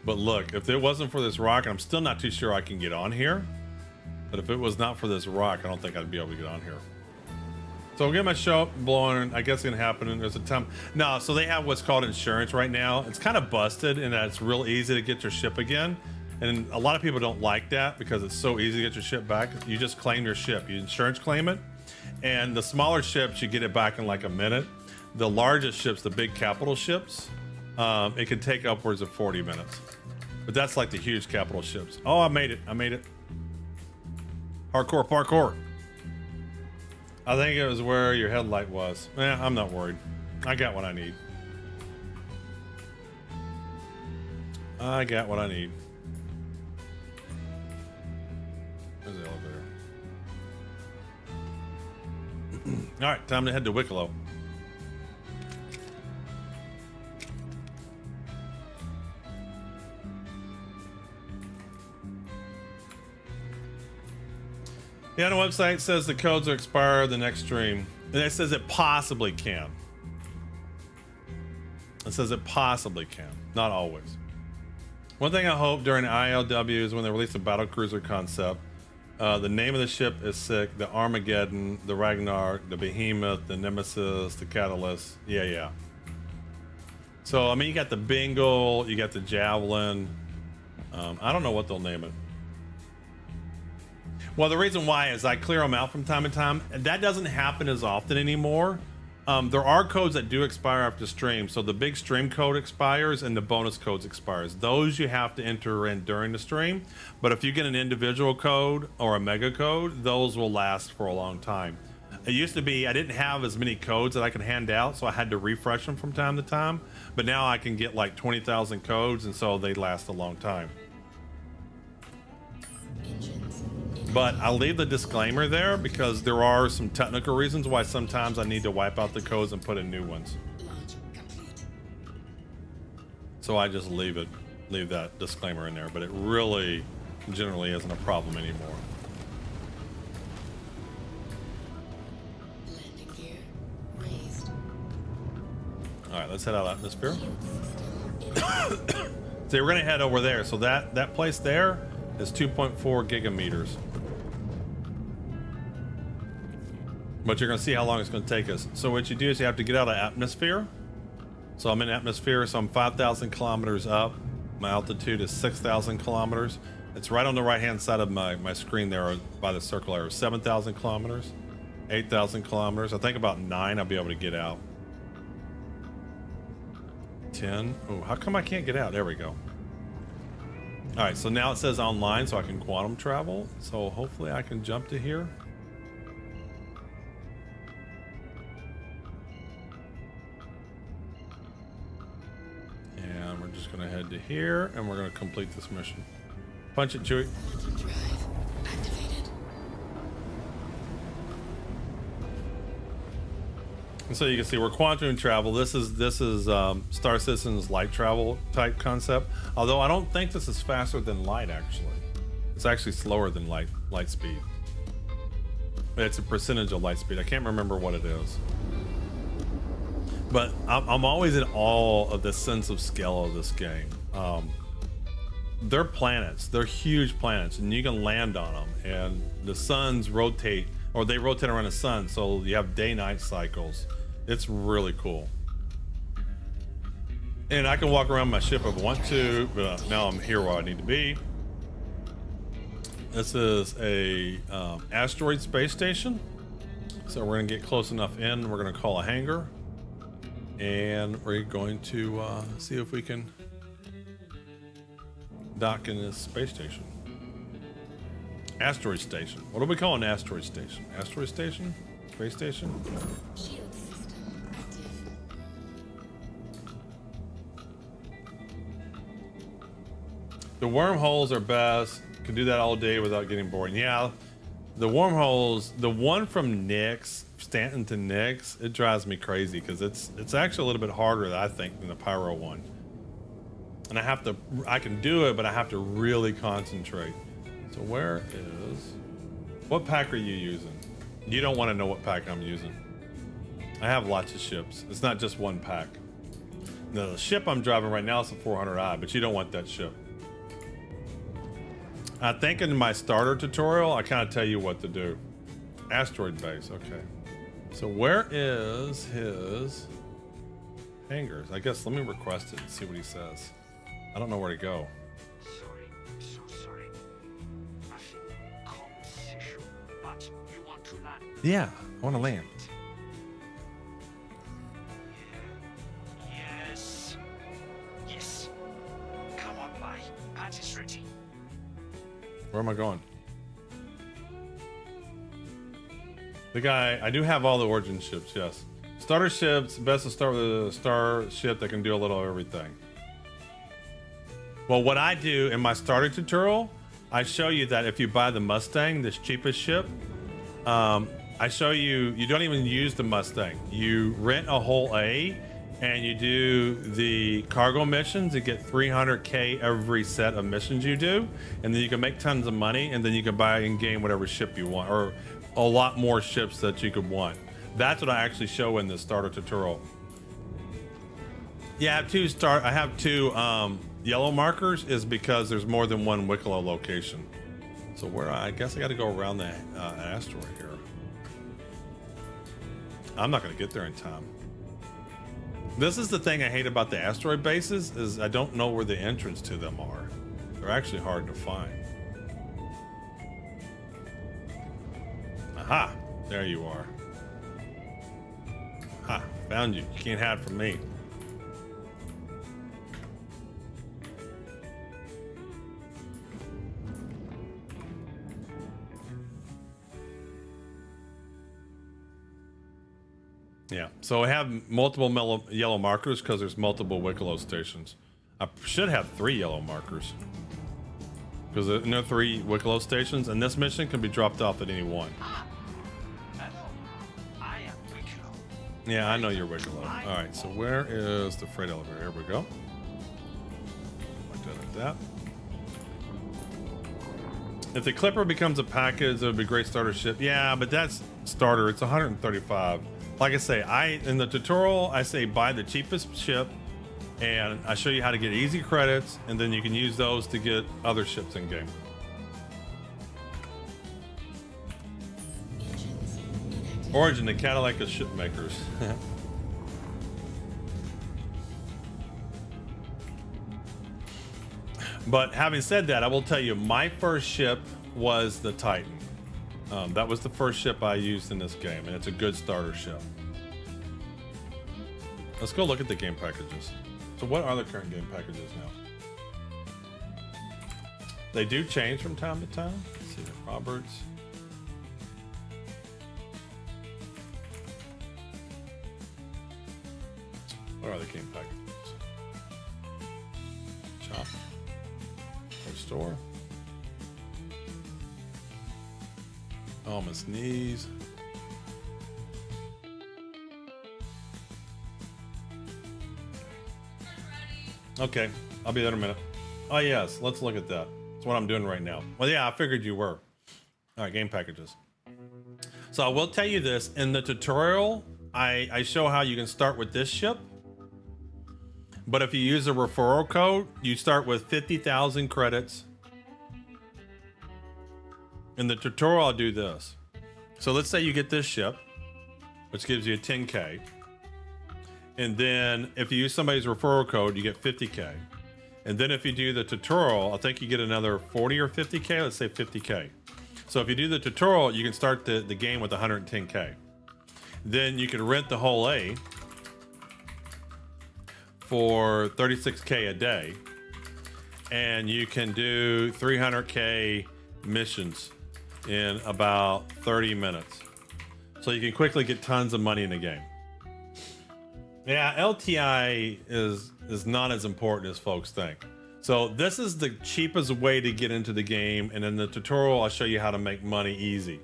But look, if it wasn't for this rock, and I'm still not too sure I can get on here, but if it was not for this rock, I don't think I'd be able to get on here. So I'll get my show up blowing. I guess it's gonna happen. And there's a time. No, so they have what's called insurance right now. It's kind of busted in that it's real easy to get your ship again. And a lot of people don't like that because it's so easy to get your ship back. You just claim your ship. You insurance claim it. And the smaller ships, you get it back in like a minute. The largest ships, the big capital ships, it can take upwards of 40 minutes. But that's like the huge capital ships. Oh, I made it. I made it. Hardcore parkour. I think it was where your headlight was. I'm not worried. I got what I need. I got what I need. There's the elevator. All right, time to head to Wicklow. Yeah, the website says the codes will expire the next stream. And it says it possibly can. It says it possibly can, not always. One thing I hope during ILW is when they release the battle cruiser concept, the name of the ship is sick, the Armageddon, the Ragnar, the Behemoth, the Nemesis, the Catalyst. Yeah. So, I mean, you got the Bengal, you got the Javelin. I don't know what they'll name it. Well, the reason why is I clear them out from time to time. That doesn't happen as often anymore. There are codes that do expire after stream. So the big stream code expires and the bonus codes expires. Those you have to enter in during the stream. But if you get an individual code or a mega code, those will last for a long time. It used to be I didn't have as many codes that I could hand out, so I had to refresh them from time to time. But now I can get like 20,000 codes, and so they last a long time. But I'll leave the disclaimer there because there are some technical reasons why sometimes I need to wipe out the codes and put in new ones. So I just leave that disclaimer in there, but it really generally isn't a problem anymore. All right, let's head out of atmosphere. So we're gonna head over there. So that place there is 2.4 gigameters. But you're gonna see how long it's gonna take us. So what you do is you have to get out of atmosphere. So I'm in atmosphere, so I'm 5,000 kilometers up. My altitude is 6,000 kilometers. It's right on the right-hand side of my screen there by the circle arrow. 7,000 kilometers, 8,000 kilometers. I think about 9 I'll be able to get out. 10. Oh, how come I can't get out? There we go. All right, so now it says online, so I can quantum travel. So hopefully I can jump to here. And we're just gonna head to here, and we're gonna complete this mission. Punch it, Chewie. And so you can see we're quantum travel. This is Star Citizen's light travel type concept. Although I don't think this is faster than light. Actually, it's actually slower than light speed. It's a percentage of light speed. I can't remember what it is. But I'm always in awe of the sense of scale of this game. They're planets. They're huge planets, and you can land on them. And the suns rotate, or they rotate around the sun, so you have day-night cycles. It's really cool. And I can walk around my ship if I want to, but now I'm here where I need to be. This is a asteroid space station. So we're gonna get close enough in. We're gonna call a hangar. And we're going to see if we can dock in this space station. Asteroid station. What do we call an asteroid station? Asteroid station? Space station? Shield system active. The wormholes are best. Can do that all day without getting boring. Yeah, the wormholes, the one from Nyx, Stanton to Nyx, it drives me crazy because it's actually a little bit harder, I think, than the Pyro one. And I can do it, but I have to really concentrate. So what pack are you using? You don't want to know what pack I'm using. I have lots of ships. It's not just one pack. The ship I'm driving right now is a 400i, but you don't want that ship. I think in my starter tutorial, I kind of tell you what to do. Asteroid base, okay. So where is his hangars? I guess let me request it and see what he says. I don't know where to go. Sorry, I'm so sorry. Nothing comms issue, but you want to land. Yeah, I want to land. Yes. Yes. Come on by. Pat is ready. Where am I going? The guy, I do have all the origin ships, yes. Starter ships, best to start with a star ship that can do a little of everything. Well, what I do in my starter tutorial, I show you that if you buy the Mustang, this cheapest ship, I show you, you don't even use the Mustang. You rent a whole A and you do the cargo missions and get 300K every set of missions you do. And then you can make tons of money and then you can buy in game whatever ship you want, or a lot more ships that you could want. That's what I actually show in the starter tutorial. Yeah, I have two yellow markers is because there's more than one Wicklow location. So I guess I got to go around the asteroid here. I'm not going to get there in time. This is the thing I hate about the asteroid bases is I don't know where the entrance to them are. They're actually hard to find. Aha, there you are. Ha, found you. You can't hide from me. Yeah, so I have multiple yellow markers because there's multiple Wicklow stations. I should have 3 yellow markers because there are 3 Wicklow stations, and this mission can be dropped off at any one. I am Wicklow. Yeah, I know you're Wicklow. All right, so where is the freight elevator? Here we go. Like that. If the Clipper becomes a package, it would be a great starter ship. Yeah, but that's starter. It's 135. Like I say, in the tutorial, I say buy the cheapest ship, and I show you how to get easy credits, and then you can use those to get other ships in game. Origin, the Cadillac of ship makers. But having said that, I will tell you, my first ship was the Titan. That was the first ship I used in this game, and it's a good starter ship. Let's go look at the game packages. So what are the current game packages now? They do change from time to time. Let's see, Roberts. What are the game packages? Shop. Store. Oh, my sneeze. Okay, I'll be there in a minute. Oh yes, let's look at that. That's what I'm doing right now. Well, yeah, I figured you were. All right, game packages. So I will tell you this, in the tutorial, I show how you can start with this ship. But if you use a referral code, you start with 50,000 credits. In the tutorial, I'll do this. So let's say you get this ship, which gives you a 10K. And then if you use somebody's referral code, you get 50K. And then if you do the tutorial, I think you get another 40 or 50K, let's say 50K. So if you do the tutorial, you can start the game with 110K. Then you can rent the whole A for 36K a day, and you can do 300K missions in about 30 minutes. So you can quickly get tons of money in the game. Yeah, LTI is not as important as folks think. So this is the cheapest way to get into the game, and in the tutorial I'll show you how to make money easy.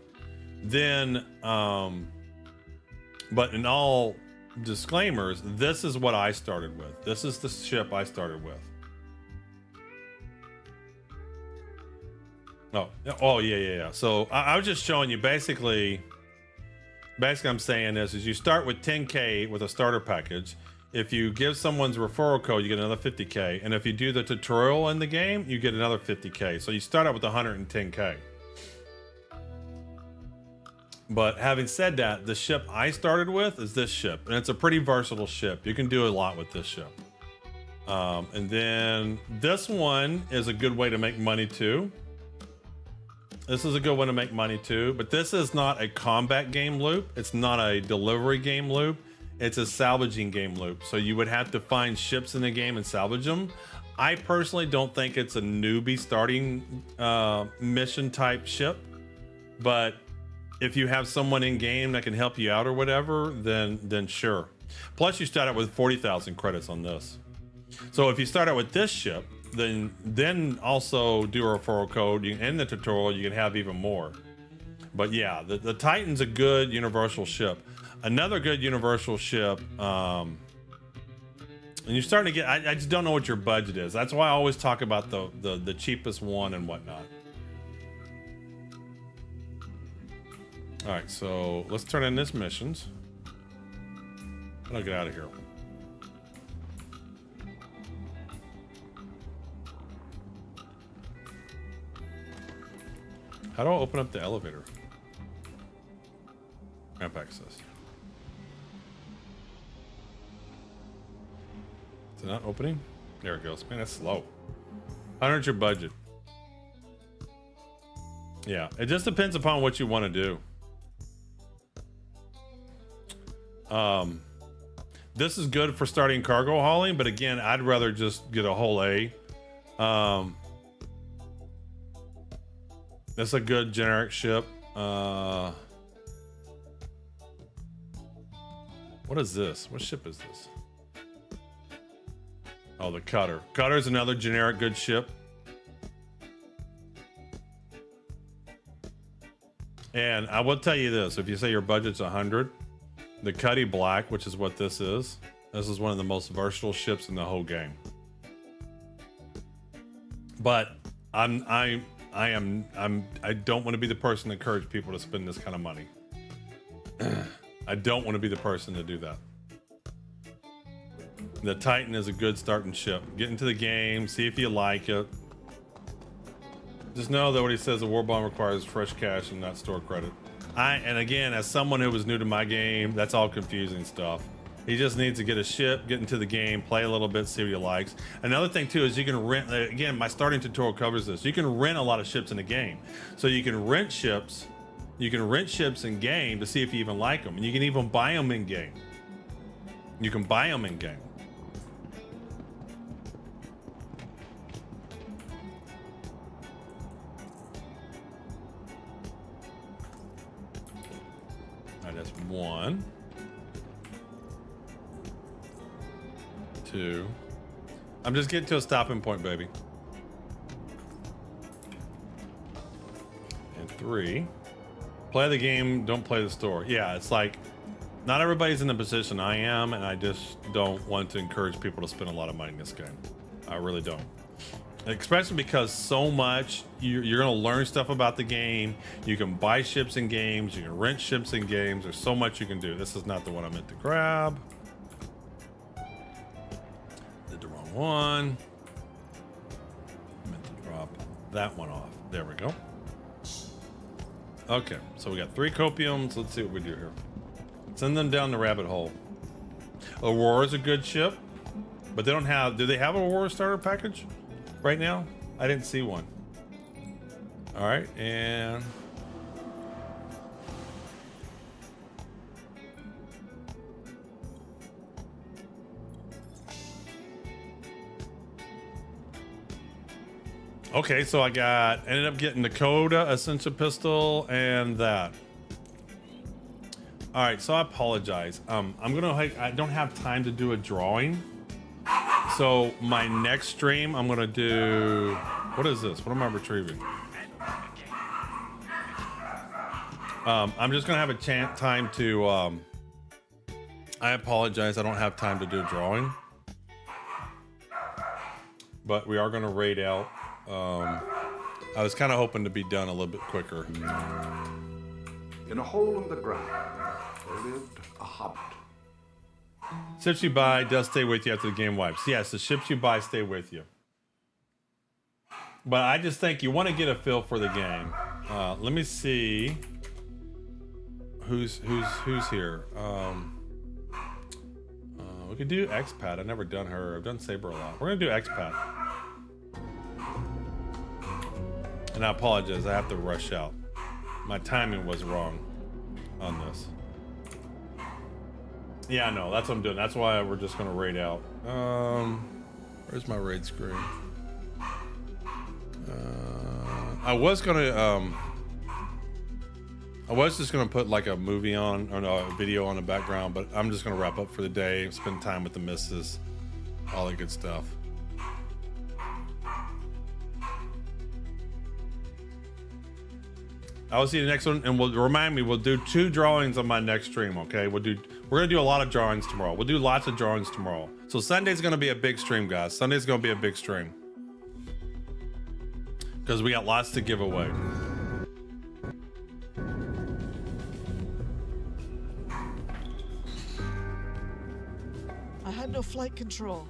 Then but in all disclaimers, this is what I started with. This is the ship I started with. Oh yeah. So I was just showing you basically I'm saying this is you start with 10K with a starter package. If you give someone's referral code, you get another 50K. And if you do the tutorial in the game, you get another 50K. So you start out with 110K. But having said that, the ship I started with is this ship, and it's a pretty versatile ship. You can do a lot with this ship. And then this one is a good way to make money too. This is a good one to make money too, but this is not a combat game loop. It's not a delivery game loop. It's a salvaging game loop. So you would have to find ships in the game and salvage them. I personally don't think it's a newbie starting mission type ship, but if you have someone in game that can help you out or whatever, then sure. Plus you start out with 40,000 credits on this. So if you start out with this ship, then also do a referral code. In the tutorial, you can have even more. But yeah, the Titan's a good universal ship. Another good universal ship, and you're starting to get, I just don't know what your budget is. That's why I always talk about the cheapest one and whatnot. All right, so let's turn in this missions. I'll get out of here. How do I open up the elevator? Ramp access. Is it not opening? There it goes. Man, that's slow. 100 your budget. Yeah, it just depends upon what you want to do. This is good for starting cargo hauling, but again, I'd rather just get a whole A. That's a good generic ship. What What is this? What ship is this? Oh, the Cutter. Cutter's another generic good ship. And I will tell you this, if you say your budget's 100, the Cuddy Black, which is what this is one of the most versatile ships in the whole game. But I don't want to be the person to encourage people to spend this kind of money. I don't want to be the person to do that. The Titan is a good starting ship. Get into the game, see if you like it. Just know that what he says, the war bond requires fresh cash and not store credit. And again, as someone who was new to my game, that's all confusing stuff. He just needs to get a ship, get into the game, play a little bit, see what he likes. Another thing too is you can rent, again, my starting tutorial covers this. You can rent a lot of ships in the game. So you can rent ships in game to see if you even like them. And you can even buy them in game. You can buy them in game. That's 1, 2. I'm just getting to a stopping point, baby. And 3. Play the game, don't play the store. Yeah, it's like not everybody's in the position I am, and I just don't want to encourage people to spend a lot of money in this game. I really don't. Especially because so much you're going to learn stuff about the game. You can buy ships in games, you can rent ships in games. There's so much you can do. This is not the one I meant to grab. Did the wrong one. I meant to drop that one off. There we go. Okay, so we got 3 copiums. Let's see what we do here. Send them down the rabbit hole. Aurora's a good ship, but they don't have, do they have an Aurora starter package right now? I didn't see one. All right, and okay, so I ended up getting the Coda Ascension Pistol and that. All right, so I apologize. I don't have time to do a drawing. So my next stream, I'm gonna do, what is this? What am I retrieving? I'm just gonna have a time to, I apologize, I don't have time to do a drawing. But we are gonna raid out. I was kind of hoping to be done a little bit quicker. In a hole in the ground, there lived a hobbit. Ships you buy does stay with you after the game wipes. Yes, the ships you buy stay with you. But I just think you want to get a feel for the game. Let me see who's here. We could do Expat. I've never done her. I've done Saber a lot. We're gonna do Expat. And I apologize. I have to rush out. My timing was wrong on this. Yeah, I know. That's what I'm doing. That's why we're just gonna raid out. Where's my raid screen? I was just gonna put like a movie on, or no, a video on the background, but I'm just gonna wrap up for the day, spend time with the missus, all that good stuff. I will see you the next one, and we'll do 2 drawings on my next stream, okay? We're gonna do a lot of drawings tomorrow. We'll do lots of drawings tomorrow. So Sunday's gonna be a big stream, guys. Sunday's gonna be a big stream. Because we got lots to give away. I had no flight control.